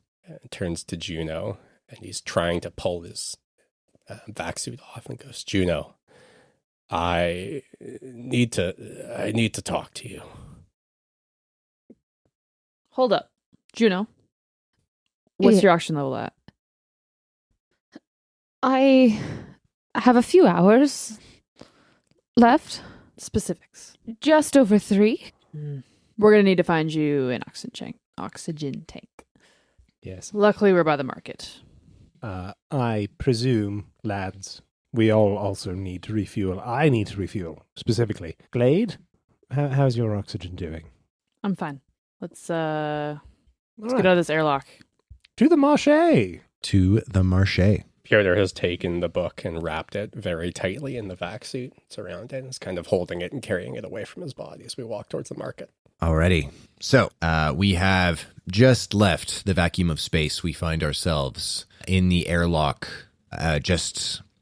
S5: Turns to Juno, and he's trying to pull his vac suit off and goes, Juno, I need to talk to you.
S6: Hold up. Juno, what's
S1: Yeah.
S6: your oxygen level at?
S1: I have a few hours left.
S6: Specifics.
S1: Just over 3.
S6: We're going to need to find you an oxygen tank.
S7: Yes.
S6: Luckily, we're by the market.
S7: I presume, lads, we all also need to refuel. I need to refuel, specifically. Glade, how's your oxygen doing?
S6: I'm fine. Let's get
S7: All
S6: out
S7: right.
S6: of this airlock.
S7: To the marché.
S4: To the marché.
S5: Piotr has taken the book and wrapped it very tightly in the vac suit. It's around it and is kind of holding it and carrying it away from his body as we walk towards the market.
S4: Alrighty. So, we have just left the vacuum of space. We find ourselves in the airlock.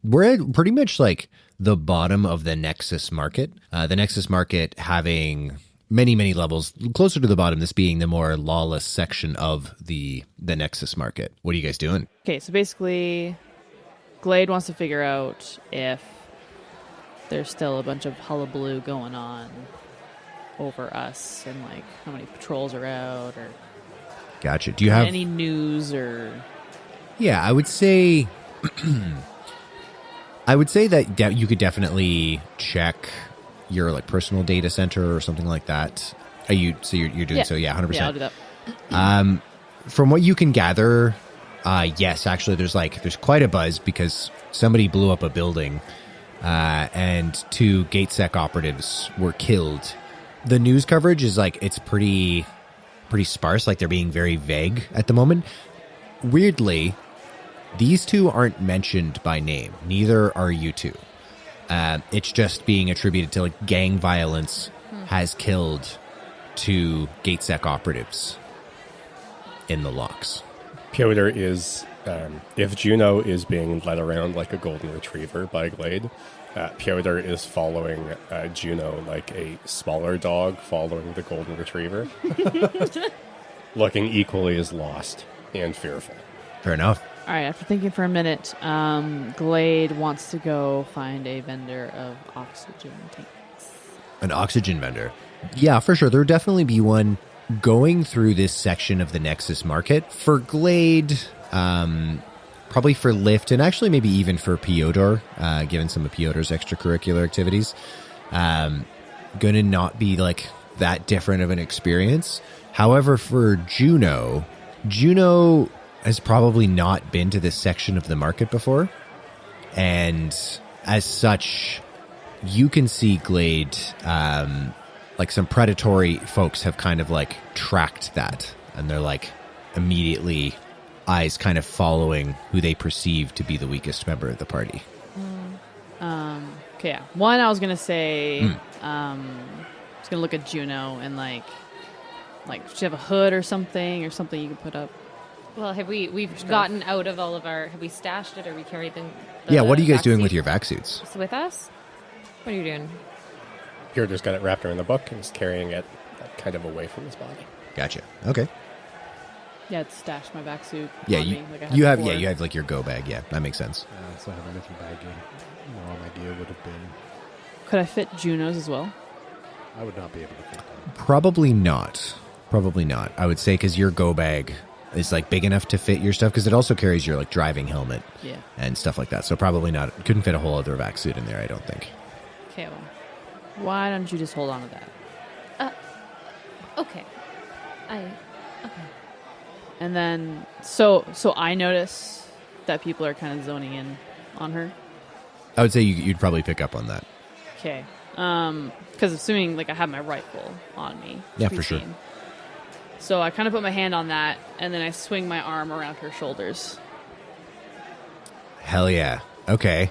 S4: We're at pretty much like the bottom of the Nexus market. The Nexus market having many, many levels, closer to the bottom, this being the more lawless section of the Nexus market. What are you guys doing?
S6: Okay, so basically, Glade wants to figure out if there's still a bunch of hullabaloo going on over us and like how many patrols are out or
S4: Gotcha. Do you have
S6: any news or...
S4: Yeah, I would say that you could definitely check your like personal data center or something like that. You're doing
S6: Yeah.
S4: so? Yeah, 100%.
S6: Yeah, I'll do that.
S4: From what you can gather, yes, actually, there's quite a buzz because somebody blew up a building, and 2 GateSec operatives were killed. The news coverage is like it's pretty sparse. Like they're being very vague at the moment. Weirdly, these 2 aren't mentioned by name. Neither are you 2. It's just being attributed to like gang violence has killed 2 GateSec operatives in the locks.
S5: Piotr is, if Juno is being led around like a golden retriever by Glade, Piotr is following Juno like a smaller dog following the golden retriever, looking equally as lost and fearful.
S4: Fair enough.
S6: All right, after thinking for a minute, Glade wants to go find a vendor of oxygen tanks.
S4: An oxygen vendor. Yeah, for sure. There'll definitely be one going through this section of the Nexus market. For Glade, probably for Lift, and actually maybe even for Piotr, given some of Piotr's extracurricular activities. Gonna not be like that different of an experience. However, for Juno has probably not been to this section of the market before. And as such, you can see Glade, like some predatory folks have kind of like tracked that. And they're like immediately eyes kind of following who they perceive to be the weakest member of the party.
S6: Okay, yeah. One, I was going to say, I was going to look at Juno and like, does she have a hood or something you can put up?
S1: Well, we've gotten out of all of our... Have we stashed it or we carried them?
S4: Yeah, what are you guys doing with your vac suits?
S1: It's with us? What are you doing?
S5: Piotr's got it wrapped around the book and is carrying it kind of away from his body.
S4: Gotcha. Okay.
S6: Yeah, it's stashed my back suit.
S4: Yeah,
S6: on
S4: you,
S6: me, like I had
S4: you have
S6: before.
S4: you have like your go bag. Yeah, that makes sense.
S7: So I have a little baggie. No idea would have been.
S6: Could I fit Juno's as well?
S7: I would not be able to fit that.
S4: Probably not. I would say because your go bag is like big enough to fit your stuff because it also carries your like driving helmet and stuff like that. So probably not. Couldn't fit a whole other vac suit in there, I don't think.
S6: Okay, well, why don't you just hold on to that?
S1: Okay. Okay.
S6: And then, so I notice that people are kind of zoning in on her.
S4: I would say you'd probably pick up on that.
S6: Okay. Because assuming like I have my rifle on me.
S4: Yeah, for sure.
S6: routine. So I kind of put my hand on that, and then I swing my arm around her shoulders.
S4: Hell yeah. Okay.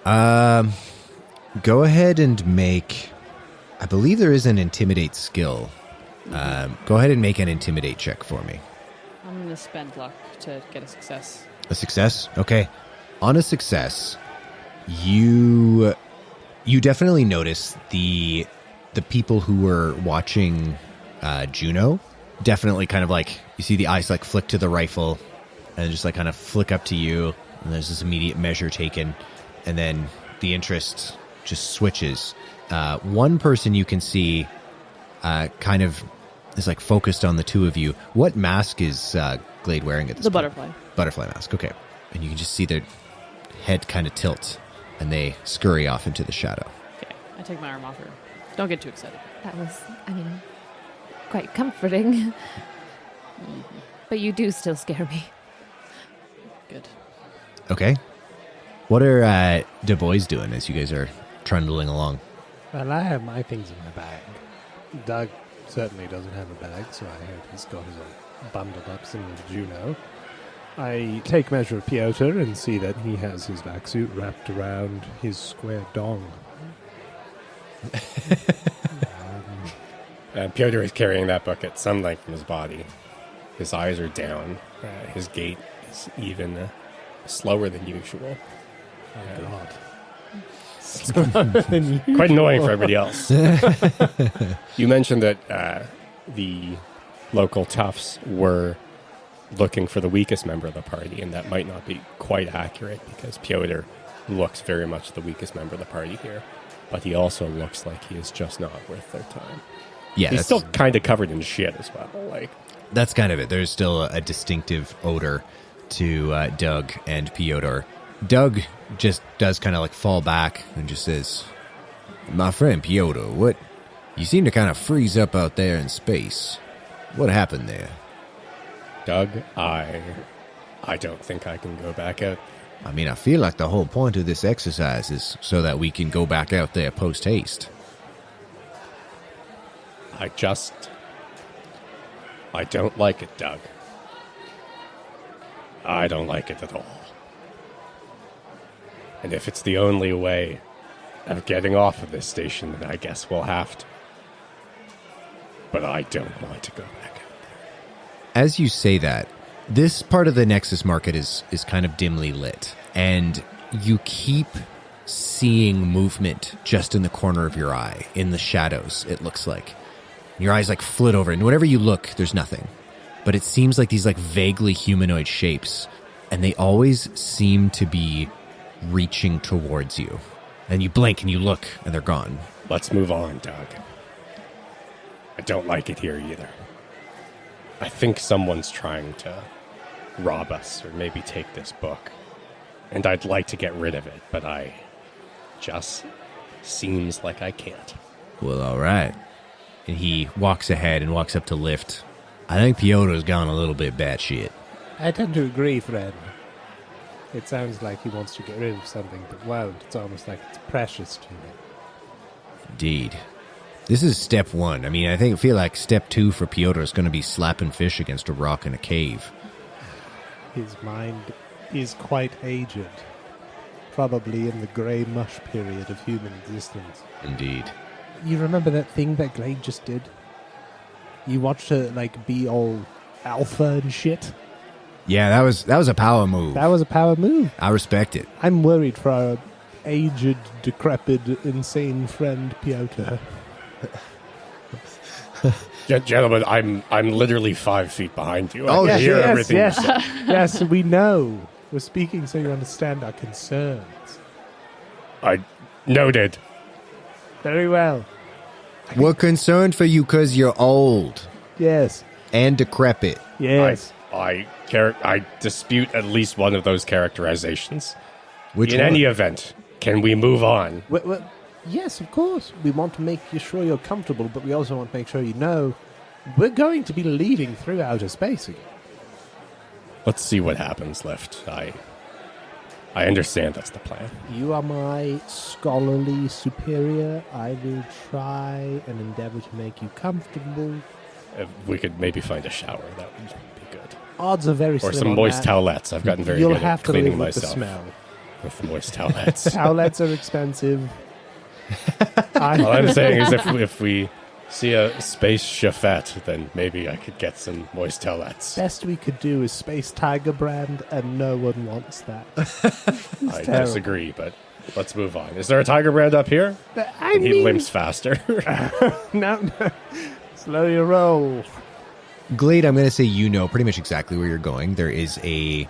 S4: Go ahead and make... I believe there is an Intimidate skill. Go ahead and make an Intimidate check for me.
S6: I'm going to spend luck to get a success.
S4: A success? Okay. On a success, you You definitely notice the people who were watching Juno definitely kind of like, you see the eyes like flick to the rifle and just like kind of flick up to you, and there's this immediate measure taken, and then the interest just switches. One person you can see kind of is like focused on the two of you. What mask is Glade wearing at this point?
S6: Butterfly.
S4: Butterfly mask, okay. And you can just see their head kind of tilt, and they scurry off into the shadow.
S6: Okay, I take my arm off her. Don't get too excited.
S1: That was, quite comforting. But you do still scare me.
S6: Good.
S4: Okay. What are Du Bois doing as you guys are trundling along?
S7: Well, I have my things in my bag. Doug certainly doesn't have a bag, so I hope he's got his own bundled up similar to Juno. I take measure of Piotr and see that he has his vac suit wrapped around his square dong.
S5: Piotr is carrying that book at some length from his body. His eyes are down. His gait is even slower than usual.
S7: Oh, God.
S5: Quite annoying for everybody else. You mentioned that the local toughs were looking for the weakest member of the party, and that might not be quite accurate because Piotr looks very much the weakest member of the party here, but he also looks like he is just not worth their time.
S4: Yeah,
S5: he's still kind of covered in shit as well. Like,
S4: that's kind of it. There's still a distinctive odor to Doug and Piotr. Doug just does kind of like fall back and just says, "My friend Piotr, what? You seem to kind of freeze up out there in space. What happened there?"
S5: Doug, I don't think I can go back out.
S4: I mean, I feel like the whole point of this exercise is so that we can go back out there post-haste.
S5: I don't like it, Doug. I don't like it at all. And if it's the only way of getting off of this station, then I guess we'll have to. But I don't want to go back out there.
S4: As you say that, this part of the Nexus market is kind of dimly lit, and you keep seeing movement just in the corner of your eye, in the shadows, it looks like. Your eyes like flit over, and whenever you look, there's nothing. But it seems like these like vaguely humanoid shapes, and they always seem to be reaching towards you. And you blink and you look, and they're gone.
S5: Let's move on, Doug. I don't like it here either. I think someone's trying to rob us or maybe take this book. And I'd like to get rid of it, but I just seems like I can't.
S4: Well, all right. And he walks ahead and walks up to Lift. I think Piotr's gone a little bit batshit.
S7: I tend to agree, friend. It sounds like he wants to get rid of something, but won't. It's almost like it's precious to him.
S4: Indeed. This is step one. I mean, I feel like step two for Piotr is going to be slapping fish against a rock in a cave.
S7: His mind is quite aged. Probably in the grey mush period of human existence.
S4: Indeed.
S7: You remember that thing that Glade just did? You watched her, like, be all alpha and shit?
S4: Yeah, that was a power move.
S7: That was a power move.
S4: I respect it.
S7: I'm worried for our aged, decrepit, insane friend, Piotr.
S5: Gentlemen, I'm literally 5 feet behind you.
S4: Oh,
S5: I can hear
S7: yes,
S5: everything
S7: yes.
S5: you say.
S7: Yes, we know. We're speaking so you understand our concerns.
S5: I noted.
S7: Very well.
S4: We're concerned for you because you're old
S7: Yes.
S4: and decrepit.
S7: Yes.
S5: I dispute at least one of those characterizations.
S4: Which
S5: In
S4: one?
S5: any event, can we move on?
S7: Well, yes, of course. We want to make sure you're comfortable, but we also want to make sure you know we're going to be leaving through outer space again.
S5: Let's see what happens, Lift. I understand that's the plan.
S7: You are my scholarly superior. I will try and endeavor to make you comfortable.
S5: If we could maybe find a shower, that would be good.
S7: Odds are very
S5: Or
S7: slim
S5: some
S7: on
S5: moist
S7: that.
S5: towelettes. I've gotten very
S7: You'll
S5: good
S7: have
S5: at
S7: to
S5: cleaning
S7: live with the
S5: myself
S7: smell.
S5: with moist towelettes.
S7: Towelettes are expensive.
S5: All I'm saying is if we see a space chauffette, then maybe I could get some moist towelettes.
S7: Best we could do is Space Tiger brand, and no one wants that.
S5: I
S7: terrible.
S5: disagree, but Let's move on. Is there a tiger brand up here? And he limps faster.
S7: No. Slow your roll.
S4: Glade, I'm going to say you know pretty much exactly where you're going. There is a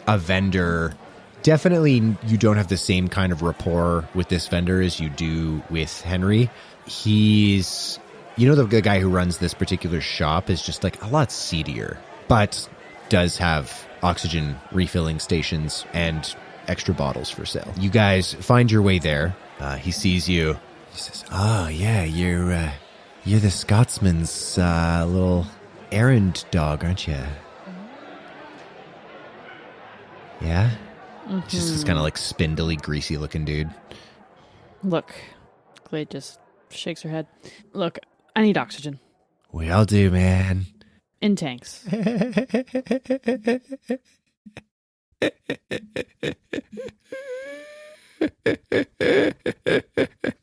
S4: vendor. Definitely you don't have the same kind of rapport with this vendor as you do with Henry. He's, the guy who runs this particular shop is just like a lot seedier, but does have oxygen refilling stations and extra bottles for sale. You guys find your way there. He sees you. He says, "Oh yeah, you're the Scotsman's little errand dog, aren't you?" Yeah.
S6: Mm-hmm.
S4: Just this kind of like spindly, greasy looking dude.
S6: Look, Glade just shakes her head. Look, I need oxygen.
S4: We all do, man.
S6: In tanks. Do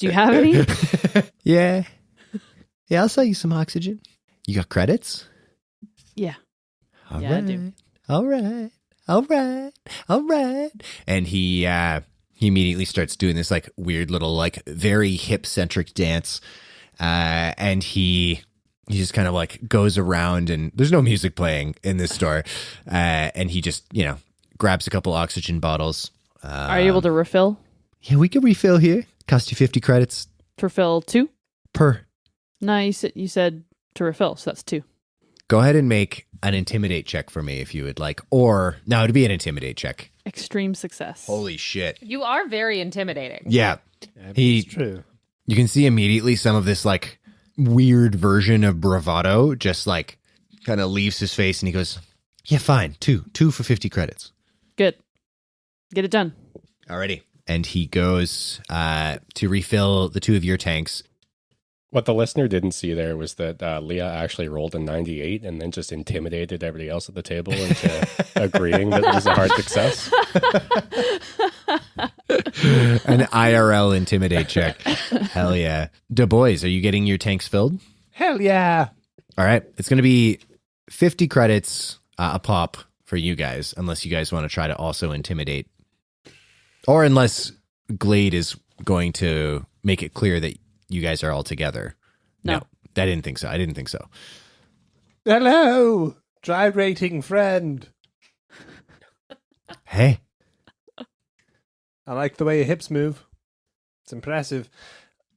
S6: you have any?
S4: Yeah. Yeah, I'll sell you some oxygen. You got credits?
S6: Yeah.
S4: All
S6: Yeah, I do.
S4: right. All right. All right. All right. And he immediately starts doing this like weird little like very hip centric dance. And he just kind of like goes around, and there's no music playing in this store. And he just, grabs a couple oxygen bottles.
S6: Are you able to refill?
S4: Yeah, we can refill here. Cost you 50 credits
S6: Refill 2?
S4: per.
S6: No, you said to refill, so that's 2.
S4: Go ahead and make an intimidate check for me if you would like. Or, no, it'd be an intimidate check.
S6: Extreme success.
S4: Holy shit.
S1: You are very intimidating.
S4: Yeah.
S7: It's true.
S4: You can see immediately some of this like weird version of bravado just like kind of leaves his face, and he goes, "Yeah, fine. Two for 50 credits."
S6: Good. Get it done.
S4: Alrighty. And he goes to refill the 2 of your tanks.
S5: What the listener didn't see there was that Leah actually rolled a 98 and then just intimidated everybody else at the table into agreeing that it was a hard success.
S4: An IRL intimidate check. Hell yeah. Du Bois, are you getting your tanks filled?
S7: Hell yeah.
S4: All right. It's going to be 50 credits a pop for you guys, unless you guys want to try to also intimidate. Or unless Glade is going to make it clear that you guys are all together.
S6: No.
S4: I didn't think so.
S7: Hello, gyrating friend.
S4: Hey.
S7: I like the way your hips move. It's impressive.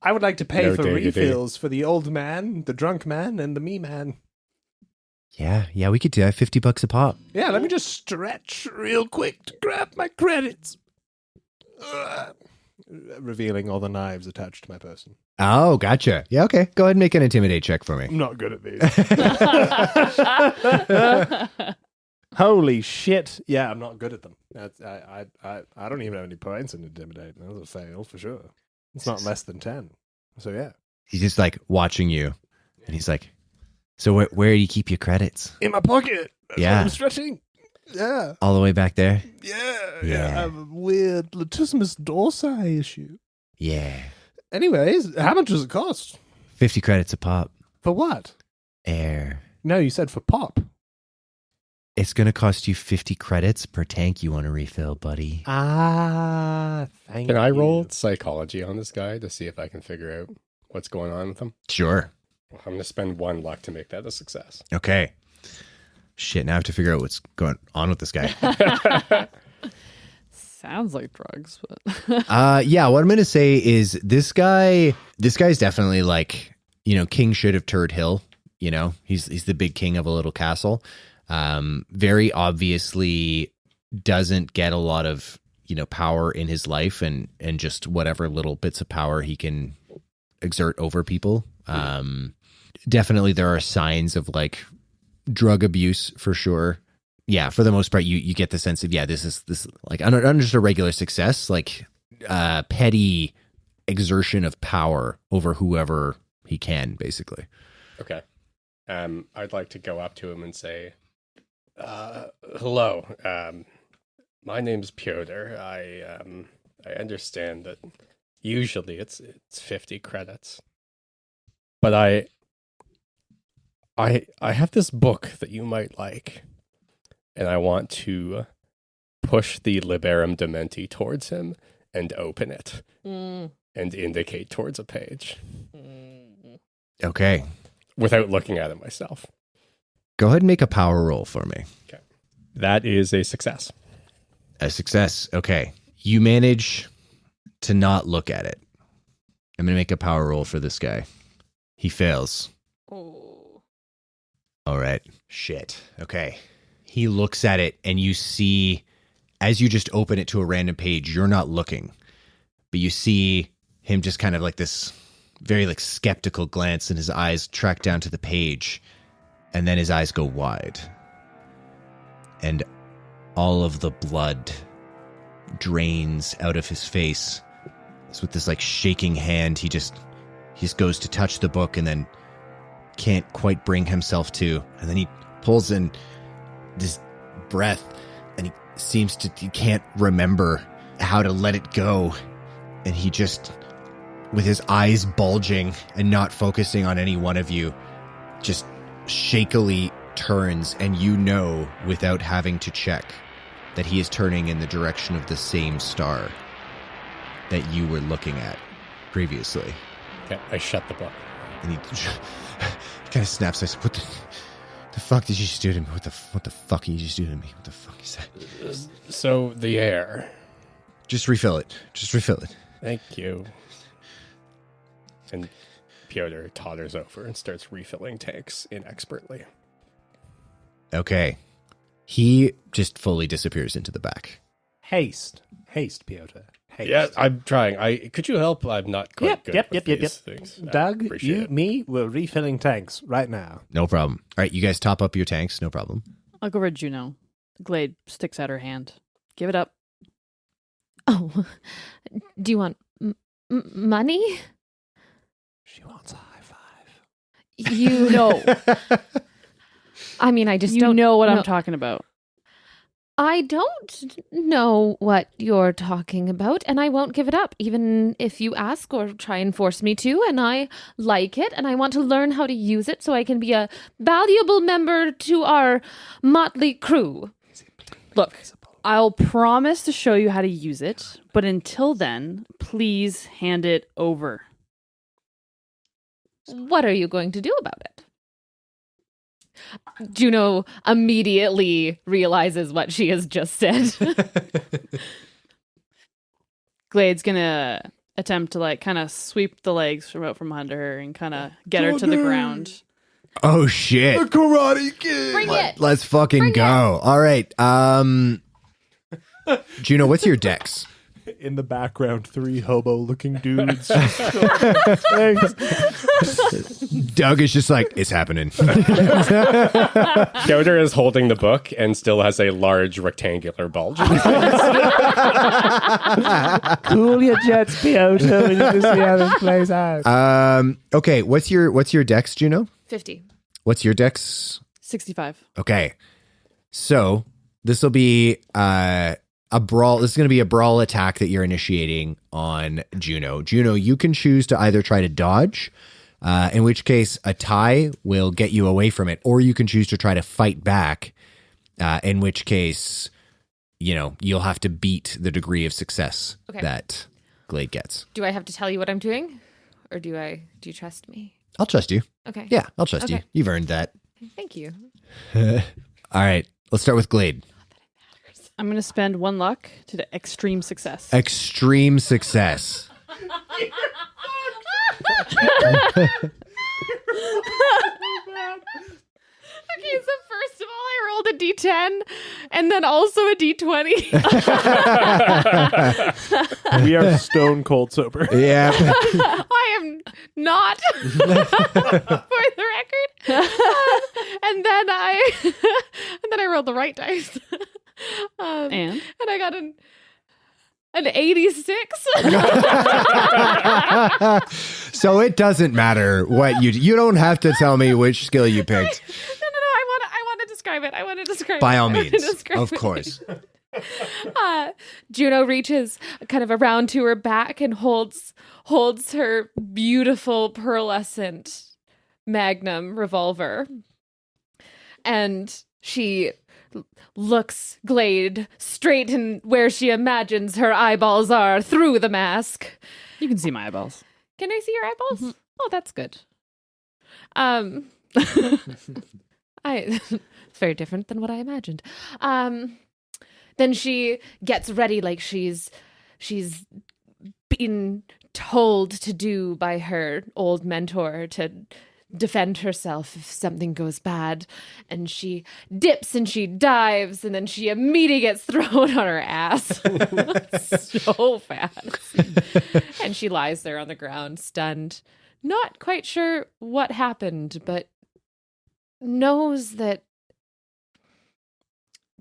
S7: I would like to pay
S5: No
S7: for
S5: diggity.
S7: refills for the old man, the drunk man, and the me man.
S4: Yeah, we could do that. $50 a pop.
S7: Yeah, let me just stretch real quick to grab my credits. Revealing all the knives attached to my person.
S4: Oh, gotcha. Yeah, okay. Go ahead and make an intimidate check for me.
S7: I'm not good at these. Holy shit. Yeah, I'm not good at them. I don't even have any points in intimidate. That was a fail for sure. It's not less than 10. So yeah.
S4: He's just like watching you, and he's like, "So where do you keep your credits?"
S7: In my pocket. That's
S4: Yeah.
S7: what I'm stretching. Yeah.
S4: All the way back there?
S7: Yeah.
S4: Yeah.
S7: I have a weird latissimus dorsi issue.
S4: Yeah.
S7: Anyways, how much does it cost?
S4: 50 credits a pop.
S7: For what?
S4: Air.
S7: No, you said for pop.
S4: It's going to cost you 50 credits per tank you want to refill, buddy.
S7: Ah, thank you.
S5: Can I roll psychology on this guy to see if I can figure out what's going on with him?
S4: Sure.
S5: I'm going to spend 1 luck to make that a success.
S4: Okay. Shit, now I have to figure out what's going on with this guy.
S6: Sounds like drugs, but
S4: Yeah, what I'm going to say is this guy's definitely like, king should have turd hill, he's the big king of a little castle. Very obviously doesn't get a lot of, power in his life and just whatever little bits of power he can exert over people. Definitely there are signs of like drug abuse for sure. Yeah, for the most part, you get the sense of, this is like under just a regular success, like petty exertion of power over whoever he can, basically.
S5: Okay. I'd like to go up to him and say, hello. My name's Piotr. I understand that usually it's 50 credits. But I have this book that you might like, and I want to push the Liberum Dementi towards him and open it and indicate towards a page
S4: Okay.
S5: without looking at it myself.
S4: Go ahead and make a power roll for me.
S5: Okay. That is a success.
S4: A success. Okay. You manage to not look at it. I'm going to make a power roll for this guy. He fails.
S1: Oh.
S4: All right. Shit. Okay. He looks at it, and you see, as you just open it to a random page, you're not looking, but you see him just kind of like this very like skeptical glance, and his eyes track down to the page, and then his eyes go wide. And all of the blood drains out of his face. So with this like shaking hand, he just goes to touch the book and then can't quite bring himself to. And then he pulls in this breath and he can't remember how to let it go. And he just, with his eyes bulging and not focusing on any one of you, just shakily turns, and you know without having to check that he is turning in the direction of the same star that you were looking at previously.
S5: Okay, I shut the book.
S4: And he kind of snaps. I said, "What the fuck did you just do to me? What the fuck did you just do to me? What the fuck is that?"
S5: So the air.
S4: Just refill it. Just refill it.
S5: Thank you. And Piotr totters over and starts refilling tanks inexpertly.
S4: Okay. He just fully disappears into the back.
S7: Haste, Piotr. Haste.
S5: Yeah, I'm trying. Could you help? I'm not quite good with these things.
S7: Doug,
S5: Appreciate it.
S7: me, we're refilling tanks right now.
S4: No problem. All right, you guys top up your tanks. No problem.
S6: I'll go over to Juno. Glade sticks out her hand. Give it up.
S1: Oh, do you want money?
S7: She wants a high five.
S1: You know. I mean, I just don't
S6: know what I'm talking about.
S1: I don't know what you're talking about, and I won't give it up, even if you ask or try and force me to, and I like it, and I want to learn how to use it so I can be a valuable member to our motley crew.
S6: Look, I'll promise to show you how to use it, but until then, please hand it over.
S1: What are you going to do about it? Juno immediately realizes what she has just said.
S6: Glade's gonna attempt to like kind of sweep the legs from under her and kind of get her to the ground.
S4: Oh shit.
S10: The Karate Kid.
S1: Bring it.
S4: Let's fucking go. All right. Juno, what's your dex?
S7: In the background, 3 hobo-looking dudes.
S4: Doug is just like, it's happening.
S5: Piotr is holding the book and still has a large rectangular bulge.
S7: Cool your jets, Piotr. We need to see how this plays out.
S4: Okay, what's your dex, Juno?
S1: 50.
S4: What's your dex?
S6: 65.
S4: Okay. So this will be a brawl. This is going to be a brawl attack that you're initiating on Juno. Juno, you can choose to either try to dodge, in which case a tie will get you away from it, or you can choose to try to fight back, in which case, you'll have to beat the degree of success that Glade gets.
S1: Do I have to tell you what I'm doing? Or do you trust me?
S4: I'll trust you.
S1: Okay.
S4: Yeah, I'll trust you. You've earned that.
S1: Thank you.
S4: All right, let's start with Glade.
S6: I'm going to spend 1 luck to the extreme success.
S4: Extreme success.
S1: Okay, so first of all, I rolled a D10 and then also a D20.
S7: We are stone cold sober.
S4: Yeah.
S1: I am not, for the record. And then I rolled the right dice.
S6: And
S1: I got an 86.
S4: So it doesn't matter what you don't have to tell me which skill you picked.
S1: No. I want to describe it. I want to describe
S4: By
S1: it.
S4: all
S1: I want to
S4: means.
S1: describe
S4: Of
S1: it.
S4: course.
S1: Juno reaches kind of around to her back and holds her beautiful pearlescent magnum revolver. And She looks Glade straight in where she imagines her eyeballs are through the mask.
S6: You can see my eyeballs.
S1: Can I see your eyeballs?
S6: Mm-hmm.
S1: Oh, that's good. It's very different than what I imagined. Then she gets ready like she's been told to do by her old mentor to defend herself if something goes bad. And she dips and she dives and then she immediately gets thrown on her ass so fast. And she lies there on the ground, stunned, not quite sure what happened, but knows that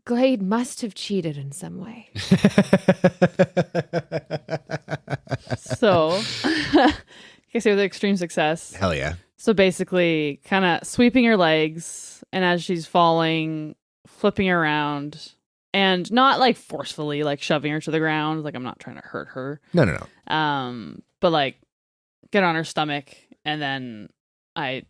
S1: Glade must have cheated in some way.
S6: So, I guess it was extreme success.
S4: Hell yeah.
S6: So basically, kind of sweeping her legs, and as she's falling, flipping her around, and not like forcefully, like shoving her to the ground. Like I'm not trying to hurt her.
S4: No.
S6: But like get on her stomach, and then I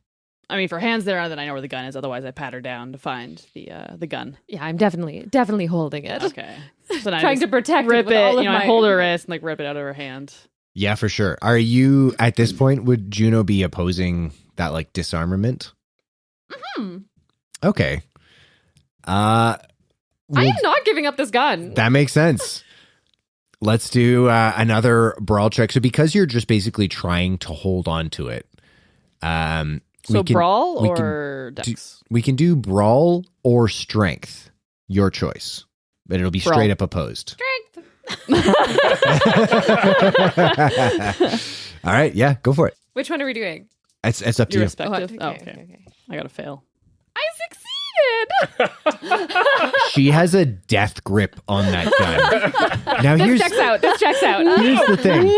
S6: mean, for hands there, then I know where the gun is. Otherwise, I pat her down to find the gun.
S1: Yeah, I'm definitely holding it.
S6: Okay. So then
S1: Trying to protect
S6: rip
S1: with all
S6: it.
S1: of
S6: I
S1: my-
S6: hold her wrist and like rip it out of her hand.
S4: Yeah, for sure. Are you, at this point, would Juno be opposing that, like, disarmament? Okay.
S1: I am not giving up this gun.
S4: That makes sense. Let's do another brawl check. So because you're just basically trying to hold on to it.
S6: So brawl or dex?
S4: We can do brawl or strength. Your choice. But it'll be
S6: Brawl.
S4: straight up opposed.
S1: Strength.
S4: All right. Yeah, go for it.
S1: Which one are we doing?
S4: It's up to you.
S6: Irrespective.
S1: Oh,
S6: Okay. I gotta fail.
S1: I succeeded.
S4: She has a death grip on that gun. Now
S1: This checks out. Here's
S4: the thing.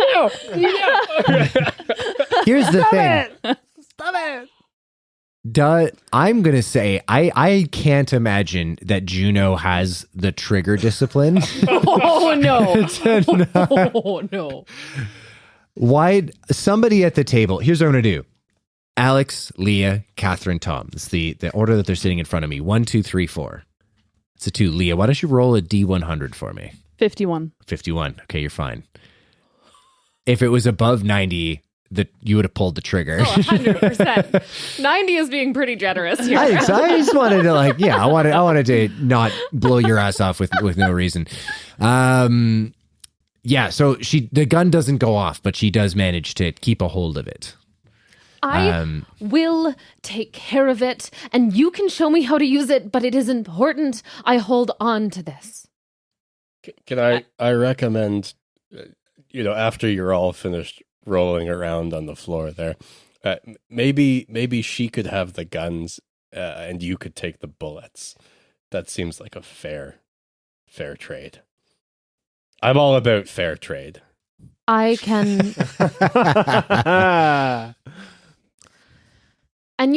S4: Here's the thing.
S8: Stop it!
S4: I'm going to say, I can't imagine that Juno has the trigger discipline.
S1: Oh, no.
S4: to not-
S1: Oh, no.
S4: Why? Somebody at the table. Here's what I'm going to do. Alex, Leah, Catherine, Tom. It's the order that they're sitting in front of me. 1, 2, 3, 4. It's a 2. Leah, why don't you roll a D100 for me?
S6: 51.
S4: 51. Okay, you're fine. If it was above 90, you would have pulled the trigger.
S1: Oh, 100%. 90 is being pretty generous here.
S4: I think so. I just wanted to I wanted to not blow your ass off with no reason. Yeah, so the gun doesn't go off, but she does manage to keep a hold of it.
S1: I will take care of it, and you can show me how to use it, but it is important I hold on to this.
S5: Can I recommend, after you're all finished rolling around on the floor there, maybe she could have the guns and you could take the bullets. That seems like a fair trade. I'm all about fair trade.
S1: I can... And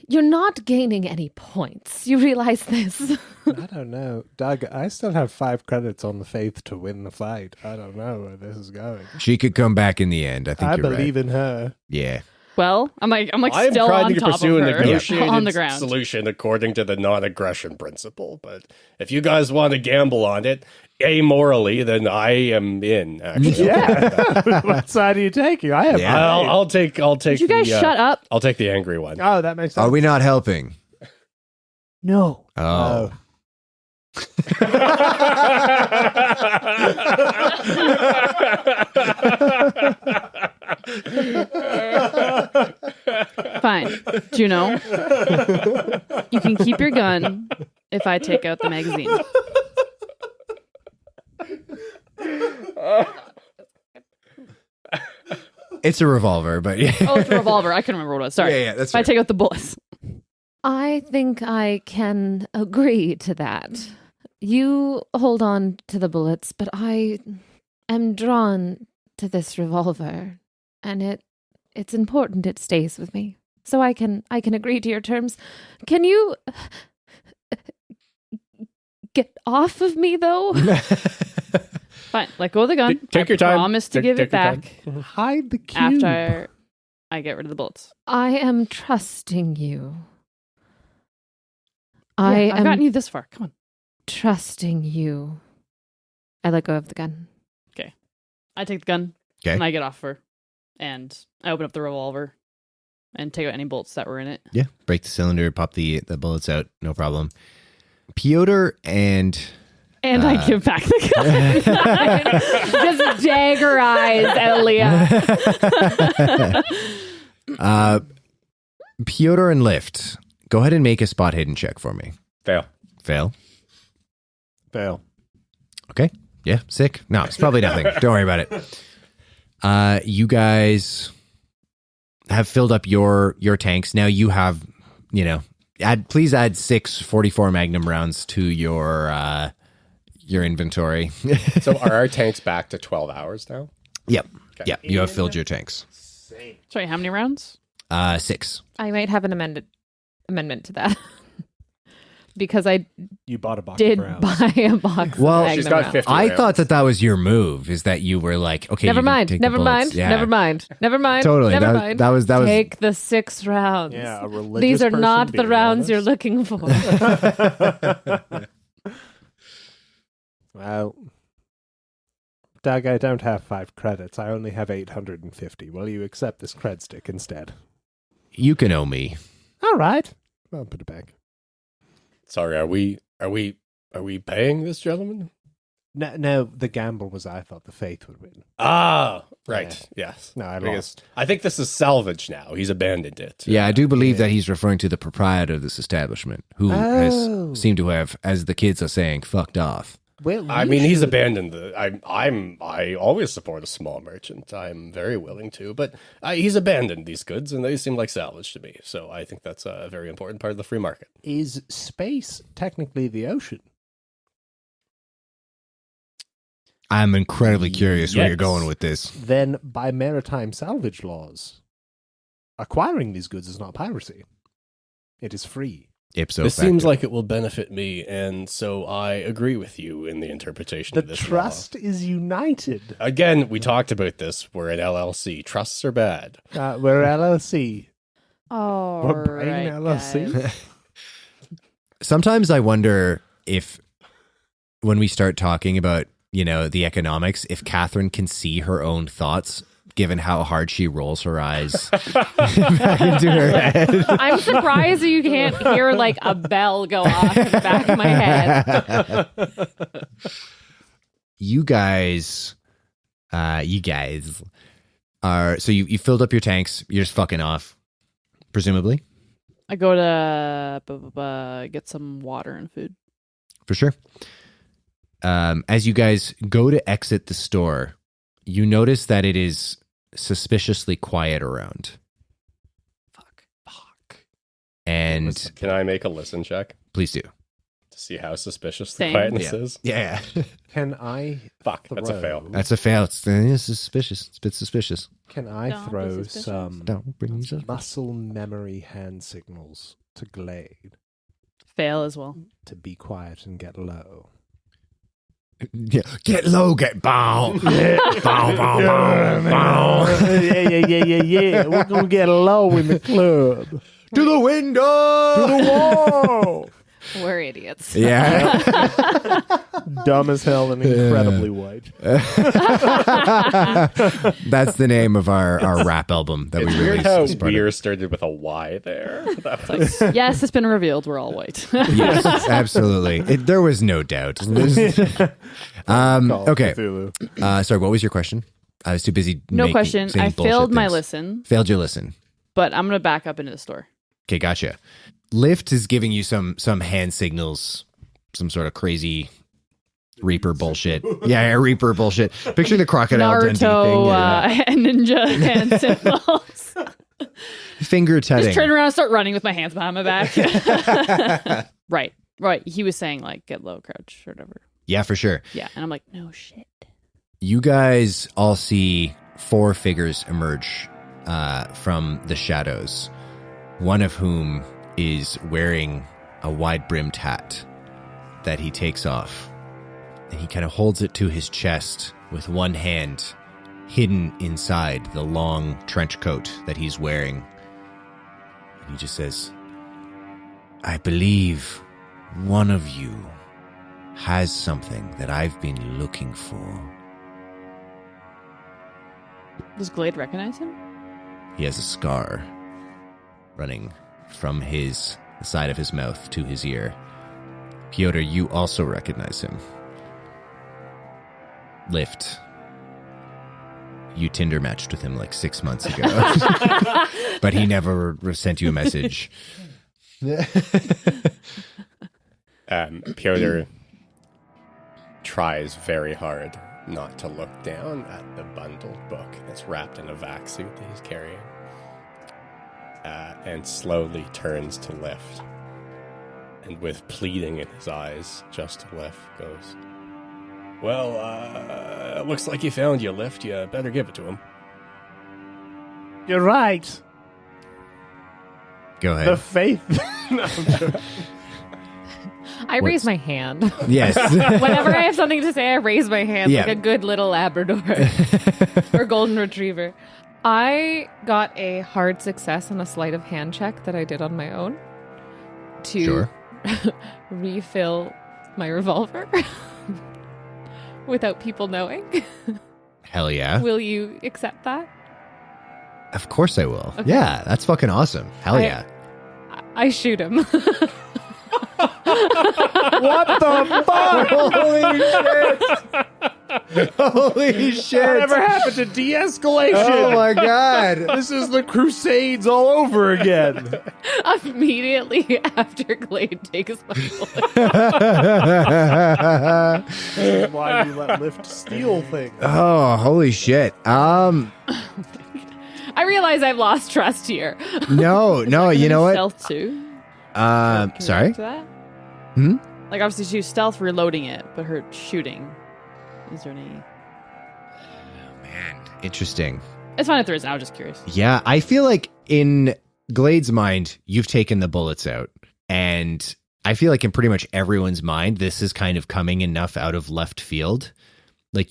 S1: you're not gaining any points. You realize this?
S7: I don't know. Doug, I still have 5 credits on the faith to win the fight. I don't know where this is going.
S4: She could come back in the end. I think
S7: I
S4: you're
S7: believe
S4: right.
S7: in her.
S4: Yeah.
S6: Well, I'm
S5: I'm
S6: still
S5: trying
S6: on
S5: to
S6: top
S5: pursue
S6: of
S5: a
S6: her.
S5: negotiated
S6: on the ground.
S5: solution according to the non-aggression principle. But if you guys want to gamble on it amorally, then I am in. Actually,
S7: Yeah. What side are you taking? I have.
S4: Yeah.
S5: I'll take.
S6: Did you guys shut up?
S5: I'll take the angry one.
S7: Oh, that makes sense.
S4: Are we not helping?
S7: No.
S4: Oh.
S6: Fine. Juno, you can keep your gun if I take out the magazine.
S4: It's a revolver, but yeah.
S6: Oh, it's a revolver. I couldn't remember what it was. Sorry.
S4: Yeah, that's
S6: if I
S4: fair.
S6: take out the bullets.
S1: I think I can agree to that. You hold on to the bullets, but I am drawn to this revolver, and it's important it stays with me. So I can agree to your terms. Can you get off of me though?
S6: Fine. Let go of the gun.
S5: Take your time.
S6: I promise to give it
S5: Take your time.
S6: back
S7: Hide the cube.
S6: after I get rid of the bullets.
S1: I am trusting you. I
S6: I've
S1: am
S6: gotten you this far. Come on.
S1: trusting you. I let go of the gun.
S6: I take the gun.
S4: Okay.
S6: And I get off her. And I open up the revolver and take out any bolts that were in it.
S4: Yeah. Break the cylinder, pop the bullets out. No problem. Piotr and...
S6: And I give back the gun.
S1: Just dagger eyes at Leah.
S4: Piotr and Lift, go ahead and make a spot hidden check for me.
S5: Fail.
S4: Fail.
S7: Fail.
S4: Okay. Yeah, sick. No, it's probably nothing. Don't worry about it. You guys have filled up your tanks. Now you have, please add 6 44 Magnum rounds to your inventory.
S5: So are our tanks back to 12 hours now?
S4: Yep.
S5: Okay.
S4: Yeah, you have filled your tanks.
S6: Sorry, how many rounds?
S4: 6.
S1: I might have an amendment to that. Because I
S7: You bought a box
S1: did
S7: of rounds.
S1: buy a box.
S4: Well,
S1: of
S5: she's
S1: Magnum
S5: got
S1: rounds.
S5: 50
S4: I
S5: rounds.
S4: thought that was your move, is that you were like, okay,
S1: Never
S4: you can
S1: mind.
S4: take the
S1: Never
S4: bullets.
S1: mind.
S4: Yeah.
S1: Never mind. Never mind.
S4: Totally.
S1: Never
S4: That-
S1: mind.
S4: that was-
S1: Take the 6 rounds.
S7: Yeah, a religious
S1: These are
S7: person
S1: not the
S7: being
S1: rounds you're
S7: honest.
S1: looking for.
S7: Well, Doug, I don't have 5 credits. I only have 850. Will you accept this cred stick instead?
S4: You can owe me.
S7: All right. I'll put it back.
S5: Sorry, are we paying this gentleman?
S7: No, the gamble was I thought the faith would win.
S5: Ah, right. Yes.
S7: No, I
S5: Because
S7: lost.
S5: I think this is salvage now. He's abandoned it.
S4: Yeah, I do believe that he's referring to the proprietor of this establishment, who
S7: Oh.
S4: has seemed to have, as the kids are saying, fucked off.
S7: Well,
S5: I
S7: you
S5: mean, he's
S7: should-
S5: abandoned the. I always support a small merchant. I'm very willing to, but he's abandoned these goods, and they seem like salvage to me. So I think that's a very important part of the free market.
S7: Is space technically the ocean?
S4: I'm incredibly curious where you're
S5: Yes.
S4: going with this.
S7: Then, by maritime salvage laws, acquiring these goods is not piracy. It is free.
S4: Ipso
S5: This
S4: facto.
S5: seems like it will benefit me, and so I agree with you in the interpretation
S7: The
S5: of this
S7: trust is united.
S5: law. Again, we talked about this. We're an LLC. Trusts are bad.
S7: We're LLC.
S6: Oh,
S7: We're brain LLC.
S4: Sometimes I wonder if, when we start talking about, the economics, if Catherine can see her own thoughts, given how hard she rolls her eyes back into her head.
S1: I'm surprised you can't hear like a bell go off in the back of my head.
S4: You guys are, so you filled up your tanks. You're just fucking off, presumably,
S6: I go to get some water and food.
S4: for sure. As you guys go to exit the store, you notice that it is suspiciously quiet around.
S6: Fuck.
S4: And
S5: Can I make a listen check
S4: please do.
S5: to see how suspicious the
S6: Same.
S5: quietness is?
S4: Yeah.
S7: Can I
S5: Fuck, that's a fail.
S4: That's a fail. It's suspicious. It's a bit suspicious.
S7: Can I
S6: Don't be
S7: throw
S6: suspicious.
S7: some
S4: Don't bring these up.
S7: muscle memory hand signals to Glade
S6: Fail as well.
S7: to be quiet and get low?
S4: Yeah. Get low, get bow. Bow, bow, bow, bow.
S7: Yeah. We're gonna get low in the club.
S4: To the window.
S7: Whoa!
S1: We're idiots.
S4: Yeah.
S7: Dumb as hell and incredibly white.
S4: That's the name of our rap album that
S5: It's
S4: we
S5: weird
S4: released.
S5: how
S4: as part of-
S5: beer started with a Y there. That was,
S6: Yes, it's been revealed. We're all white.
S4: Yes, absolutely. There was no doubt.
S7: Call
S4: Okay.
S7: Cthulhu.
S4: Sorry, what was your question? I was too busy.
S6: No question.
S4: saying
S6: I
S4: bullshit
S6: failed my
S4: things.
S6: listen,
S4: Failed your listen.
S6: but I'm going to back up into the store.
S4: Okay, gotcha. Lyft is giving you some hand signals, some sort of crazy Reaper bullshit. Yeah, Reaper bullshit. Picture the crocodile Dundee thing.
S6: Naruto
S4: Yeah.
S6: ninja hand symbols.
S4: Finger
S6: Just
S4: tutting.
S6: turn around and start running with my hands behind my back. Right. He was saying like get low, crouch, or whatever.
S4: Yeah, for sure.
S6: Yeah, and I'm like, no shit.
S4: You guys all see 4 figures emerge from the shadows, one of whom is wearing a wide-brimmed hat that he takes off, and he kind of holds it to his chest with one hand hidden inside the long trench coat that he's wearing. And he just says, I believe one of you has something that I've been looking for.
S6: Does Glade recognize him?
S4: He has a scar running from the side of his mouth to his ear. Piotr, you also recognize him. Lift. You Tinder matched with him like 6 months ago. But he never sent you a message.
S5: Piotr tries very hard not to look down at the bundled book that's wrapped in a vac suit that he's carrying, and slowly turns to Lift, and with pleading in his eyes, just to Lift, goes, "Well, it looks like he found you, Lift. You better give it to him."
S8: You're right.
S4: Go ahead.
S8: The faith. No, I'm joking.
S1: I raise my hand.
S4: Yes.
S1: Whenever I have something to say, I raise my hand like a good little Labrador or golden retriever. I got a hard success on a sleight of hand check that I did on my own to refill my revolver without people knowing.
S4: Hell yeah.
S1: Will you accept that?
S4: Of course I will.
S1: Okay.
S4: Yeah, that's fucking awesome. Hell yeah.
S1: I shoot him.
S4: What the fuck? Holy shit.
S8: Whatever happened to de-escalation?
S4: Oh my god.
S8: This is the Crusades all over again.
S1: Immediately after Glade takes my bullet.
S8: This is why you let Lift steal things.
S4: Oh, holy shit.
S1: I realize I've lost trust here.
S4: No, you know what?
S6: Stealth too.
S4: Sorry?
S6: To that?
S4: Hmm?
S6: Like obviously she's stealth reloading it, but her shooting. Is there any?
S4: Man, interesting.
S6: It's fine if there isn't. I was just curious.
S4: Yeah, I feel like in Glade's mind, you've taken the bullets out. And I feel like in pretty much everyone's mind, this is kind of coming enough out of left field. Like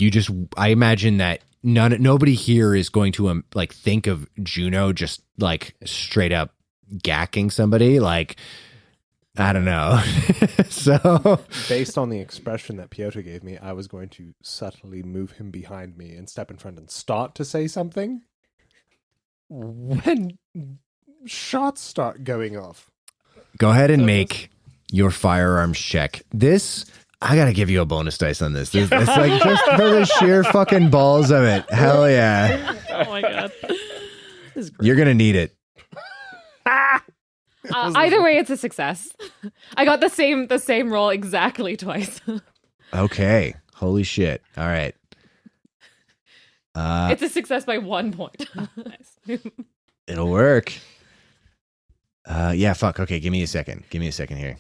S4: I imagine that nobody here is going to think of Juno just like straight up gacking somebody. Like, I don't know. So
S7: based on the expression that Piotr gave me, I was going to subtly move him behind me and step in front and start to say something. When shots start going off,
S4: go ahead and make your firearms check. This, I gotta give you a bonus dice on this. It's like just for the sheer fucking balls of it. Hell yeah.
S6: Oh my god. This is great.
S4: You're gonna need it.
S1: Either way, it's a success. I got the same roll exactly twice.
S4: Okay. Holy shit. All right.
S1: It's a success by 1 point. Nice.
S4: It'll work. Yeah, fuck. Okay, give me a second. Here.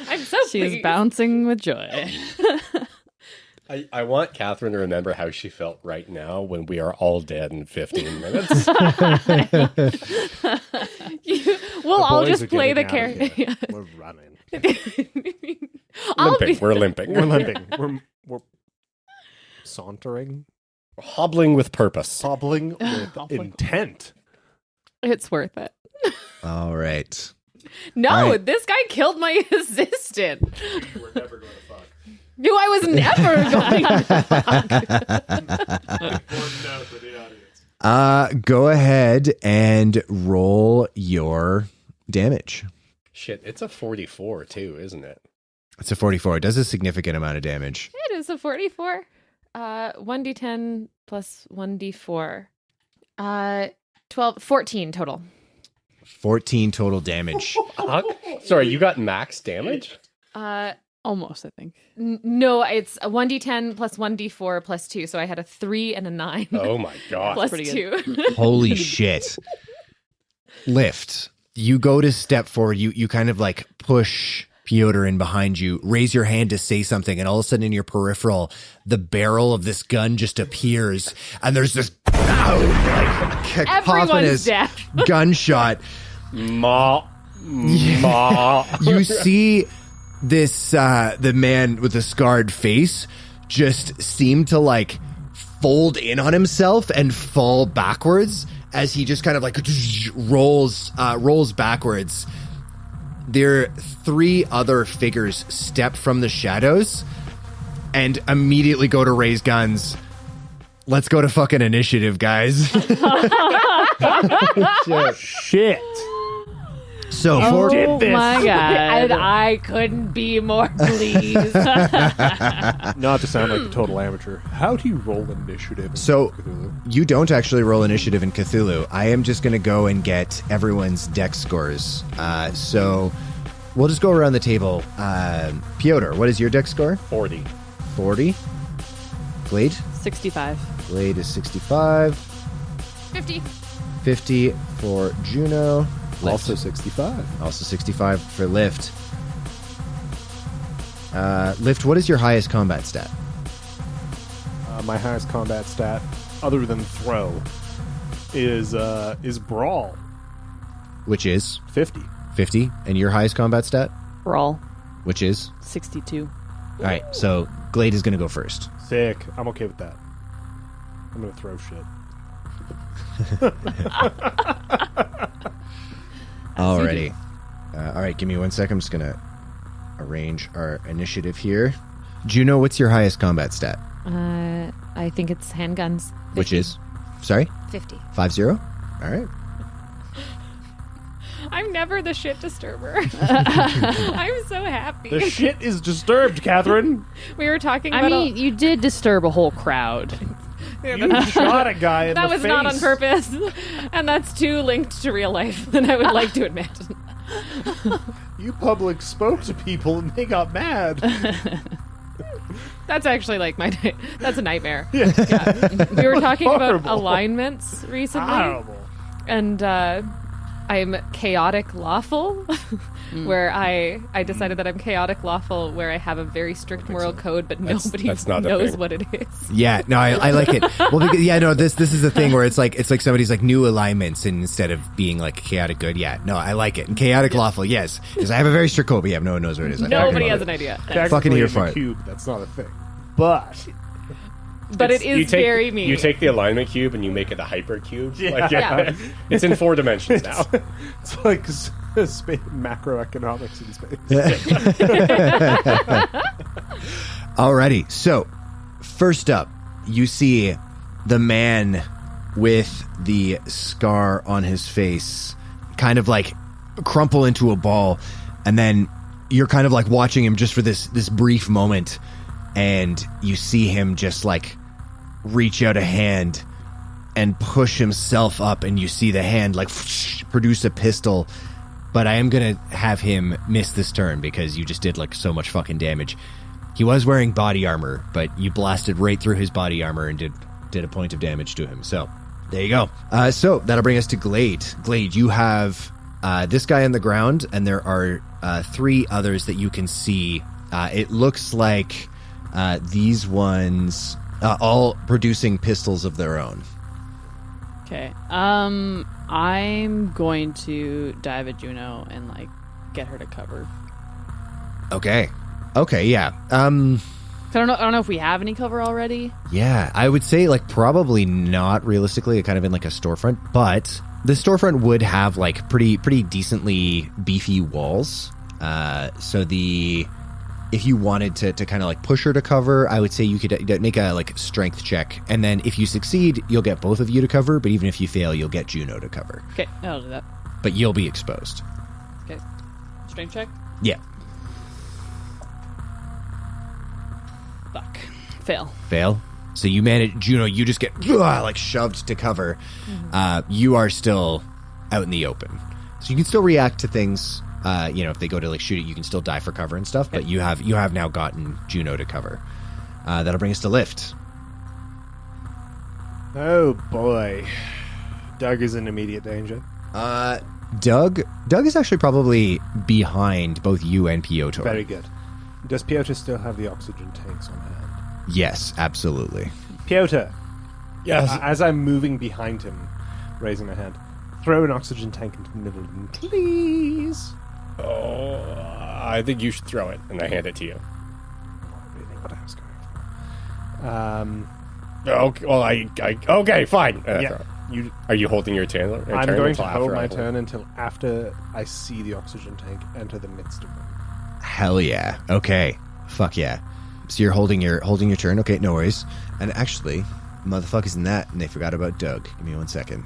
S1: I'm so
S6: She is
S1: pleased.
S6: bouncing with joy.
S5: I want Catherine to remember how she felt right now when we are all dead in 15 minutes.
S1: We'll all
S7: boys
S1: just
S7: are
S1: play the
S7: getting out of
S1: character.
S7: here. We're running.
S5: We're limping.
S7: We're limping. We're sauntering,
S5: Hobbling with purpose.
S7: hobbling with intent.
S1: It's worth it.
S4: All right.
S1: No,
S4: All right.
S1: this guy killed my assistant.
S5: We're never going to fuck.
S1: Who I was never going to fuck.
S4: Go ahead and roll your damage.
S5: Shit, it's a 44 too, isn't it?
S4: It's a 44. It does a significant amount of damage.
S1: It is a 44. 1d10 plus 1d4. 14 total.
S4: 14 total damage.
S5: Sorry, you got max damage?
S6: Almost, I think.
S1: No, it's a 1d10 plus 1d4 plus 2. So I had a 3 and a 9.
S5: Oh my god.
S1: Plus
S6: pretty
S1: 2.
S4: Holy shit. Lift. You go to step forward. You kind of like push Piotr in behind you, raise your hand to say something, and all of a sudden in your peripheral, the barrel of this gun just appears, and there's this
S1: Everyone's deaf.
S4: gunshot.
S5: Ma.
S4: You see this the man with the scarred face just seem to like fold in on himself and fall backwards as he just kind of like rolls backwards. there 3 other figures step from the shadows and immediately go to raise guns. Let's go to fucking initiative, guys.
S7: Shit.
S4: So
S6: Oh
S7: did this.
S6: my god.
S1: And I couldn't be more pleased.
S7: Not to sound like a total amateur. How do you roll initiative? In
S4: So
S7: Cthulhu?
S4: you don't actually roll initiative in Cthulhu. I am just going to go and get everyone's dex scores. So we'll just go around the table. Piotr, what is your dex score?
S5: 40.
S4: 40. Glade?
S6: 65.
S4: Glade is 65.
S1: 50.
S4: 50 for Juno.
S7: Also 65.
S4: Also 65 for Lift. Lift, what is your highest combat stat?
S7: My highest combat stat, other than throw, is brawl.
S4: Which is
S7: 50.
S4: 50. And your highest combat stat?
S6: Brawl.
S4: Which is?
S6: 62.
S4: All right, so Glade is going to go first.
S7: Sick. I'm okay with that. I'm gonna throw shit.
S4: Alrighty. All right, give me 1 second. I'm just going to arrange our initiative here. Juno, what's your highest combat stat?
S1: I think it's handguns.
S4: Which is? Sorry?
S1: 50.
S4: 50? All right.
S1: I'm never the shit disturber. I'm so happy.
S7: The shit is disturbed, Catherine.
S1: We were talking
S6: I
S1: about
S6: mean, you did disturb a whole crowd.
S7: You shot a guy in
S1: that
S7: the
S1: was
S7: face.
S1: not on purpose. And that's too linked to real life than I would like to admit.
S7: You public spoke to people and they got mad.
S1: That's actually like that's a nightmare. Yeah. We were talking about
S7: Horrible.
S1: alignments recently.
S7: Horrible.
S1: And I'm chaotic lawful, where I decided that I'm chaotic lawful, where I have a very strict moral code, but nobody
S5: that's not a
S1: knows
S5: thing.
S1: what it is.
S4: Yeah, no, I like it. Well, because, this is the thing where it's like somebody's like new alignments and instead of being like chaotic good. Yeah, no, I like it. And chaotic lawful, yes, because I have a very strict code, but yeah, no one knows what it is. I
S1: Nobody
S4: fucking
S1: has
S4: love
S1: an
S4: it.
S1: idea.
S4: Fucking here
S7: Technically,
S4: for
S7: in
S4: it.
S7: the cube, that's not a thing. But
S1: But it is very mean.
S5: You take the alignment cube and you make it a hypercube.
S7: Yeah.
S1: Yeah.
S5: It's in 4 dimensions now.
S7: it's like macroeconomics in space.
S4: Alrighty, so first up, you see the man with the scar on his face kind of like crumple into a ball, and then you're kind of like watching him just for this brief moment, and you see him just like reach out a hand and push himself up, and you see the hand like produce a pistol. But I am gonna have him miss this turn because you just did like so much fucking damage. He was wearing body armor, but you blasted right through his body armor and did a point of damage to him. So there you go. So that'll bring us to Glade. Glade, you have this guy on the ground, and there are 3 others that you can see. It looks like these ones all producing pistols of their own.
S6: Okay. I'm going to dive at Juno and like get her to cover.
S4: Okay, yeah.
S6: I don't know if we have any cover already.
S4: Yeah, I would say like probably not realistically, kind of in like a storefront, but the storefront would have like pretty decently beefy walls. So if you wanted to kind of like push her to cover, I would say you could make a like strength check, and then if you succeed, you'll get both of you to cover. But even if you fail, you'll get Juno to cover.
S6: Okay, I'll do that.
S4: But you'll be exposed.
S6: Okay. Strength check?
S4: Yeah.
S6: Fuck. Fail.
S4: So you manage, Juno, you just get like shoved to cover. You are still out in the open. So you can still react to things. If they go to like shoot it, you can still die for cover and stuff. But you have now gotten Juno to cover. That'll bring us to Lift.
S7: Oh boy, Doug is in immediate danger.
S4: Doug is actually probably behind both you and Piotr.
S7: Very good. Does Piotr still have the oxygen tanks on hand?
S4: Yes, absolutely.
S7: Piotr.
S5: Yes.
S7: As I'm moving behind him, raising my hand, throw an oxygen tank into the middle of him, please.
S5: Oh, I think you should throw it, and I hand it to you.
S7: Really, what I was going for.
S5: Okay, well, okay, fine.
S7: Yeah.
S5: Are you holding your turn?
S7: I'm going to
S5: until
S7: hold
S5: after
S7: my
S5: I
S7: turn until after I see the oxygen tank enter the midst of them.
S4: Hell yeah. Okay. Fuck yeah. So you're holding your turn. Okay, no worries. And actually, motherfuckers in that, and they forgot about Doug. Give me 1 second.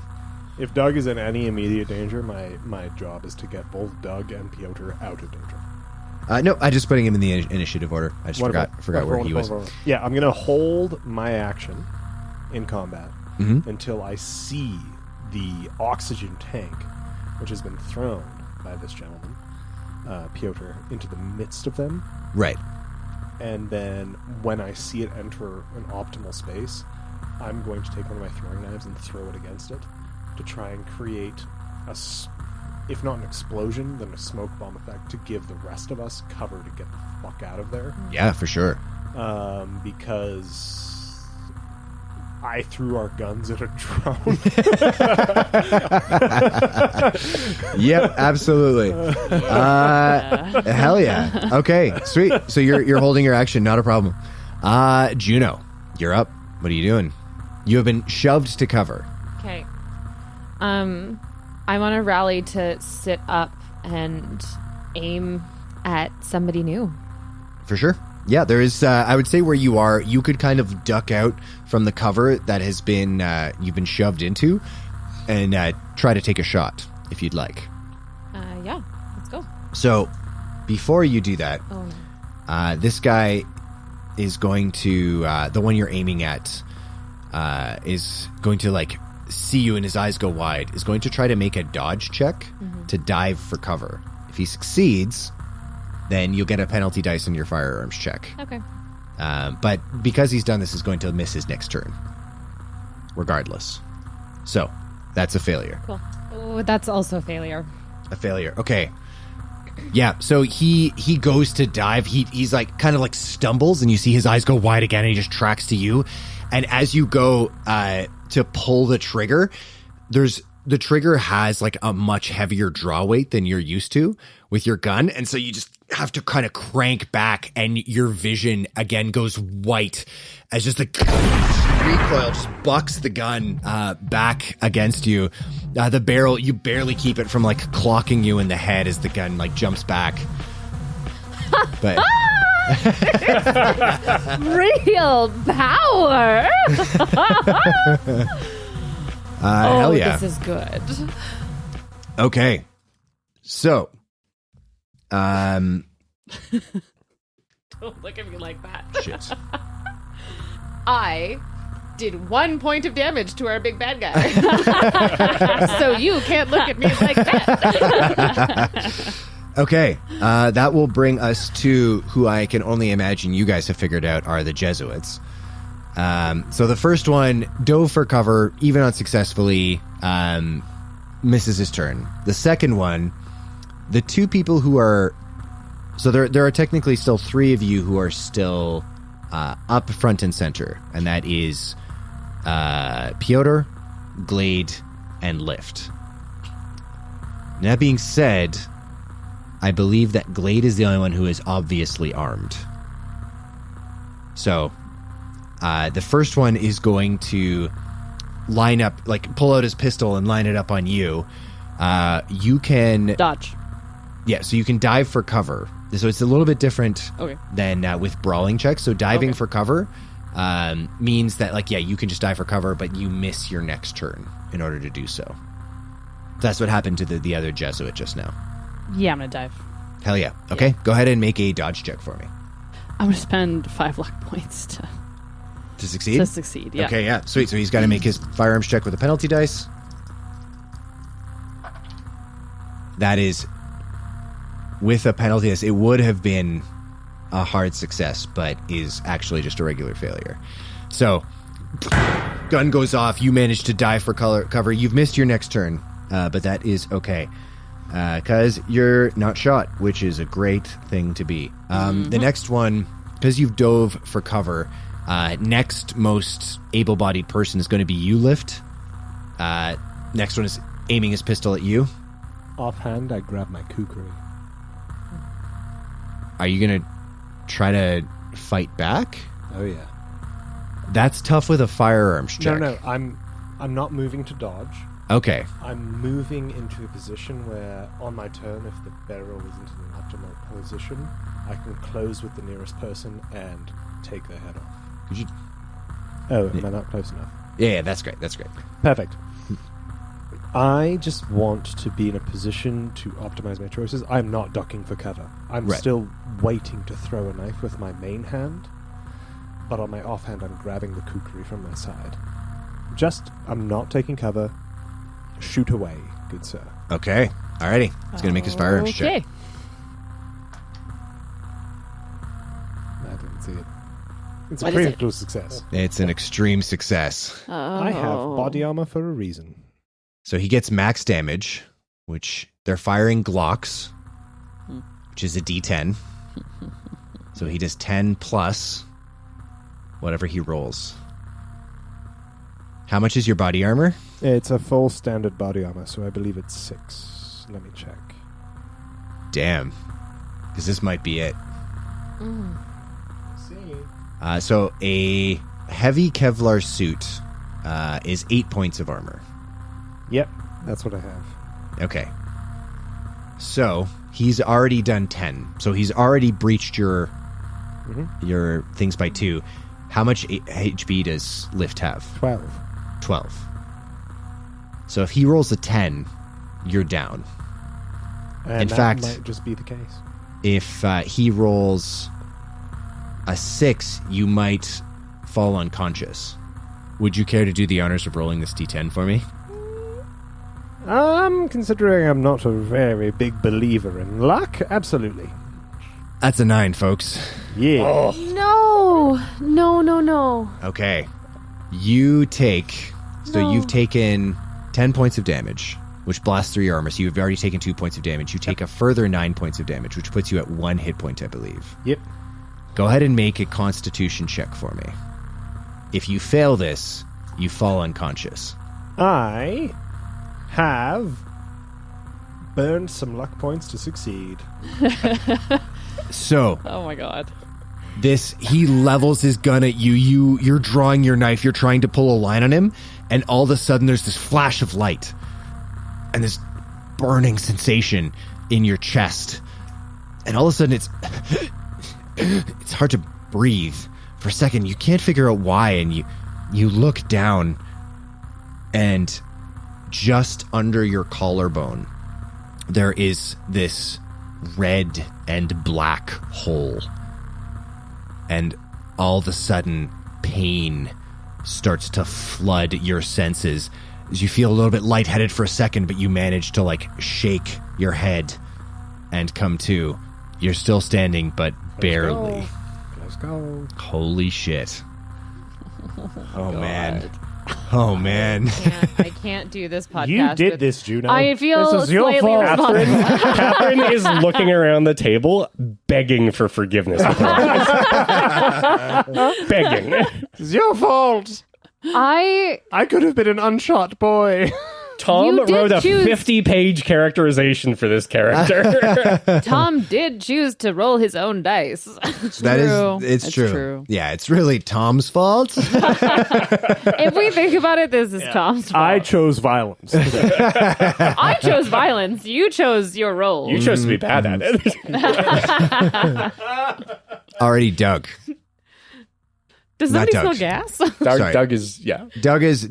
S7: If Doug is in any immediate danger, my job is to get both Doug and Piotr out of danger.
S4: No, I just putting him in the initiative order. I just forgot where he was.
S7: Yeah, I'm going to hold my action in combat until I see the oxygen tank, which has been thrown by this gentleman, Piotr, into the midst of them.
S4: Right.
S7: And then when I see it enter an optimal space, I'm going to take one of my throwing knives and throw it against it to try and create if not an explosion, then a smoke bomb effect to give the rest of us cover to get the fuck out of there.
S4: Yeah, for sure.
S7: Because I threw our guns at a drone.
S4: Yep, absolutely. Hell yeah. Okay, sweet. So you're holding your action, not a problem. Juno, you're up. What are you doing? You have been shoved to cover.
S1: Okay. I want to rally to sit up and aim at somebody new.
S4: For sure. Yeah, there is, I would say where you are, you could kind of duck out from the cover that has been, you've been shoved into and try to take a shot if you'd like.
S1: Yeah, let's go.
S4: So, before you do that, this guy is going to, the one you're aiming at, is going to, like, see you and his eyes go wide, is going to try to make a dodge check to dive for cover. If he succeeds, then you'll get a penalty dice on your firearms check.
S1: Okay.
S4: But because he's done this, he's going to miss his next turn, regardless. So, that's a failure.
S1: Cool. Oh, that's also a failure.
S4: A failure. Okay. Yeah, so he goes to dive. He's like, kind of like stumbles, and you see his eyes go wide again, and he just tracks to you. And as you go to pull the trigger, the trigger has like a much heavier draw weight than you're used to with your gun. And so you just have to kind of crank back, and your vision again goes white as just the recoil just bucks the gun back against you. The barrel, you barely keep it from like clocking you in the head as the gun like jumps back. But
S1: real power.
S4: Hell yeah.
S1: This is good.
S4: Okay. So,
S1: don't look at me like that.
S4: Shit.
S1: I did 1 point of damage to our big bad guy. So you can't look at me like that.
S4: Okay, that will bring us to who I can only imagine you guys have figured out are the Jesuits. So the first one dove for cover, even unsuccessfully, misses his turn. The second one, the two people who are... So there are technically still three of you who are still up front and center, and that is Piotr, Glade, and Lift. That being said, I believe that Glade is the only one who is obviously armed. So, the first one is going to line up, like pull out his pistol and line it up on you. You can...
S6: Dodge.
S4: Yeah, so you can dive for cover. So it's a little bit different than with brawling checks. So diving for cover means that, like, yeah, you can just dive for cover, but you miss your next turn in order to do so. That's what happened to the other Jesuit just now.
S6: Yeah, I'm going to dive.
S4: Hell yeah. Okay, go ahead and make a dodge check for me.
S6: I'm going to spend 5 luck points to
S4: succeed?
S6: To succeed, yeah.
S4: Okay, yeah, sweet. So he's got to make his firearms check with a penalty dice. That is... With a penalty, it would have been a hard success, but is actually just a regular failure. So, gun goes off. You manage to dive for cover. You've missed your next turn, but that is okay. Because you're not shot, which is a great thing to be. The next one, because you've dove for cover, next most able-bodied person is going to be you, Lift. Next one is aiming his pistol at you.
S7: Offhand, I grab my kukri.
S4: Are you going to try to fight back?
S7: Oh, yeah.
S4: That's tough with a firearms check.
S7: No, I'm I'm not moving to dodge.
S4: Okay.
S7: I'm moving into a position where, on my turn, if the barrel isn't in an optimal position, I can close with the nearest person and take their head off.
S4: Could you...
S7: Oh, am I not close enough?
S4: Yeah, that's great. That's great.
S7: Perfect. I just want to be in a position to optimize my choices. I'm not ducking for cover. I'm still waiting to throw a knife with my main hand, but on my offhand, I'm grabbing the kukri from my side. I'm not taking cover. Shoot away, good sir.
S4: Okay. Alrighty. He's going to make his firearms check.
S6: Okay.
S7: I didn't see it. It's
S2: What
S7: a
S2: is
S7: critical success.
S4: It's an extreme success.
S7: I have body armor for a reason.
S4: So he gets max damage, which they're firing Glocks, which is a D10. So he does 10 plus whatever he rolls. How much is your body armor?
S7: It's a full standard body armor, so I believe it's 6. Let me check.
S4: Damn. Because this might be it. So a heavy Kevlar suit is 8 points of armor.
S7: Yep, that's what I have.
S4: Okay. So he's already done 10. So he's already breached your things by 2. How much HP does Lift have? 12. So if he rolls a 10, you're down.
S7: And
S4: in
S7: that
S4: fact,
S7: might just be the case.
S4: If he rolls a 6, you might fall unconscious. Would you care to do the honors of rolling this D10 for me?
S7: Considering I'm not a very big believer in luck, absolutely.
S4: That's a 9, folks.
S7: Yeah.
S1: No.
S4: Okay. You take... So you've taken 10 points of damage, which blasts through your armor. So you've already taken 2 points of damage. You take a further 9 points of damage, which puts you at 1 hit point, I believe.
S7: Yep.
S4: Go ahead and make a constitution check for me. If you fail this, you fall unconscious.
S7: I have burned some luck points to succeed.
S4: So...
S6: Oh my god.
S4: He levels his gun at you. You're drawing your knife. You're trying to pull a line on him. And all of a sudden, there's this flash of light. And this burning sensation in your chest. And all of a sudden, it's hard to breathe. For a second, you can't figure out why. And you look down. And just under your collarbone, there is this red and black hole. And all of a sudden, pain starts to flood your senses as you feel a little bit lightheaded for a second, but you manage to, shake your head and come to. You're still standing, but barely.
S7: Let's go.
S4: Holy shit. Oh, man. Oh, man.
S1: I can't do this podcast.
S7: You did
S1: with-
S7: this, Juno.
S1: I feel
S7: this is your
S1: slightly
S7: fault.
S1: responsible.
S5: Catherine is looking around the table, begging for forgiveness. Begging.
S7: It's your fault.
S1: I
S7: could have been an unshot boy.
S5: Tom
S1: You did
S5: wrote a
S1: choose-
S5: 50-page characterization for this character.
S1: Tom did choose to roll his own dice.
S4: It's true. Yeah, it's really Tom's fault.
S1: If we think about it, this is Tom's fault.
S7: I chose violence.
S1: I chose violence. You chose your role.
S5: You chose to be bad at it.
S4: Already Doug.
S1: Does
S4: Not
S1: somebody smell
S4: Doug's.
S1: gas?
S4: Sorry.
S5: Doug is, yeah,
S4: Doug is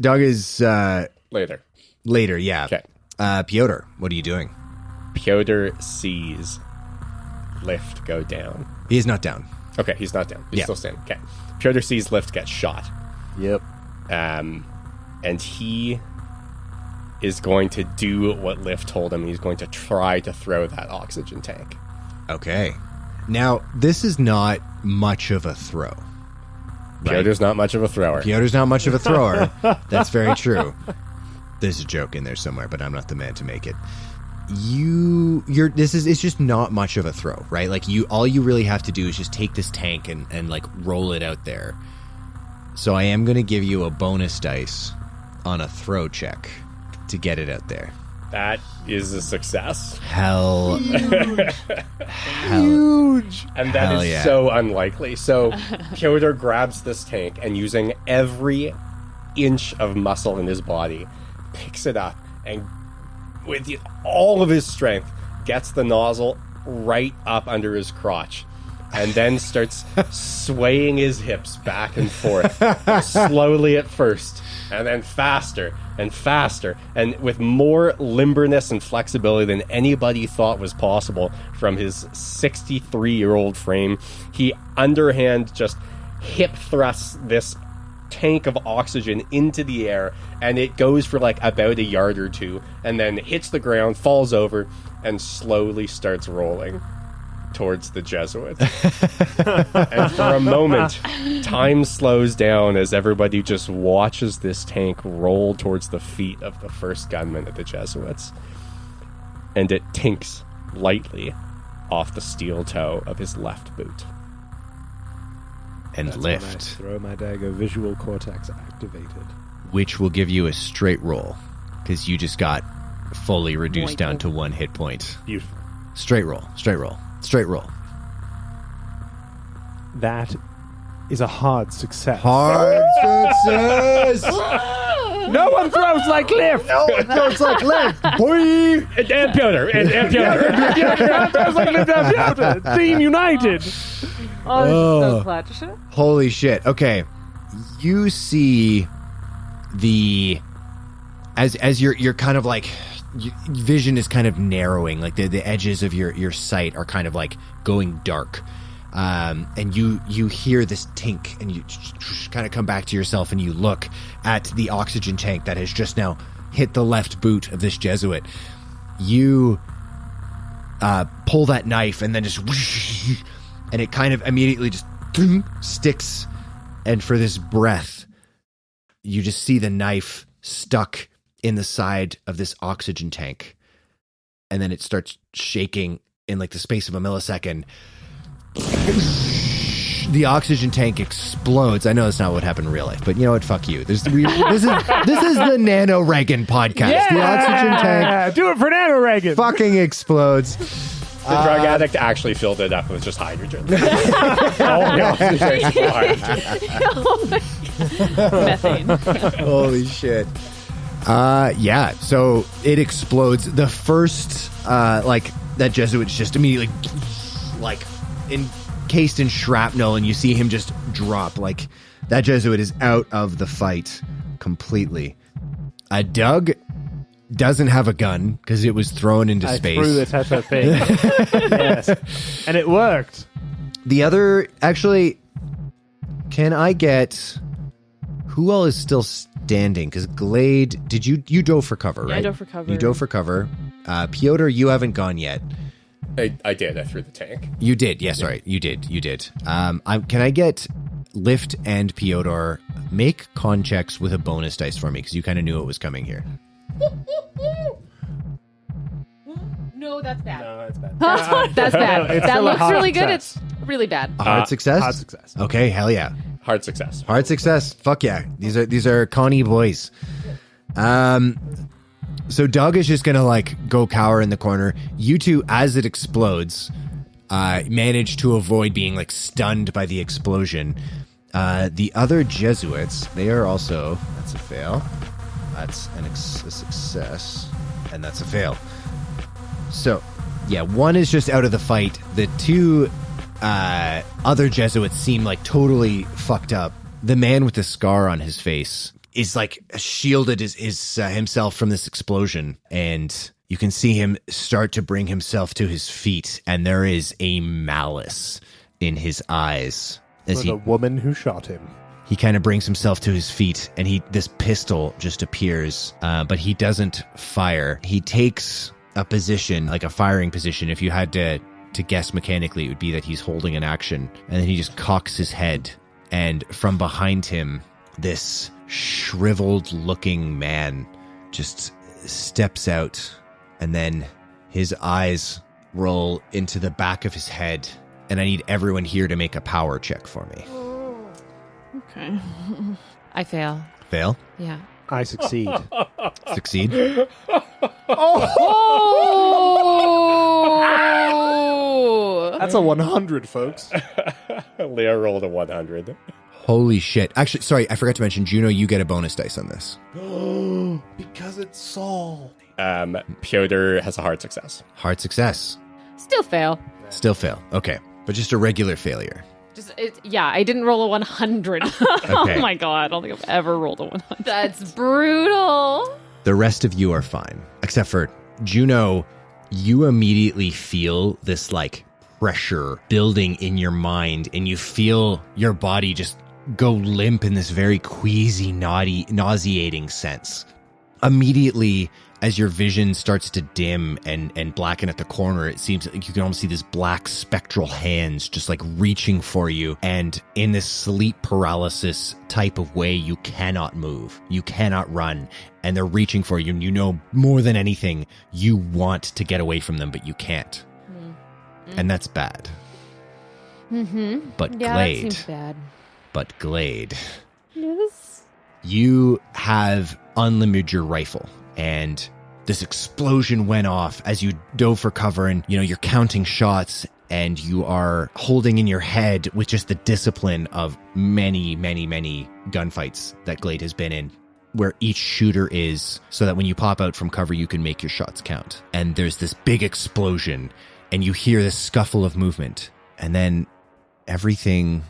S5: later.
S4: yeah.
S5: Okay.
S4: Piotr, what are you doing?
S5: Piotr sees Lift go down.
S4: He is not down.
S5: Okay, he's not down. He's
S4: Yeah.
S5: still standing. Okay. Piotr sees Lift get shot.
S7: Yep.
S5: And he is going to do what Lift told him. He's going to try to throw that oxygen tank.
S4: Okay. Now, this is not much of a throw.
S5: Piotr's not much of a thrower.
S4: Piotr's not much of a thrower. That's very true. There's a joke in there somewhere, but I'm not the man to make it. It's just not much of a throw, right? All you really have to do is just take this tank and roll it out there. So I am going to give you a bonus dice on a throw check to get it out there.
S5: That is a success.
S4: Hell.
S7: Huge.
S5: And that
S4: Hell
S5: is
S4: yeah.
S5: so unlikely. So Piotr grabs this tank and using every inch of muscle in his body, picks it up, and with all of his strength, gets the nozzle right up under his crotch, and then starts swaying his hips back and forth, slowly at first, and then faster and faster, and with more limberness and flexibility than anybody thought was possible from his 63-year-old frame. He underhand just hip thrusts this tank of oxygen into the air, and it goes for like about a yard or two, and then hits the ground, falls over, and slowly starts rolling towards the Jesuit. And for a moment, time slows down as everybody just watches this tank roll towards the feet of the first gunman of the Jesuits. And it tinks lightly off the steel toe of his left boot.
S4: And
S7: That's when I
S4: lift,
S7: throw my dagger, visual cortex activated.
S4: which will give you a straight roll, because you just got fully reduced down to 1 hit point.
S7: Beautiful.
S4: Straight roll, straight roll, straight roll.
S7: That is a hard success.
S4: Hard success!
S7: No one throws like Lift!
S4: No one throws like Lift, boy!
S5: And Piotr! And Piotr!
S7: No one throws like Lift and Piotr! Team United!
S9: Oh, this is so clutch.
S4: Holy shit. Okay. You see the as you're kind of like vision is kind of narrowing, like the edges of your sight are kind of like going dark. And you hear this tink, and you kind of come back to yourself, and you look at the oxygen tank that has just now hit the left boot of this Jesuit. You pull that knife, and then just and it kind of immediately just sticks, and for this breath, you just see the knife stuck in the side of this oxygen tank, and then it starts shaking in like the space of a millisecond. The oxygen tank explodes. I know that's not what happened in real life, but you know what? Fuck you. This is the Nano Reagan podcast.
S7: Yeah!
S4: The oxygen tank
S7: Do it for Nano Reagan!
S4: fucking explodes.
S5: The drug addict actually filled it up with just hydrogen. All the oxygen was hydrogen.
S6: Methane.
S4: Holy shit. Yeah, so it explodes. The first, that Jesuit's just immediately, encased in shrapnel, and you see him just drop. Like, that Jesuit is out of the fight completely. Doug doesn't have a gun, because it was thrown into space.
S7: I threw it at her thing. Yes. And it worked.
S4: The other, actually, can I get... Who all is still standing? Because Glade, did you dove for cover, right?
S6: Yeah, I dove for cover.
S4: You dove for cover. Piotr, you haven't gone yet.
S5: I did. I threw the tank.
S4: You did. Yes, right. You did. Can I get Lift and Piotr make con checks with a bonus dice for me? Because you kind of knew it was coming here.
S9: No, that's bad.
S7: No, it's bad.
S9: That's bad.
S7: It's
S9: That
S7: still a
S9: looks
S7: hard
S9: really good.
S7: success.
S9: It's really bad.
S4: A hard success?
S7: Hard success.
S4: Okay, hell yeah.
S5: Hard success.
S4: Hard success. Fuck yeah. These are Connie boys. So Doug is just gonna go cower in the corner. You two, as it explodes, manage to avoid being stunned by the explosion. The other Jesuits, they are also, that's a fail. That's a success. And that's a fail. So, yeah, one is just out of the fight. The two other Jesuits seem totally fucked up. The man with the scar on his face is shielded himself from this explosion, and you can see him start to bring himself to his feet, and there is a malice in his eyes as
S7: For the woman who shot him.
S4: he kind of brings himself to his feet, and this pistol just appears, but he doesn't fire. He takes a position, a firing position. If you had to guess mechanically, it would be that he's holding an action, and then he just cocks his head, and from behind him, this shriveled-looking man just steps out, and then his eyes roll into the back of his head, and I need everyone here to make a power check for me.
S6: Okay.
S1: I fail.
S4: Fail?
S1: Yeah.
S7: I succeed.
S4: Succeed?
S1: Oh!
S7: That's a 100, folks.
S5: Leo rolled a 100.
S4: Holy shit. Actually, sorry, I forgot to mention, Juno, you get a bonus dice on this.
S7: Because it's Saul.
S5: Piotr has a hard success.
S4: Hard success.
S1: Still fail.
S4: Still fail. Okay. But just a regular failure.
S1: I didn't roll a 100.
S4: Okay.
S6: Oh my god, I don't think I've ever rolled a 100.
S1: That's brutal.
S4: The rest of you are fine. Except for Juno, you immediately feel this, like, pressure building in your mind, and you feel your body just go limp in this very queasy, nauseating sense. Immediately, as your vision starts to dim and blacken at the corner, it seems like you can almost see this black spectral hands just like reaching for you. And in this sleep paralysis type of way, you cannot move. You cannot run. And they're reaching for you. And you know more than anything, you want to get away from them, but you can't. Mm-hmm. And that's bad.
S1: Mm-hmm.
S4: But
S1: yeah,
S4: Glade.
S1: That seems bad.
S4: But Glade.
S1: Yes.
S4: You have unlimbered your rifle, and this explosion went off as you dove for cover, and you're counting shots, and you are holding in your head with just the discipline of many, many, many gunfights that Glade has been in, where each shooter is, so that when you pop out from cover, you can make your shots count. And there's this big explosion, and you hear this scuffle of movement, and then everything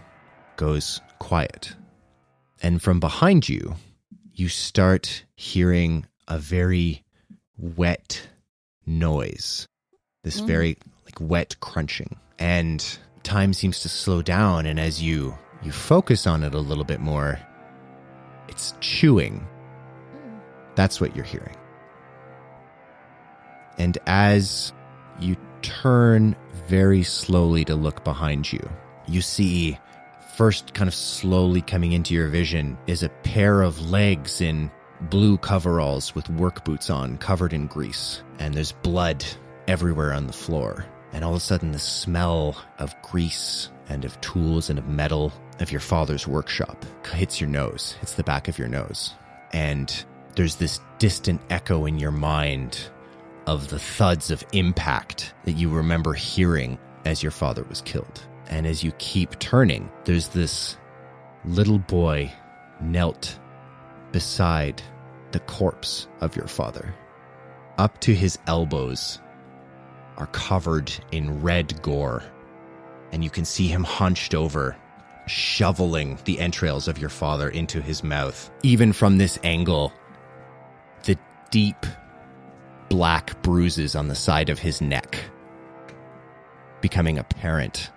S4: goes quiet. And from behind you, you start hearing a very wet noise. This very wet crunching. And time seems to slow down, and as you focus on it a little bit more, it's chewing. That's what you're hearing. And as you turn very slowly to look behind you, you see, first kind of slowly coming into your vision, is a pair of legs in blue coveralls with work boots on, covered in grease. And there's blood everywhere on the floor. And all of a sudden, the smell of grease and of tools and of metal of your father's workshop hits your nose, hits the back of your nose. And there's this distant echo in your mind of the thuds of impact that you remember hearing as your father was killed. And as you keep turning, there's this little boy knelt beside the corpse of your father. Up to his elbows are covered in red gore, and you can see him hunched over, shoveling the entrails of your father into his mouth. Even from this angle, the deep black bruises on the side of his neck becoming apparent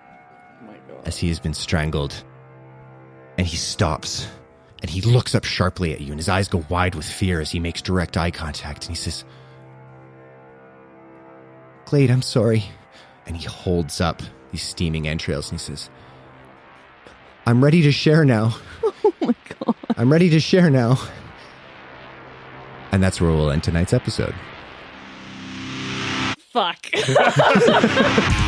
S4: as he has been strangled. And he stops, and he looks up sharply at you, and his eyes go wide with fear as he makes direct eye contact, and he says, "Glade, I'm sorry." And he holds up these steaming entrails, and he says, "I'm ready to share now."
S6: Oh my god.
S4: "I'm ready to share now." And that's where we'll end tonight's episode.
S6: Fuck.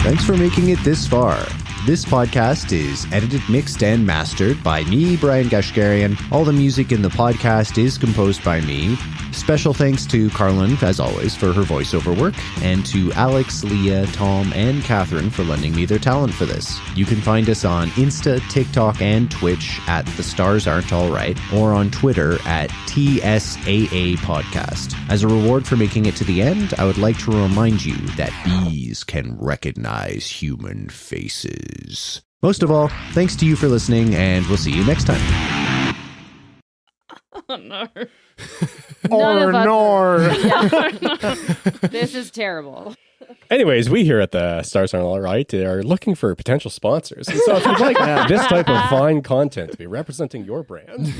S3: Thanks for making it this far. This podcast is edited, mixed, and mastered by me, Brian Gashgarian. All the music in the podcast is composed by me. Special thanks to Carlin, as always, for her voiceover work, and to Alex, Leah, Tom, and Catherine for lending me their talent for this. You can find us on Insta, TikTok, and Twitch at The Stars Aren't Alright, or on Twitter at TSAA Podcast. As a reward for making it to the end, I would like to remind you that bees can recognize human faces. Most of all, thanks to you for listening, and we'll see you next time.
S6: Oh no.
S7: Or nor.
S1: This is terrible.
S5: Anyways, we here at the Stars Aren't Alright are looking for potential sponsors. And so if you'd like this type of fine content to be representing your brand,